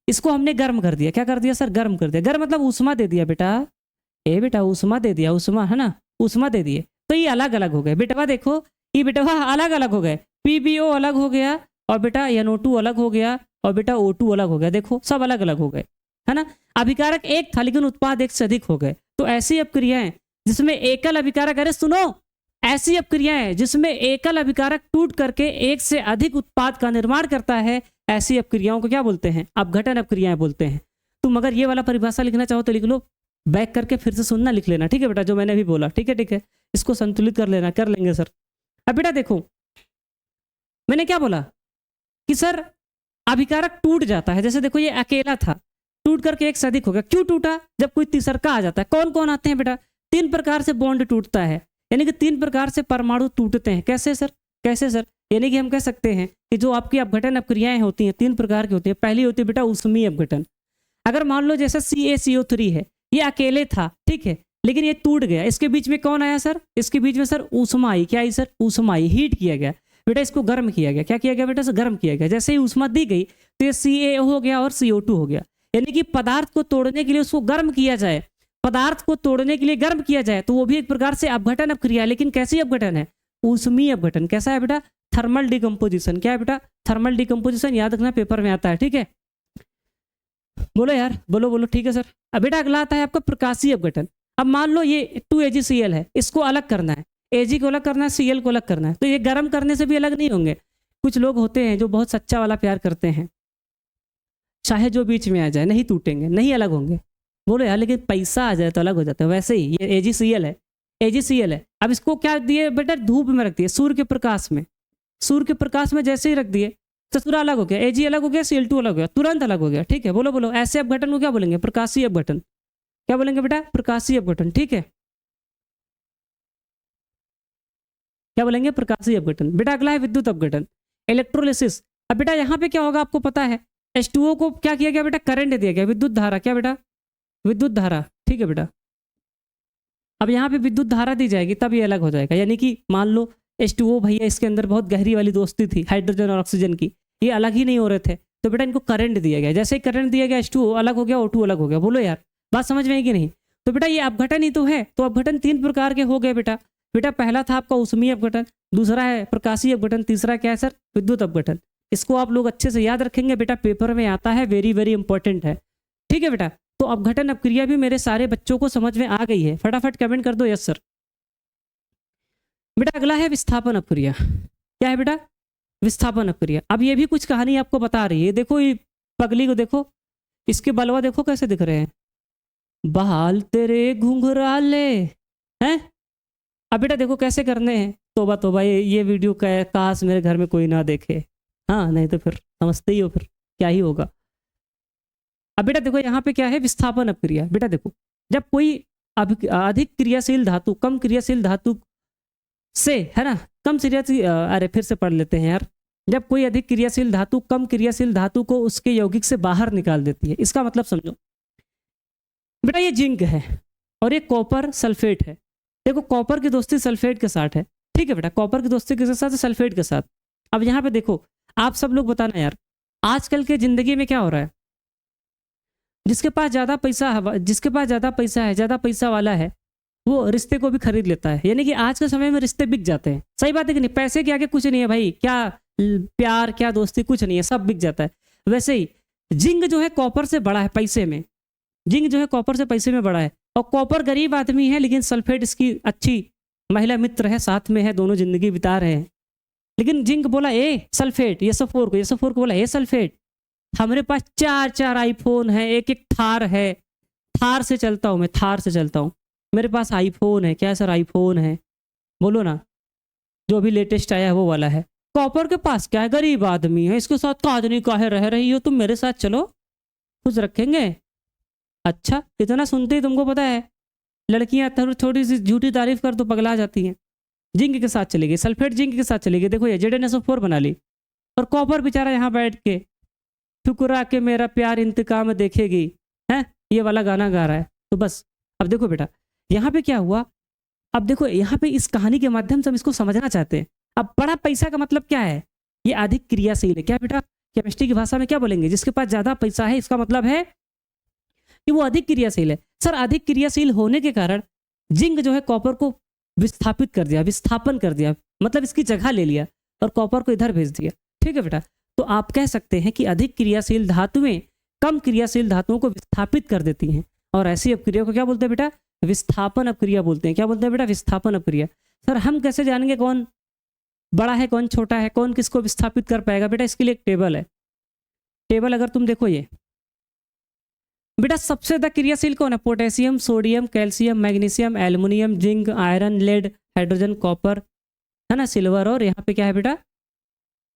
इसको हमने गर्म कर दिया। क्या कर दिया सर? गर्म कर दिया। गर्म मतलब ऊष्मा दे दिया बेटा, बेटा ऊष्मा दे दिया, ऊष्मा, है ना, ऊष्मा दे दिए, तो ये अलग अलग हो गए। बेटा देखो, ये बेटा अलग अलग हो गए, PbO अलग हो गया, और बेटा NO2 अलग हो गया, और बेटा O2 अलग हो गया। देखो सब अलग अलग हो गए, है ना? अभिकारक एक था लेकिन उत्पाद एक से अधिक हो गए। तो ऐसी अपक्रियाएं जिसमें एकल अभिकारक, अरे सुनो, ऐसी अपक्रियाएं जिसमें एकल अभिकारक टूट करके एक से अधिक उत्पाद का निर्माण करता है, ऐसी अपक्रियाओं को क्या बोलते हैं? अपघटन अपक्रियाएं बोलते हैं। तुम अगर ये वाला परिभाषा लिखना चाहो तो लिख लो, बैक करके फिर से सुनना, लिख लेना। ठीक है बेटा, जो मैंने अभी बोला। ठीक है, इसको संतुलित कर लेना, कर लेंगे सर। अब बेटा देखो, मैंने क्या बोला कि सर अभिकारक टूट जाता है। जैसे देखो ये अकेला था, टूट करके एक से अधिक हो गया। क्यों टूटा? जब कोई तीसरा आ जाता है। कौन कौन आते हैं बेटा? 3 प्रकार से बॉन्ड टूटता है, यानी कि 3 प्रकार से परमाणु टूटते हैं। कैसे सर? यानी कि हम कह सकते हैं कि जो आपकी अपघटन अपक्रियाएं होती हैं 3 प्रकार की होती हैं। पहली होती है बेटा ऊष्मीय अपघटन। अगर मान लो जैसे CaCO3 है, ये अकेले था, ठीक है, लेकिन ये टूट गया, इसके बीच में कौन आया सर? इसके बीच में सर ऊष्मा आई। क्या आई सर? ऊष्मा आई, हीट किया गया बेटा, इसको गर्म किया गया। क्या किया गया बेटा? गर्म किया गया। जैसे ही ऊष्मा दी गई तो ये CaO हो गया और CO2 हो गया। यानी कि पदार्थ को तोड़ने के लिए उसको गर्म किया जाए पदार्थ को तोड़ने के लिए गर्म किया जाए तो वो भी एक प्रकार से अपघटन अपक्रिया है, लेकिन कैसी अपघटन है? ऊष्मीय अपघटन। कैसा है बेटा? Thermal decomposition. क्या है बेटा? Thermal decomposition. याद रखना, पेपर में आता है, ठीक है? बोलो यार, बोलो बोलो, ठीक है सर। अब बेटा अगला आता है आपका प्रकाशीय अपघटन। अब मान लो ये 2AgCl है, इसको अलग करना है, Ag को अलग करना है, Cl को अलग करना है, तो ये गर्म करने से भी अलग नहीं होंगे। कुछ लोग होते हैं जो बहुत सच्चा वाला प्यार करते हैं, चाहे जो बीच में आ जाए नहीं टूटेंगे, नहीं अलग होंगे। बोलो यार, लेकिन पैसा आ जाए तो अलग हो जाता है। वैसे ही ये AgCl है, AgCl है। अब इसको क्या दिए बेटा? धूप में रख दिए, सूर्य के प्रकाश में। सूर्य के प्रकाश में जैसे ही रख दिए तो पूरा अलग हो गया, Ag अलग हो गया, Cl2 अलग हो गया, तुरंत अलग हो गया, ठीक है? बोलो बोलो, ऐसे अपघटन को क्या बोलेंगे? प्रकाशीय अपघटन। क्या बोलेंगे बेटा? प्रकाशीय अपघटन, ठीक है? क्या बोलेंगे? प्रकाशीय अपघटन। बेटा अगला है विद्युत अपघटन, इलेक्ट्रोलिसिस। अब बेटा यहाँ पे क्या होगा आपको पता है? H2O को क्या किया गया बेटा? करंट दिया गया, विद्युत धारा। क्या बेटा? विद्युत धारा, ठीक है बेटा? अब यहाँ पे विद्युत धारा दी जाएगी तब ये अलग हो जाएगा। यानी कि मान लो H2O भैया, इसके अंदर बहुत गहरी वाली दोस्ती थी हाइड्रोजन और ऑक्सीजन की, ये अलग ही नहीं हो रहे थे, तो बेटा इनको करंट दिया गया। जैसे ही करंट दिया गया, H2O अलग हो गया, O2 अलग हो गया। बोलो यार, बात समझ में आई कि नहीं? तो बेटा ये अपघटन ही तो है। तो अपघटन 3 प्रकार के हो गए बेटा। बेटा पहला था आपका ऊष्मीय अपघटन, दूसरा है प्रकाशीय अपघटन, तीसरा क्या है सर? विद्युत अपघटन। इसको आप लोग अच्छे से याद रखेंगे बेटा, पेपर में आता है, वेरी वेरी इंपॉर्टेंट है, ठीक है बेटा? तो अपघटन अपक्रिया भी मेरे सारे बच्चों को समझ में आ गई है। फटाफट कमेंट कर दो यस सर। बेटा अगला है विस्थापन अपक्रिया। क्या है बेटा? विस्थापन अपक्रिया। अब ये भी कुछ कहानी आपको बता रही है। देखो ये पगली को देखो, इसके बलवा देखो कैसे दिख रहे हैं, बाल तेरे घुंघराले हैं। अब बेटा देखो कैसे करने हैं। तोबा तोबा, ये वीडियो काश मेरे घर में कोई ना देखे, हाँ, नहीं तो फिर समझते ही हो फिर क्या ही होगा। अब बेटा देखो यहाँ पे क्या है? विस्थापन अपक्रिया। बेटा देखो, जब कोई अधिक क्रियाशील धातु कम क्रियाशील धातु से, है ना, कम क्रियाशील, अरे फिर से पढ़ लेते हैं यार। जब कोई अधिक क्रियाशील धातु कम क्रियाशील धातु को उसके यौगिक से बाहर निकाल देती है। इसका मतलब समझो बेटा, ये जिंक है और ये कॉपर सल्फेट है। देखो कॉपर की दोस्ती सल्फेट के साथ है, ठीक है बेटा? कॉपर की दोस्ती किसके साथ? सल्फेट के साथ। अब यहाँ पे देखो, आप सब लोग बताना यार, आजकल के जिंदगी में क्या हो रहा है? जिसके पास ज़्यादा पैसा है, जिसके पास ज़्यादा पैसा है, ज़्यादा पैसा वाला है, वो रिश्ते को भी खरीद लेता है। यानी कि आज के समय में रिश्ते बिक जाते हैं। सही बात है कि नहीं? पैसे के आगे कुछ नहीं है भाई, क्या प्यार, क्या दोस्ती, कुछ नहीं है, सब बिक जाता है। वैसे ही जिंक जो है कॉपर से बड़ा है पैसे में, जिंक जो है कॉपर से पैसे में बड़ा है। और कॉपर गरीब आदमी है, लेकिन सल्फेट इसकी अच्छी महिला मित्र है, साथ में है, दोनों जिंदगी बिता रहे हैं। लेकिन जिंक बोला ए सल्फेट, ये सल्फोर को बोला ए सल्फेट, हमारे पास 4 आईफोन है, एक थार है, थार से चलता हूँ मैं, थार से चलता हूँ, मेरे पास आईफोन है। क्या सर? आईफोन है, बोलो ना, जो अभी लेटेस्ट आया है वो वाला है। कॉपर के पास क्या है? गरीब आदमी है, इसके साथ कादनी काहे रह रही हो तुम, मेरे साथ चलो, खुश रखेंगे। अच्छा, इतना सुनते ही तुमको पता है लड़कियां थोड़ी सी झूठी तारीफ कर तो पगला जाती हैं। जिंक के साथ चलेगी, सल्फेट जिंक के साथ चलेगी। देखो ये ZnSO4 बना ली, और कॉपर बेचारा यहाँ बैठ के ठुकरा के मेरा प्यार इंतकाम देखेगी, है, ये वाला गाना गा रहा है। तो बस अब देखो बेटा यहाँ पे क्या हुआ। अब देखो यहाँ पे इस कहानी के माध्यम से हम इसको समझना चाहते हैं। अब बड़ा पैसा का मतलब क्या है? ये अधिक क्रियाशील है। क्या बेटा? केमिस्ट्री की भाषा में क्या बोलेंगे? जिसके पास ज्यादा पैसा है, इसका मतलब है कि वो अधिक क्रियाशील है। सर अधिक क्रियाशील होने के कारण जिंक जो है कॉपर को विस्थापित कर दिया, विस्थापन कर दिया, मतलब इसकी जगह ले लिया और कॉपर को इधर भेज दिया, ठीक है बेटा? तो आप कह सकते हैं कि अधिक क्रियाशील धातुएं कम क्रियाशील धातुओं को विस्थापित कर देती हैं, और ऐसी अपक्रिया को क्या बोलते हैं बेटा? विस्थापन अपक्रिया बोलते हैं। क्या बोलते हैं बेटा? विस्थापन अपक्रिया। सर हम कैसे जानेंगे कौन बड़ा है कौन छोटा है, कौन किसको विस्थापित कर पाएगा? बेटा इसके लिए एक टेबल है। टेबल अगर तुम देखो, ये बेटा सबसे ज्यादा क्रियाशील कौन है? Potassium, sodium, calcium, magnesium, aluminium, zinc, iron, lead, hydrogen, copper, है ना, सिल्वर, और यहाँ पे क्या है बेटा?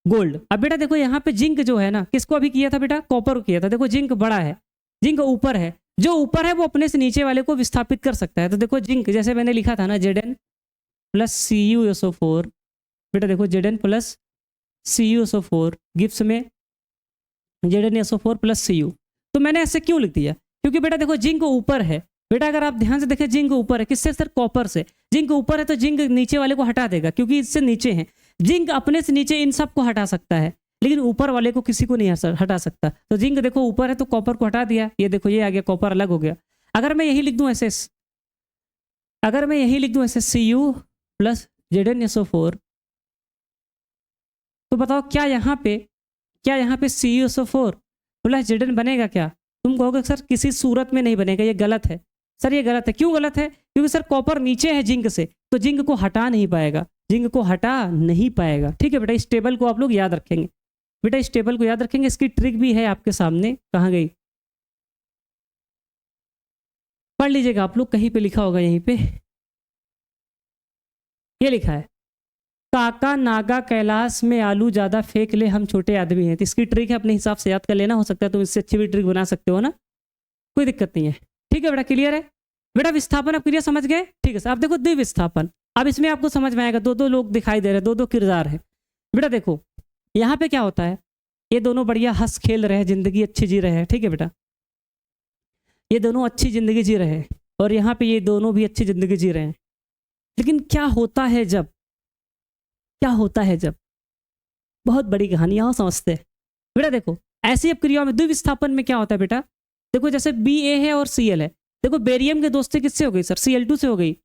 गोल्ड। अब बेटा देखो यहाँ पे जिंक जो है ना, किसको अभी किया था बेटा? कॉपर को किया था। देखो जिंक बड़ा है, जिंक ऊपर है, जो ऊपर है वो अपने से नीचे वाले को विस्थापित कर सकता है। तो देखो जिंक, जैसे मैंने लिखा था ना, Zn+CuSO4, बेटा देखो Zn+CuSO4 गिब्स में ZnSO4+Cu। तो मैंने ऐसे क्यों लिख दिया? क्योंकि बेटा देखो जिंक ऊपर है। बेटा अगर आप ध्यान से देखें, जिंक ऊपर है, किससे सर? कॉपर से। जिंक ऊपर है तो जिंक नीचे वाले को हटा देगा, क्योंकि इससे नीचे है। जिंक अपने से नीचे इन सब को हटा सकता है, लेकिन ऊपर वाले को किसी को नहीं हटा सकता। तो जिंक देखो ऊपर है तो कॉपर को हटा दिया, ये देखो ये आ गया, कॉपर अलग हो गया। अगर मैं यही लिख दूं SS, अगर मैं यही लिख दूं SSCU प्लस ZnSO4, तो बताओ क्या यहाँ पे CuSO4 प्लस Zn बनेगा क्या? तुम कहोगे सर किसी सूरत में नहीं बनेगा, ये गलत है। सर ये गलत है, क्यों गलत है? क्योंकि सर कॉपर नीचे है जिंक से, तो जिंक को हटा नहीं पाएगा, जिंक को हटा नहीं पाएगा। ठीक है बेटा, इस टेबल को आप लोग याद रखेंगे, बेटा इस टेबल को याद रखेंगे। इसकी ट्रिक भी है आपके सामने, कहाँ गई? पढ़ लीजिएगा आप लोग, कहीं पे लिखा होगा, यहीं पे ये लिखा है, काका नागा कैलाश में आलू ज्यादा फेंक ले हम छोटे आदमी हैं। तो इसकी ट्रिक है, अपने हिसाब से याद कर लेना, हो सकता है तुम इससे अच्छी भी ट्रिक बना सकते हो ना, कोई दिक्कत नहीं है। ठीक है बेटा, क्लियर है बेटा? विस्थापन अब क्लियर, समझ गए? ठीक है सर। अब देखो द्विविस्थापन, अब इसमें आपको समझ में आएगा, दो दो लोग दिखाई दे रहे हैं, दो दो किरदार है। बेटा देखो यहाँ पे क्या होता है, ये दोनों बढ़िया हंस खेल रहे हैं, जिंदगी अच्छी जी रहे हैं। ठीक है बेटा, ये दोनों अच्छी जिंदगी जी रहे हैं, और यहाँ पे ये दोनों भी अच्छी जिंदगी जी रहे हैं। लेकिन क्या होता है जब, बहुत बड़ी कहानी, आओ समझते हैं। बेटा देखो ऐसी अब क्रियाओं में द्विविस्थापन में क्या होता है बेटा, देखो जैसे Ba है और Cl है, देखो बेरियम की दोस्ती किससे हो गई सर? Cl2 से हो गई,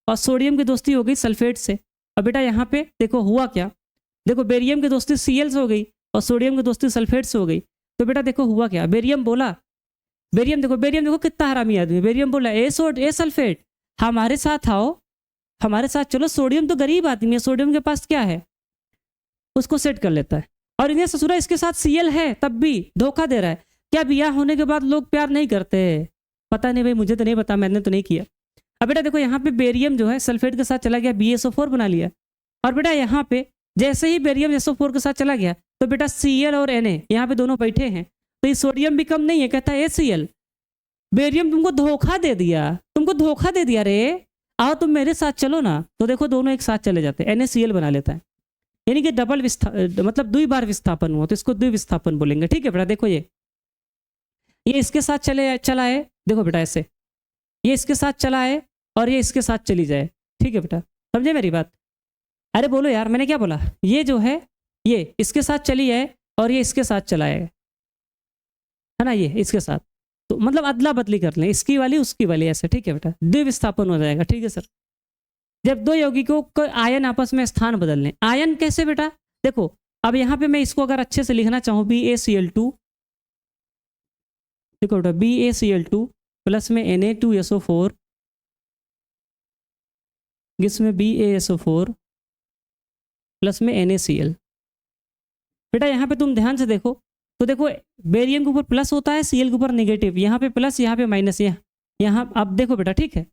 और सोडियम की दोस्ती हो गई सल्फेट से। अब बेटा यहाँ पे देखो हुआ क्या, देखो बेरियम की दोस्ती Cl से हो गई और सोडियम की दोस्ती सल्फेट से हो गई। तो बेटा देखो हुआ क्या, बेरियम देखो कितना हरामी आदमी है। बेरियम बोला ए सल्फेट हमारे साथ आओ, हमारे साथ चलो। सोडियम तो गरीब आदमी है, सोडियम के पास क्या है, उसको सेट कर लेता है। और इन्हें ससुरा इसके साथ Cl है, तब भी धोखा दे रहा है। क्या बियाह होने के बाद लोग प्यार नहीं करते? पता नहीं भाई, मुझे तो नहीं पता, मैंने तो नहीं किया। अब बेटा देखो यहाँ पे बेरियम जो है सल्फेट के साथ चला गया, BaSO4 बना लिया। और बेटा यहाँ पे जैसे ही बेरियम SO4 के साथ चला गया, तो बेटा Cl और Na यहाँ पे दोनों बैठे हैं, तो ये सोडियम भी कम नहीं है, कहता है HCl। बेरियम तुमको धोखा दे दिया रे, आओ तुम मेरे साथ चलो ना। तो देखो दोनों एक साथ चले जाते हैं, NaCl बना लेता है, यानी कि डबल मतलब 2 बार विस्थापन हुआ, तो इसको द्विविस्थापन बोलेंगे। ठीक है बेटा, देखो ये इसके साथ चला है, देखो बेटा ऐसे, ये इसके साथ चला है और ये इसके साथ चली जाए। ठीक है बेटा, समझे मेरी बात? अरे बोलो यार, मैंने क्या बोला? ये जो है ये इसके साथ चली है और ये इसके साथ चला है ना, ये इसके साथ, तो मतलब अदला बदली कर लें, इसकी वाली उसकी वाली, ऐसे। ठीक है बेटा, द्विविस्थापन हो जाएगा। ठीक है सर, जब दो यौगिकों को आयन आपस में स्थान बदल लें। आयन कैसे बेटा? देखो अब यहाँ पे मैं इसको अगर अच्छे से लिखना चाहूँ, BaCl2, देखो बेटा BaCl2 प्लस में Na2SO4, जिसमें BaSO4 प्लस में NaCl। बेटा यहाँ पे तुम ध्यान से देखो, तो देखो बेरियम के ऊपर प्लस होता है, Cl के ऊपर नेगेटिव, यहाँ पे प्लस, यहाँ पे माइनस, यहाँ अब देखो बेटा। ठीक है,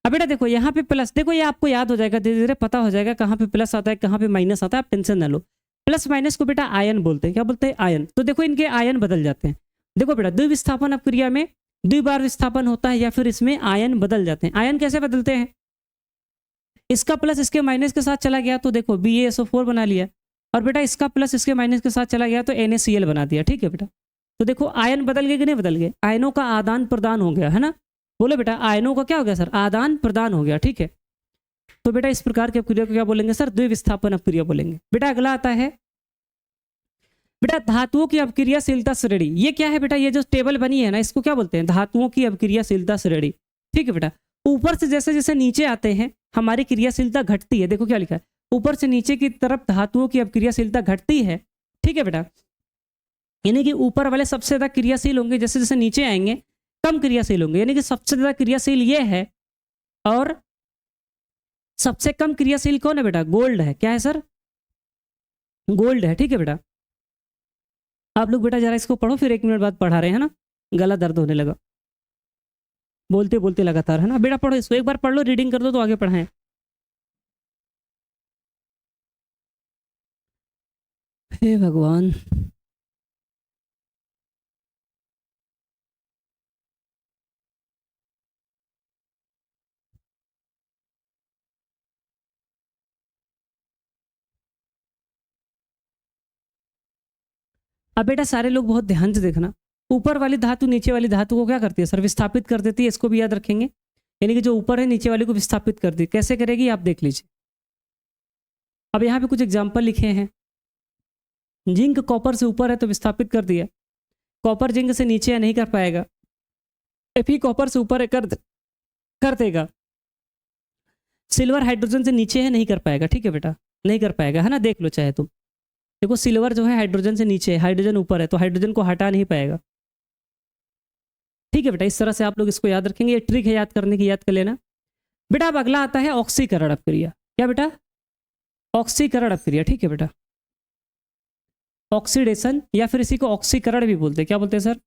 अब बेटा देखो यहाँ पे प्लस, देखो ये आपको याद हो जाएगा, धीरे धीरे पता हो जाएगा कहाँ पे प्लस आता है कहाँ पे माइनस आता है, आप टेंशन ना लो। प्लस माइनस को बेटा आयन बोलते हैं, क्या बोलते हैं? आयन। तो देखो इनके आयन बदल जाते हैं। देखो बेटा द्विविस्थापन अब क्रिया में 2 बार विस्थापन होता है, या फिर इसमें आयन बदल जाते हैं। आयन कैसे बदलते हैं? इसका प्लस इसके माइनस के साथ चला गया, तो देखो BaSO4 बना लिया, और बेटा इसका प्लस इसके माइनस के साथ चला गया तो NaCl बना दिया। ठीक है बेटा, तो देखो आयन बदल गए कि नहीं बदल गए? आयनों का आदान प्रदान हो गया है ना, बोलो बेटा आयनों का क्या हो गया सर? आदान प्रदान हो गया। ठीक है, तो बेटा इस प्रकार की अपक्रिया को क्या बोलेंगे सर? द्विविस्थापन अपक्रिया बोलेंगे। बेटा अगला आता है बेटा धातुओं की अपक्रियाशीलता श्रेणी। ये क्या है बेटा? ये जो टेबल बनी है ना, इसको क्या बोलते हैं? धातुओं की अपक्रियाशीलता श्रेणी। ठीक है बेटा, ऊपर से जैसे जैसे नीचे आते हैं हमारी क्रियाशीलता घटती है। देखो क्या लिखा है, ऊपर से नीचे की तरफ धातुओं की अपक्रियाशीलता घटती है। ठीक है बेटा, यानी कि ऊपर वाले सबसे ज्यादा क्रियाशील होंगे, जैसे जैसे नीचे आएंगे कम क्रियाशील होंगे, यानी कि सबसे ज्यादा क्रियाशील ये है, और सबसे कम क्रियाशील कौन है बेटा? गोल्ड है। क्या है सर? गोल्ड है। ठीक है बेटा, आप लोग बेटा जरा इसको पढ़ो, फिर 1 मिनट बाद पढ़ा रहे हैं ना, गला दर्द होने लगा बोलते बोलते लगातार, है ना। बेटा पढ़ो इसको, एक बार पढ़ लो, रीडिंग कर दो तो आगे पढ़ाएं। हे भगवान, अब बेटा सारे लोग बहुत ध्यान से देखना, ऊपर वाली धातु नीचे वाली धातु को क्या करती है सर? विस्थापित कर देती है। इसको भी याद रखेंगे, यानी कि जो ऊपर है नीचे वाले को विस्थापित कर दी। कैसे करेगी आप देख लीजिए। अब यहाँ पे कुछ एग्जाम्पल लिखे हैं, जिंक कॉपर से ऊपर है तो विस्थापित कर दिया, कॉपर जिंक से नीचे है नहीं कर पाएगा, Fe कॉपर से ऊपर है कर देगा, सिल्वर हाइड्रोजन से नीचे है नहीं कर पाएगा, ठीक है बेटा, नहीं कर पाएगा, है ना, देख लो चाहे तुम, देखो सिल्वर जो है हाइड्रोजन से नीचे है, हाइड्रोजन ऊपर है, तो हाइड्रोजन को हटा नहीं पाएगा, ठीक है बेटा। इस तरह से आप लोग इसको याद रखेंगे, ये ट्रिक है याद करने की, याद कर लेना बेटा। अब अगला आता है ऑक्सीकरण अपक्रिया, क्या बेटा, ऑक्सीकरण अपक्रिया, ठीक है बेटा, ऑक्सीडेशन या फिर इसी को ऑक्सीकरण भी बोलते हैं, क्या बोलते हैं सर,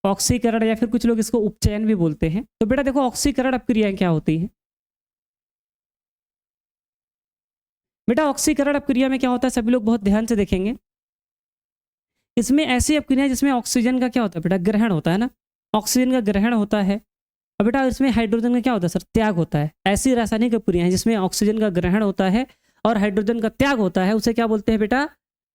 ऑक्सीकरण, या फिर कुछ लोग इसको उपचयन भी बोलते हैं। तो बेटा देखो ऑक्सीकरण अपक्रियाएं क्या होती हैं बेटा, ऑक्सीकरण अपक्रिया में क्या होता है सभी लोग बहुत ध्यान से देखेंगे, इसमें ऐसी अपक्रिया जिसमें ऑक्सीजन का क्या होता है बेटा, ग्रहण होता है ना, ऑक्सीजन का ग्रहण होता है, और बेटा इसमें हाइड्रोजन का क्या होता है सर, त्याग होता है। ऐसी रासायनिक अपक्रिया है जिसमें ऑक्सीजन का ग्रहण होता है और हाइड्रोजन का त्याग होता है, उसे क्या बोलते हैं बेटा,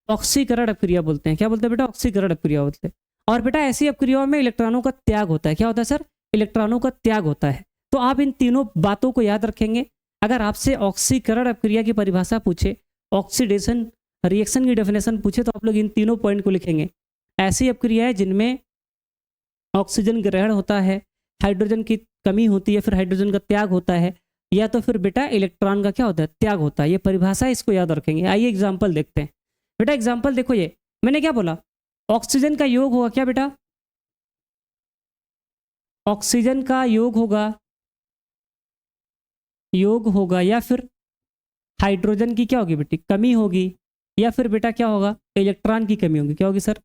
ऑक्सीकरण अपक्रिया बोलते हैं, क्या बोलते हैं बेटा, ऑक्सीकरण अपक्रिया बोलते हैं। और बेटा ऐसी अपक्रियाओं में इलेक्ट्रॉनों का त्याग होता है, क्या होता है सर, इलेक्ट्रॉनों का त्याग होता है। तो आप इन तीनों बातों को याद रखेंगे। अगर आपसे ऑक्सीकरण अपक्रिया की परिभाषा पूछे, ऑक्सीडेशन रिएक्शन की डेफिनेशन पूछे, तो आप लोग इन तीनों पॉइंट को लिखेंगे। ऐसी अपक्रिया है जिनमें ऑक्सीजन ग्रहण होता है, हाइड्रोजन की कमी होती है, फिर हाइड्रोजन का त्याग होता है, या तो फिर बेटा इलेक्ट्रॉन का क्या होता है, त्याग होता है। ये परिभाषा इसको याद रखेंगे। आइए एग्जाम्पल देखते हैं बेटा। एग्जाम्पल देखो, ये मैंने क्या बोला, ऑक्सीजन का योग होगा क्या बेटा, ऑक्सीजन का योग होगा या फिर हाइड्रोजन की क्या होगी बेटी, कमी होगी, या फिर बेटा क्या होगा, इलेक्ट्रॉन की कमी होगी, क्या होगी सर,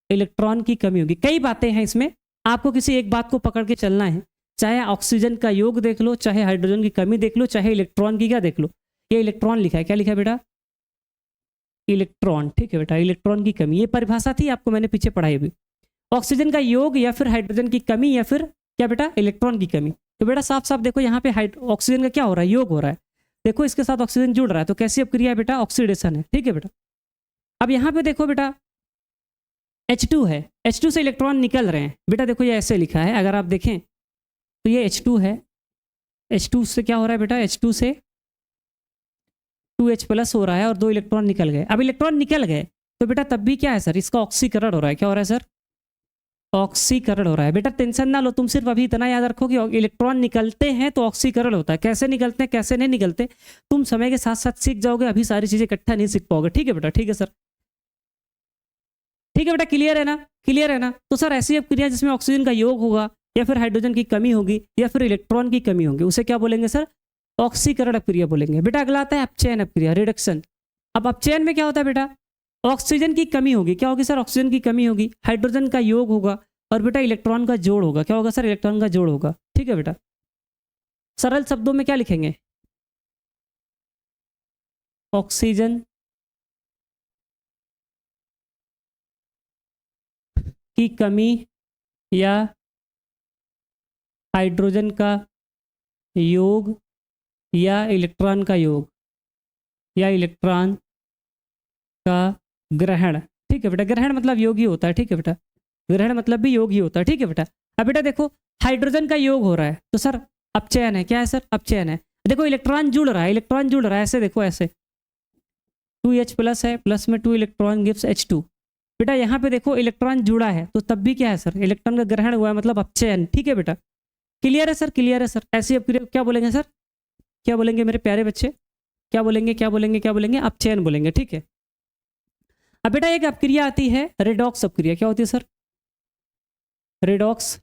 इलेक्ट्रॉन की कमी होगी। कई बातें हैं इसमें, आपको किसी एक बात को पकड़ के चलना है, चाहे ऑक्सीजन का योग देख लो, चाहे हाइड्रोजन की कमी देख लो, चाहे इलेक्ट्रॉन की क्या देख लो। ये इलेक्ट्रॉन लिखा है, क्या लिखा है बेटा, इलेक्ट्रॉन, ठीक है बेटा, इलेक्ट्रॉन की कमी, ये परिभाषा थी आपको मैंने पीछे पढ़ाई हुई। ऑक्सीजन का योग या फिर हाइड्रोजन की कमी या फिर क्या बेटा, इलेक्ट्रॉन की कमी। तो बेटा साफ साफ देखो यहाँ पे ऑक्सीजन का क्या हो रहा है, योग हो रहा है, देखो इसके साथ ऑक्सीजन जुड़ रहा है, तो कैसी अपक्रिया है बेटा, ऑक्सीडेशन है, ठीक है बेटा। अब यहाँ पे देखो बेटा H2 है, H2 से इलेक्ट्रॉन निकल रहे हैं बेटा, देखो ये ऐसे लिखा है, अगर आप देखें तो ये H2 है, H2 से क्या हो रहा है बेटा, H2 से 2H प्लस हो रहा है और 2 इलेक्ट्रॉन निकल गए। अब इलेक्ट्रॉन निकल गए तो बेटा तब भी क्या है सर, इसका ऑक्सीकरण हो रहा है, क्या हो रहा है सर, ऑक्सीकरण हो रहा है। बेटा टेंशन ना लो, तुम सिर्फ अभी इतना याद रखो कि इलेक्ट्रॉन निकलते हैं तो ऑक्सीकरण होता है, कैसे निकलते हैं कैसे नहीं निकलते तुम समय के साथ साथ सीख जाओगे, अभी सारी चीजें इकट्ठा नहीं सीख पाओगे, ठीक है बेटा, ठीक है सर, ठीक है बेटा, क्लियर है ना, क्लियर है ना। तो सर ऐसी अपक्रिया जिसमें ऑक्सीजन का योग होगा या फिर हाइड्रोजन की कमी होगी या फिर इलेक्ट्रॉन की कमी होगी, उसे क्या बोलेंगे सर, ऑक्सीकरण अपक्रिया बोलेंगे। बेटा अगला आता है अपचयन अपक्रिया, रिडक्शन। अब अपचयन में क्या होता है बेटा, ऑक्सीजन की कमी होगी, क्या होगी सर, ऑक्सीजन की कमी होगी, हाइड्रोजन का योग होगा और बेटा इलेक्ट्रॉन का जोड़ होगा, क्या होगा सर, इलेक्ट्रॉन का जोड़ होगा, ठीक है बेटा। सरल शब्दों में क्या लिखेंगे, ऑक्सीजन की कमी या हाइड्रोजन का योग या इलेक्ट्रॉन का योग या इलेक्ट्रॉन का ग्रहण, ठीक है बेटा, ग्रहण मतलब योग ही होता है, ठीक है बेटा, ग्रहण मतलब भी योग ही होता है, ठीक है बेटा। अब बेटा देखो हाइड्रोजन का योग हो रहा है तो सर अपचयन है, क्या है सर, अपचयन है। देखो इलेक्ट्रॉन जुड़ रहा है, इलेक्ट्रॉन जुड़ रहा है, ऐसे देखो ऐसे 2H प्लस है, प्लस में 2 इलेक्ट्रॉन गिव्स H2। बेटा यहाँ पे देखो इलेक्ट्रॉन जुड़ा है तो तब भी क्या है सर, इलेक्ट्रॉन का ग्रहण हुआ है, मतलब अपचयन, ठीक है बेटा, क्लियर है सर, क्लियर है सर। ऐसी अपक्रिया क्या बोलेंगे सर, क्या बोलेंगे मेरे प्यारे बच्चे, क्या बोलेंगे, क्या बोलेंगे, क्या बोलेंगे, अपचयन बोलेंगे, ठीक है। अब बेटा एक अपक्रिया आती है रेडॉक्स अपक्रिया, क्या होती है सर, रेडॉक्स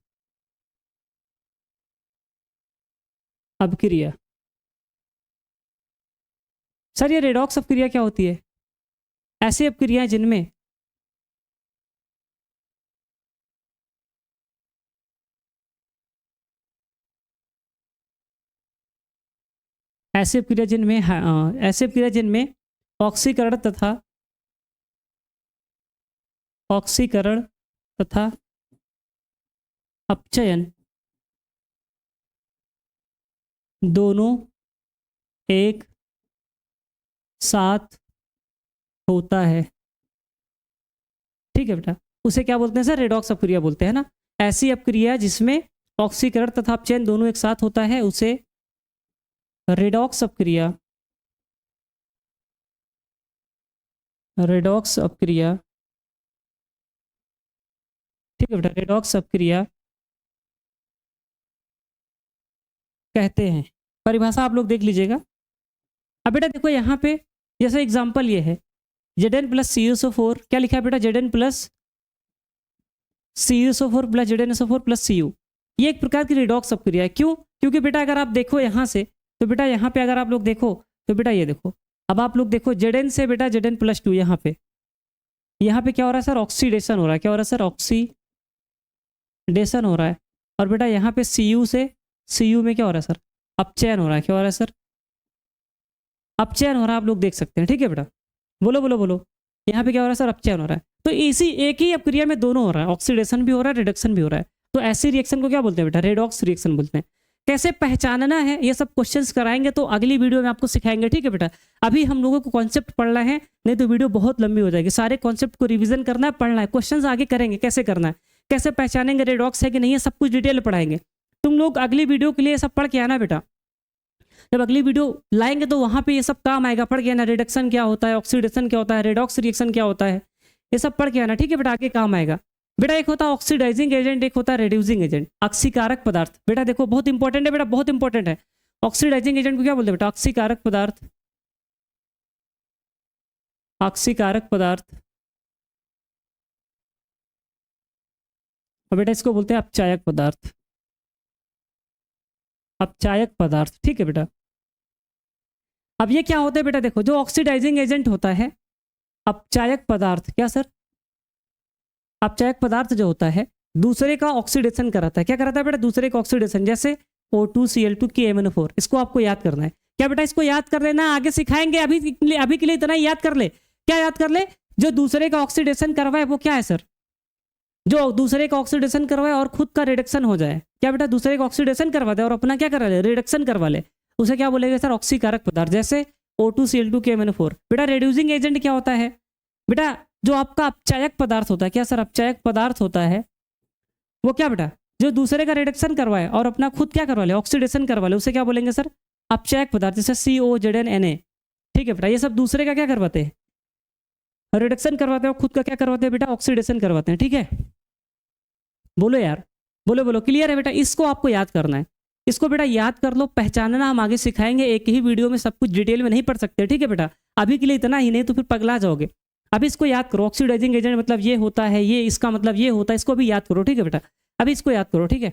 अपक्रिया। सर ये रेडॉक्स अपक्रिया क्या होती है, ऐसी अपक्रियाएं जिनमें ऐसी अपक्रिया जिनमें ऐसी अपक्रिया जिनमें ऑक्सीकरण तथा अपचयन दोनों एक साथ होता है, ठीक है बेटा, उसे क्या बोलते हैं सर, रेडॉक्स अपक्रिया बोलते हैं ना। ऐसी अपक्रिया जिसमें ऑक्सीकरण तथा अपचयन दोनों एक साथ होता है उसे रेडॉक्स अपक्रिया रेडॉक्स अपक्रिया, ठीक है बेटा, रेडॉक्स अपक्रिया कहते हैं। परिभाषा आप लोग देख लीजिएगा। अब बेटा देखो यहाँ पे जैसे एग्जांपल ये है Zn प्लस CuSO4, क्या लिखा है बेटा, Zn plus CuSO4 plus ZnSO4 plus Cu, ये एक प्रकार की रिडॉक्स अपक्रिया है। क्यों? क्योंकि बेटा अगर आप देखो यहाँ से, तो बेटा यहाँ पे अगर आप लोग देखो तो बेटा ये देखो, अब आप लोग देखो Zn से बेटा Zn प्लस 2, यहाँ पे क्या हो रहा है सर, ऑक्सीडेशन हो रहा है। क्या हो रहा है सर, ऑक्सीडेशन हो रहा है। और बेटा यहाँ पे Cu से Cu में क्या हो रहा है सर, अपचयन हो रहा है। क्या हो रहा है सर, अपचयन हो रहा है, आप लोग देख सकते हैं। ठीक है बेटा, बोलो बोलो बोलो, यहाँ पे क्या हो रहा है सर, अपचयन हो रहा है। तो इसी एक ही अपक्रिया में दोनों हो रहा है, ऑक्सीडेशन भी हो रहा है, रिडक्शन भी हो रहा है। तो ऐसी रिएक्शन को क्या बोलते हैं बेटा, रेडॉक्स रिएक्शन बोलते हैं। कैसे पहचानना है ये सब क्वेश्चंस कराएंगे तो अगली वीडियो में आपको सिखाएंगे। ठीक है बेटा, अभी हम लोगों को कॉन्सेप्ट पढ़ना है, नहीं तो वीडियो बहुत लंबी हो जाएगी। सारे कॉन्सेप्ट को रिवीजन करना है, पढ़ना है, क्वेश्चंस आगे करेंगे कैसे करना है, कैसे पहचानेंगे रेडॉक्स है कि नहीं है, सब कुछ डिटेल पढ़ाएंगे। तुम लोग अगली वीडियो के लिए सब पढ़ के आना बेटा, जब अगली वीडियो लाएंगे तो वहां पे ये सब काम आएगा, पढ़ के आना। रिडक्शन क्या होता है, ऑक्सीडेशन क्या होता है, रेडॉक्स रिएक्शन क्या होता है, ये सब पढ़ के आना। ठीक है बेटा, आगे काम आएगा। बेटा एक होता है ऑक्सीडाइजिंग एजेंट, एक होता है रिड्यूसिंग एजेंट, ऑक्सीकारक पदार्थ। बेटा देखो बहुत इंपॉर्टेंट है बेटा, बहुत इंपॉर्टेंट है। ऑक्सीडाइजिंग एजेंट को क्या बोलते हैं बेटा, ऑक्सीकारक पदार्थ, ऑक्सीकारक पदार्थ। और बेटा इसको बोलते हैं अपचायक पदार्थ, अपचायक पदार्थ। ठीक है बेटा, अब ये क्या होता है बेटा, देखो जो ऑक्सीडाइजिंग एजेंट होता है, अपचायक पदार्थ, क्या सर, अपचायक पदार्थ जो होता है दूसरे का ऑक्सीडेशन कराता है। क्या कराता है बेटा, दूसरे का ऑक्सीडेशन, जैसे O2Cl2 KMnO4, इसको आपको याद करना है। क्या बेटा, इसको याद कर लेना, आगे सिखाएंगे। अभी के लिए इतना ही याद कर ले। क्या याद कर ले, जो दूसरे का ऑक्सीडेशन करवाए वो क्या है सर, जो दूसरे का ऑक्सीडेशन करवाए और खुद का रिडक्शन हो जाए। क्या बेटा, दूसरे का ऑक्सीडेशन करवा दे और अपना क्या करा ले, रिडक्शन करवा ले, उसे क्या बोलेंगे सर, ऑक्सीकारक पदार्थ। जैसे O2Cl2 KMnO4। बेटा रिड्यूसिंग एजेंट क्या होता है बेटा, जो आपका अपचायक पदार्थ होता है। क्या सर, अपचायक पदार्थ होता है वो क्या बेटा, जो दूसरे का रिडक्शन करवाए और अपना खुद क्या करवा ले, ऑक्सीडेशन करवा ले, उसे क्या बोलेंगे सर, अपचायक पदार्थ। जैसे COZnNa। ठीक है बेटा, ये सब दूसरे का क्या करवाते हैं, रिडक्शन करवाते हैं, और खुद का क्या करवाते हैं बेटा, ऑक्सीडेशन करवाते हैं। ठीक है, बोलो यार, बोलो बोलो, क्लियर है बेटा। इसको आपको याद करना है, इसको बेटा याद कर लो, पहचानना हम आगे सिखाएंगे। एक ही वीडियो में सब कुछ डिटेल में नहीं पढ़ सकते। ठीक है बेटा, अभी के लिए इतना ही, नहीं तो फिर पगला जाओगे। अभी इसको याद करो, ऑक्सीडाइजिंग एजेंट मतलब ये होता है, ये इसका मतलब ये होता है, इसको भी याद करो। ठीक है बेटा, अभी इसको याद करो। ठीक है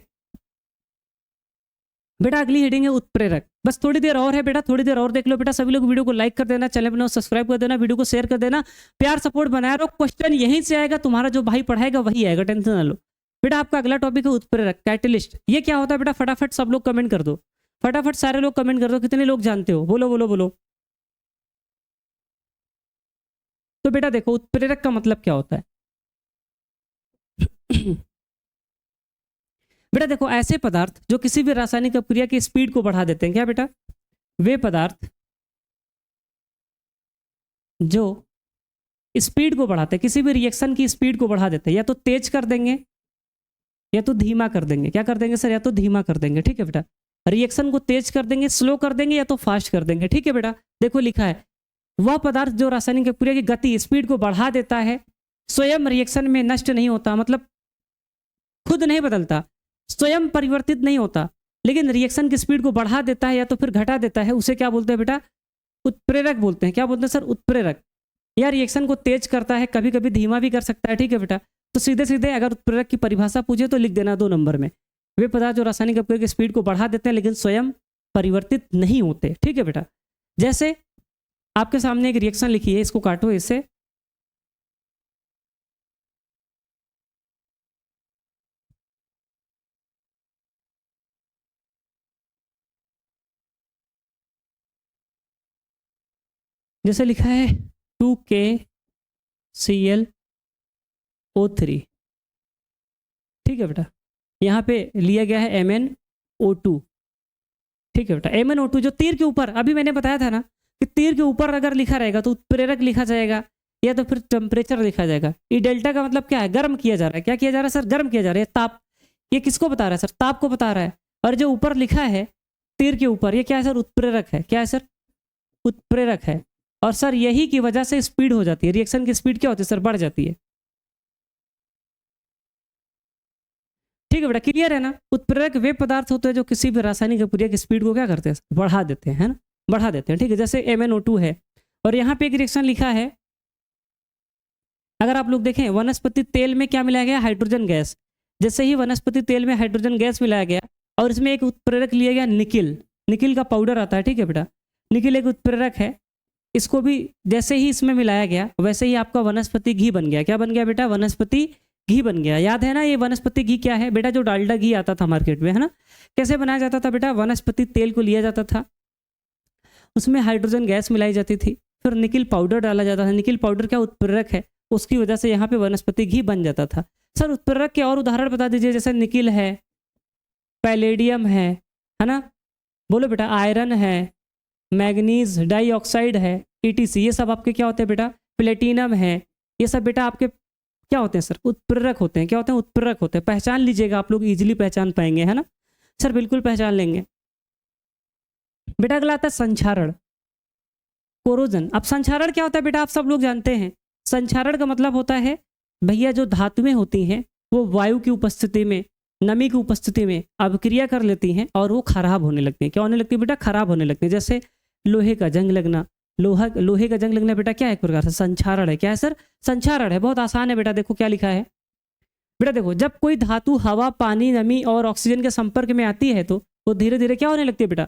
बेटा, अगली हेडिंग है उत्प्रेरक। बस थोड़ी देर और है बेटा, थोड़ी देर और देख लो बेटा। सभी लोग वीडियो को लाइक कर देना, चैनल को सब्सक्राइब कर देना, वीडियो को शेयर कर देना, प्यार सपोर्ट बनाए रहो। क्वेश्चन यहीं से आएगा, तुम्हारा जो भाई पढ़ाएगा वही आएगा, टेंशन ना लो बेटा। आपका अगला टॉपिक है उत्प्रेरक, कैटलिस्ट। ये क्या होता है बेटा, फटाफट सब लोग कमेंट कर दो, फटाफट सारे लोग कमेंट कर दो, कितने लोग जानते हो, बोलो बोलो बोलो। तो बेटा देखो उत्प्रेरक का मतलब क्या होता है बेटा देखो, ऐसे पदार्थ जो किसी भी रासायनिक अपक्रिया की स्पीड को बढ़ा देते हैं। क्या बेटा, वे पदार्थ जो स्पीड को बढ़ाते हैं, किसी भी रिएक्शन की स्पीड को बढ़ा देते हैं, या तो तेज कर देंगे या तो धीमा कर देंगे। क्या कर देंगे सर, या तो धीमा कर देंगे। ठीक है बेटा, रिएक्शन को तेज कर देंगे, स्लो कर देंगे, या तो फास्ट कर देंगे। ठीक है बेटा, देखो लिखा है, वह पदार्थ जो रासायनिक अपक्रिया की गति, स्पीड को बढ़ा देता है, स्वयं रिएक्शन में नष्ट नहीं होता, मतलब खुद नहीं बदलता, स्वयं परिवर्तित नहीं होता, लेकिन रिएक्शन की स्पीड को बढ़ा देता है या तो फिर घटा देता है, उसे क्या बोलते हैं बेटा, उत्प्रेरक बोलते हैं। क्या बोलते हैं सर, उत्प्रेरक। या रिएक्शन को तेज करता है, कभी कभी धीमा भी कर सकता है। ठीक है बेटा, तो सीधे सीधे अगर उत्प्रेरक की परिभाषा पूछे तो लिख देना 2 नंबर में, वे पदार्थ जो रासायनिक अपक्रिया की स्पीड को बढ़ा देते हैं लेकिन स्वयं परिवर्तित नहीं होते। ठीक है बेटा, जैसे आपके सामने एक रिएक्शन लिखी है, इसको काटो इससे, जैसे लिखा है 2KClO3। ठीक है बेटा, यहाँ पे लिया गया है MnO2। ठीक है बेटा, MnO2 जो तीर के ऊपर, अभी मैंने बताया था ना कि तीर के ऊपर अगर लिखा रहेगा तो उत्प्रेरक लिखा जाएगा या तो फिर टेम्परेचर लिखा जाएगा। ये डेल्टा का मतलब क्या है, गर्म किया जा रहा है। क्या किया जा रहा है सर, गर्म किया जा रहा है, ताप। ये किसको बता रहा है सर, ताप को बता रहा है। और जो ऊपर लिखा है तीर के ऊपर, ये क्या है सर, उत्प्रेरक है। क्या है सर, उत्प्रेरक है। और सर यही की वजह से स्पीड हो जाती है, रिएक्शन की स्पीड क्या होती है सर, बढ़ जाती है। ठीक है बेटा, क्लियर है ना। उत्प्रेरक वे पदार्थ होते हैं जो किसी भी रासायनिक प्रक्रिया की स्पीड को क्या करते हैं, बढ़ा देते हैं, है ना, बढ़ा देते हैं। ठीक है, जैसे MnO2 है और यहाँ पे एक रिएक्शन लिखा है, अगर आप लोग देखें वनस्पति तेल में क्या मिलाया गया, हाइड्रोजन गैस। जैसे ही वनस्पति तेल में हाइड्रोजन गैस मिलाया गया और इसमें एक उत्प्रेरक लिया गया निकिल, निकिल का पाउडर आता है, ठीक है बेटा, निकिल एक उत्प्रेरक है, इसको भी जैसे ही इसमें मिलाया गया वैसे ही आपका वनस्पति घी बन गया। क्या बन गया बेटा, वनस्पति घी बन गया। याद है ना ये वनस्पति घी क्या है बेटा, जो डालडा घी आता था मार्केट में, है ना। कैसे बनाया जाता था बेटा, वनस्पति तेल को लिया जाता था, उसमें हाइड्रोजन गैस मिलाई जाती थी, फिर निकिल पाउडर डाला जाता था। निकिल पाउडर क्या उत्प्रेरक है, उसकी वजह से यहाँ पे वनस्पति घी बन जाता था। सर उत्प्रेरक के और उदाहरण बता दीजिए, जैसे निकिल है, पैलेडियम है ना, बोलो बेटा, आयरन है, मैग्नीज डाइऑक्साइड है, ETC, ये सब आपके क्या होते हैं बेटा, प्लेटिनम है, ये सब बेटा आपके क्या होते हैं सर, उत्प्रेरक होते हैं। क्या होते हैं, उत्प्रेरक होते हैं। पहचान लीजिएगा, आप लोग इजीली पहचान पाएंगे, है ना सर, बिल्कुल पहचान लेंगे बेटा। अगला आता है संक्षारण, कोरोजन। अब संक्षारण क्या होता है बेटा, आप सब लोग जानते हैं, संक्षारण का मतलब होता है भैया जो धातुएं होती हैं वो वायु की उपस्थिति में, नमी की उपस्थिति में अभिक्रिया कर लेती हैं और वो खराब होने लगती हैं। क्या होने लगती है बेटा, खराब होने लगती है। जैसे लोहे का जंग लगना, लोहे का जंग लगना बेटा क्या है, एक प्रकार से संक्षारण है। क्या है सर, संक्षारण है। बहुत आसान है बेटा, देखो क्या लिखा है बेटा, देखो जब कोई धातु हवा, पानी, नमी और ऑक्सीजन के संपर्क में आती है तो वो धीरे धीरे क्या होने लगती है बेटा,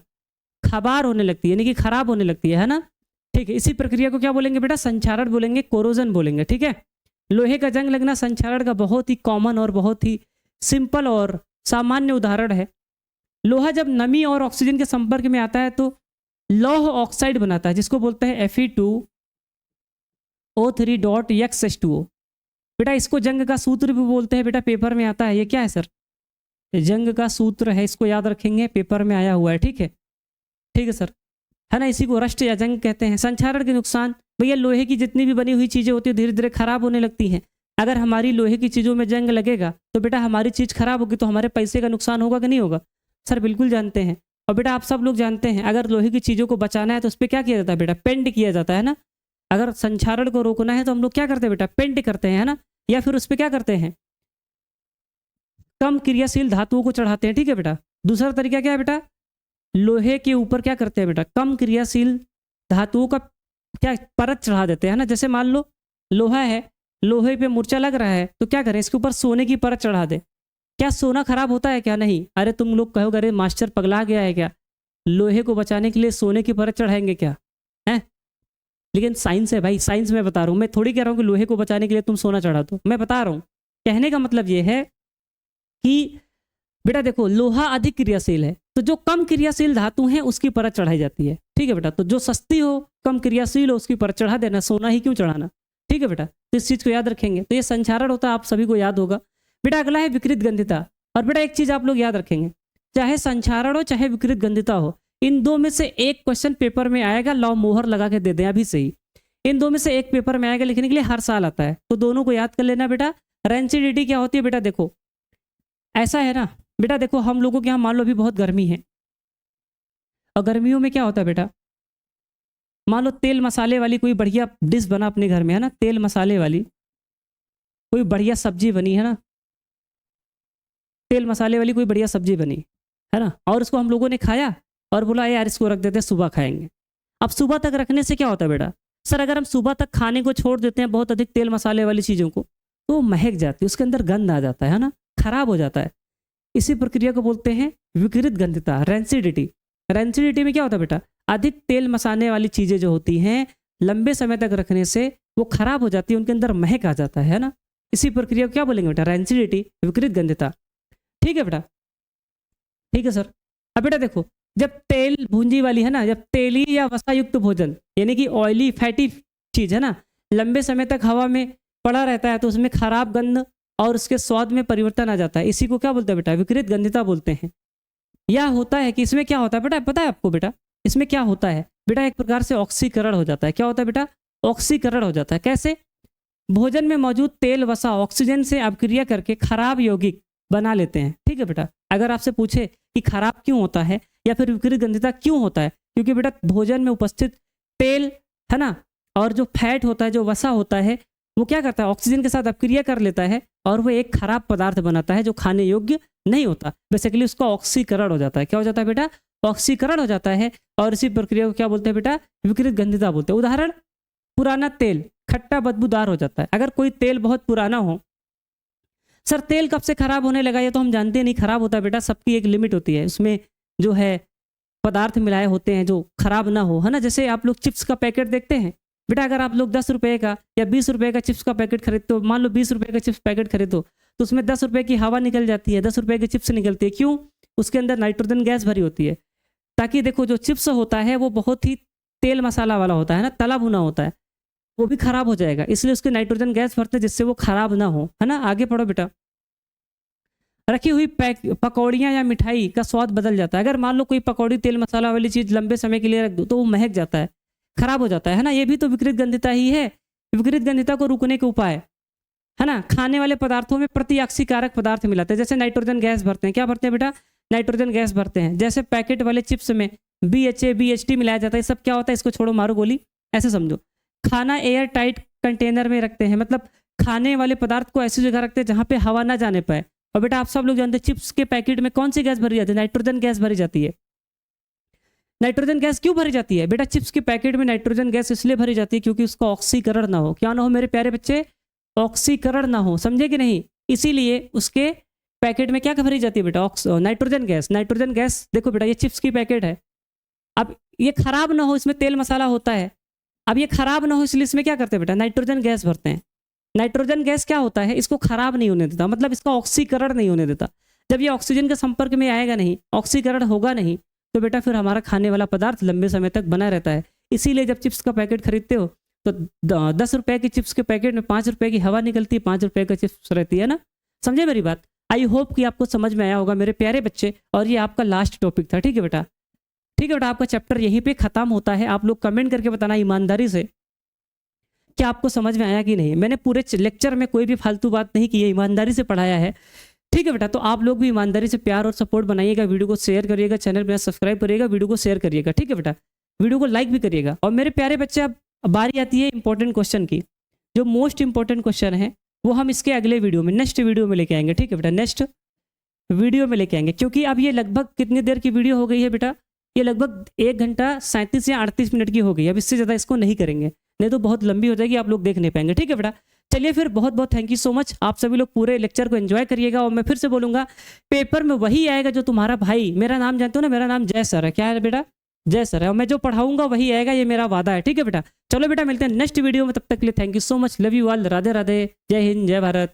खबार होने लगती है, यानी कि खराब होने लगती है ना। ठीक है, इसी प्रक्रिया को क्या बोलेंगे बेटा, संक्षारण बोलेंगे, कोरोजन बोलेंगे। ठीक है, लोहे का जंग लगना संक्षारण का बहुत ही कॉमन और बहुत ही सिंपल और सामान्य उदाहरण है। लोहा जब नमी और ऑक्सीजन के संपर्क में आता है तो लौह ऑक्साइड बनाता है, जिसको बोलते हैं Fe2O3.X बेटा। इसको जंग का सूत्र भी बोलते हैं बेटा, पेपर में आता है। ये क्या है सर, जंग का सूत्र है, इसको याद रखेंगे, पेपर में आया हुआ है। ठीक है, ठीक है सर, है ना, इसी को रस्ट या जंग कहते हैं। संक्षारण के नुकसान भैया, लोहे की जितनी भी बनी हुई चीजें होती है धीरे धीरे खराब होने लगती हैं। अगर हमारी लोहे की चीजों में जंग लगेगा तो बेटा हमारी चीज खराब होगी, तो हमारे पैसे का नुकसान होगा कि नहीं होगा सर, बिल्कुल जानते हैं। और बेटा आप सब लोग जानते हैं, अगर लोहे की चीजों को बचाना है तो उस पर क्या किया जाता है बेटा, पेंट किया जाता है ना। अगर संक्षारण को रोकना है तो हम लोग क्या करते हैं बेटा, पेंट करते हैं, है ना, या फिर उस पर क्या करते हैं, कम क्रियाशील धातुओं को चढ़ाते हैं। ठीक है बेटा, दूसरा तरीका क्या है बेटा, लोहे के ऊपर क्या करते हैं बेटा, कम क्रियाशील धातुओं का क्या परत चढ़ा देते हैं ना। जैसे मान लो लोहा है, लोहे पे मूर्छा लग रहा है तो क्या करें, इसके ऊपर सोने की परत चढ़ा दे। क्या सोना खराब होता है क्या, नहीं। अरे तुम लोग कहोगे अरे मास्टर पगला गया है क्या, लोहे को बचाने के लिए सोने की परत चढ़ाएंगे क्या, है। लेकिन साइंस है भाई, साइंस में बता रहा हूँ, मैं थोड़ी कह रहा हूँ कि लोहे को बचाने के लिए तुम सोना चढ़ा दो, मैं बता रहा हूँ। कहने का मतलब ये है कि बेटा देखो लोहा अधिक क्रियाशील है, तो जो कम क्रियाशील धातु है उसकी परत चढ़ाई जाती है। ठीक है बेटा, तो जो सस्ती हो, कम क्रियाशील हो, उसकी परत चढ़ा देना, सोना ही क्यों चढ़ाना। ठीक है बेटा, तो इस चीज को याद रखेंगे। तो ये संक्षारण होता है, आप सभी को याद होगा बेटा। अगला है विकृत गंधिता। और बेटा एक चीज आप लोग याद रखेंगे, चाहे संक्षारण हो चाहे विकृत गंधिता हो, इन दो में से एक क्वेश्चन पेपर में आएगा, लॉ मोहर लगा के दे दें अभी से ही। इन दो में से एक पेपर में आएगा, लिखने के लिए हर साल आता है, तो दोनों को याद कर लेना बेटा। रेंसिडिटी क्या होती है बेटा, देखो ऐसा है ना बेटा, देखो हम लोगों के यहाँ मान लो अभी बहुत गर्मी है, और गर्मियों में क्या होता है बेटा, मान लो तेल मसाले वाली कोई बढ़िया डिश बना अपने घर में, है ना, तेल मसाले वाली कोई बढ़िया सब्जी बनी, है ना, तेल मसाले वाली कोई बढ़िया सब्जी बनी, है ना, और उसको हम लोगों ने खाया और बोला यार इसको रख देते हैं, सुबह खाएंगे। अब सुबह तक रखने से क्या होता है बेटा, सर अगर हम सुबह तक खाने को छोड़ देते हैं बहुत अधिक तेल मसाले वाली चीज़ों को, तो वो महक जाती है, उसके अंदर गंध आ जाता है ना, खराब हो जाता है। इसी प्रक्रिया को बोलते हैं विकृत गंधिता, रेंसिडिटी। रेंसिडिटी में क्या होता है बेटा, अधिक तेल मसाले वाली चीज़ें जो होती हैं लंबे समय तक रखने से वो खराब हो जाती है, उनके अंदर महक आ जाता है ना। इसी प्रक्रिया को क्या बोलेंगे बेटा, रेंसिडिटी, विकृत गंधिता। ठीक है बेटा, ठीक है सर। अब बेटा देखो, जब तेल भूंजी वाली है ना, जब तेली या वसा युक्त भोजन यानी कि ऑयली फैटी चीज है ना, लंबे समय तक हवा में पड़ा रहता है तो उसमें खराब गंध और उसके स्वाद में परिवर्तन आ जाता है। इसी को क्या बोलते हैं बेटा, विकृत गंधिता बोलते हैं। यह होता है कि इसमें क्या होता है बेटा, पता है आपको बेटा, इसमें क्या होता है बेटा, एक प्रकार से ऑक्सीकरण हो जाता है। क्या होता है बेटा, ऑक्सीकरण हो जाता है। कैसे, भोजन में मौजूद तेल वसा ऑक्सीजन से अभिक्रिया करके खराब यौगिक बना लेते हैं। ठीक है बेटा, अगर आपसे पूछे कि खराब क्यों होता है या फिर विकृत गंधिता क्यों होता है, क्योंकि बेटा भोजन में उपस्थित तेल है ना। और जो फैट होता है, जो वसा होता है, वो क्या करता है, ऑक्सीजन के साथ अपक्रिया कर लेता है और वो एक खराब पदार्थ बनाता है जो खाने योग्य नहीं होता। बेसिकली उसका ऑक्सीकरण हो जाता है। क्या हो जाता है बेटा, ऑक्सीकरण हो जाता है। और इसी प्रक्रिया को क्या बोलते हैं बेटा, विकृत गंधिता बोलते हैं। उदाहरण, पुराना तेल खट्टा बदबूदार हो जाता है। अगर कोई तेल बहुत पुराना हो, सर तेल कब से खराब होने लगा ये तो हम जानते नहीं, खराब होता है बेटा, सबकी एक लिमिट होती है, उसमें जो है पदार्थ मिलाए होते हैं जो खराब ना हो, है ना। जैसे आप लोग चिप्स का पैकेट देखते हैं बेटा, अगर आप लोग 10 रुपए का या 20 रुपए का चिप्स का पैकेट खरीदते हो, मान लो 20 रुपए का चिप्स पैकेट खरीदो, तो उसमें 10 रुपए की हवा निकल जाती है, 10 रुपए की चिप्स निकलती है। क्यों? उसके अंदर नाइट्रोजन गैस भरी होती है। ताकि देखो जो चिप्स होता है वो बहुत ही तेल मसाला वाला होता है ना, तला भुना होता है, वो भी खराब हो जाएगा, इसलिए उसके नाइट्रोजन गैस भरते हैं जिससे वो खराब ना हो, है ना। आगे पढ़ो बेटा। रखी हुई पकौड़ियाँ या मिठाई का स्वाद बदल जाता है। अगर मान लो कोई पकौड़ी तेल मसाला वाली चीज़ लंबे समय के लिए रख दो तो वो महक जाता है, खराब हो जाता है ना। ये भी तो विकृत गंधिता ही है। विकृत गंधिता को रोकने के उपाय, है ना, खाने वाले पदार्थों में प्रतिऑक्सीकारक पदार्थ मिलाते हैं। जैसे नाइट्रोजन गैस भरते हैं, क्या भरते हैं बेटा, नाइट्रोजन गैस भरते हैं। जैसे पैकेट वाले चिप्स में BHA BHT मिलाया जाता है। सब क्या होता है, इसको छोड़ो मारो गोली, ऐसे समझो। खाना एयर टाइट कंटेनर में रखते हैं, मतलब खाने वाले पदार्थ को ऐसी जगह रखते हैं जहाँ पे हवा ना जाने पाए। और बेटा आप सब लोग जानते हैं चिप्स के पैकेट में कौन सी गैस भरी जाती है, नाइट्रोजन गैस भरी जाती है। नाइट्रोजन गैस क्यों भरी जाती है बेटा, चिप्स के पैकेट में नाइट्रोजन गैस इसलिए भरी जाती है क्योंकि उसका ऑक्सीकरण ना हो। क्या ना हो मेरे प्यारे बच्चे, ऑक्सीकरण ना हो, समझे कि नहीं। इसीलिए उसके पैकेट में क्या भरी जाती है बेटा, नाइट्रोजन गैस। नाइट्रोजन गैस देखो बेटा, ये चिप्स की पैकेट है, अब ये खराब ना हो, इसमें तेल मसाला होता है, अब ये खराब ना हो इसलिए इसमें क्या करते हैं बेटा, नाइट्रोजन गैस भरते हैं। नाइट्रोजन गैस क्या होता है, इसको खराब नहीं होने देता, मतलब इसका ऑक्सीकरण नहीं होने देता। जब ये ऑक्सीजन के संपर्क में आएगा नहीं, ऑक्सीकरण होगा नहीं, तो बेटा फिर हमारा खाने वाला पदार्थ लंबे समय तक बना रहता है। इसीलिए जब चिप्स का पैकेट खरीदते हो तो 10 रुपए की चिप्स के पैकेट में 5 रुपए की हवा निकलती है, 5 रुपए का चिप्स रहती है ना। समझे मेरी बात। आई होप कि आपको समझ में आया होगा मेरे प्यारे बच्चे। और ये आपका लास्ट टॉपिक था, ठीक है बेटा, ठीक है बेटा। आपका चैप्टर यहीं पे खत्म होता है। आप लोग कमेंट करके बताना ईमानदारी से कि आपको समझ में आया कि नहीं। मैंने पूरे लेक्चर में कोई भी फालतू बात नहीं की है, ईमानदारी से पढ़ाया है, ठीक है बेटा। तो आप लोग भी ईमानदारी से प्यार और सपोर्ट बनाइएगा, वीडियो को शेयर करिएगा, चैनल पर सब्सक्राइब करिएगा, वीडियो को शेयर करिएगा, ठीक है बेटा। वीडियो को लाइक भी करिएगा। और मेरे प्यारे बच्चे अब बारी आती है इंपॉर्टेंट क्वेश्चन की। जो मोस्ट इंपॉर्टेंट क्वेश्चन है वो हम इसके अगले वीडियो में, नेक्स्ट वीडियो में लेके आएंगे, ठीक है बेटा, नेक्स्ट वीडियो में लेके आएंगे। क्योंकि अब ये लगभग कितनी देर की वीडियो हो गई है बेटा, ये लगभग 1 घंटा 37 या 38 मिनट की हो गई। अब इससे ज़्यादा इसको नहीं करेंगे, नहीं तो बहुत लंबी हो जाएगी, आप लोग देख नहीं पाएंगे, ठीक है बेटा। चलिए फिर, बहुत बहुत थैंक यू सो मच। आप सभी लोग पूरे लेक्चर को एंजॉय करिएगा। और मैं फिर से बोलूँगा, पेपर में वही आएगा जो तुम्हारा भाई, मेरा नाम जानते हो ना, मेरा नाम जय सर है। क्या है बेटा, जय सर है। और मैं जो पढ़ाऊंगा वही आएगा, ये मेरा वादा है, ठीक है बेटा। चलो बेटा, मिलते हैं नेक्स्ट वीडियो में, तब तक के लिए thank you so much, love you all, Radhe Radhe, जय हिंद, जय भारत।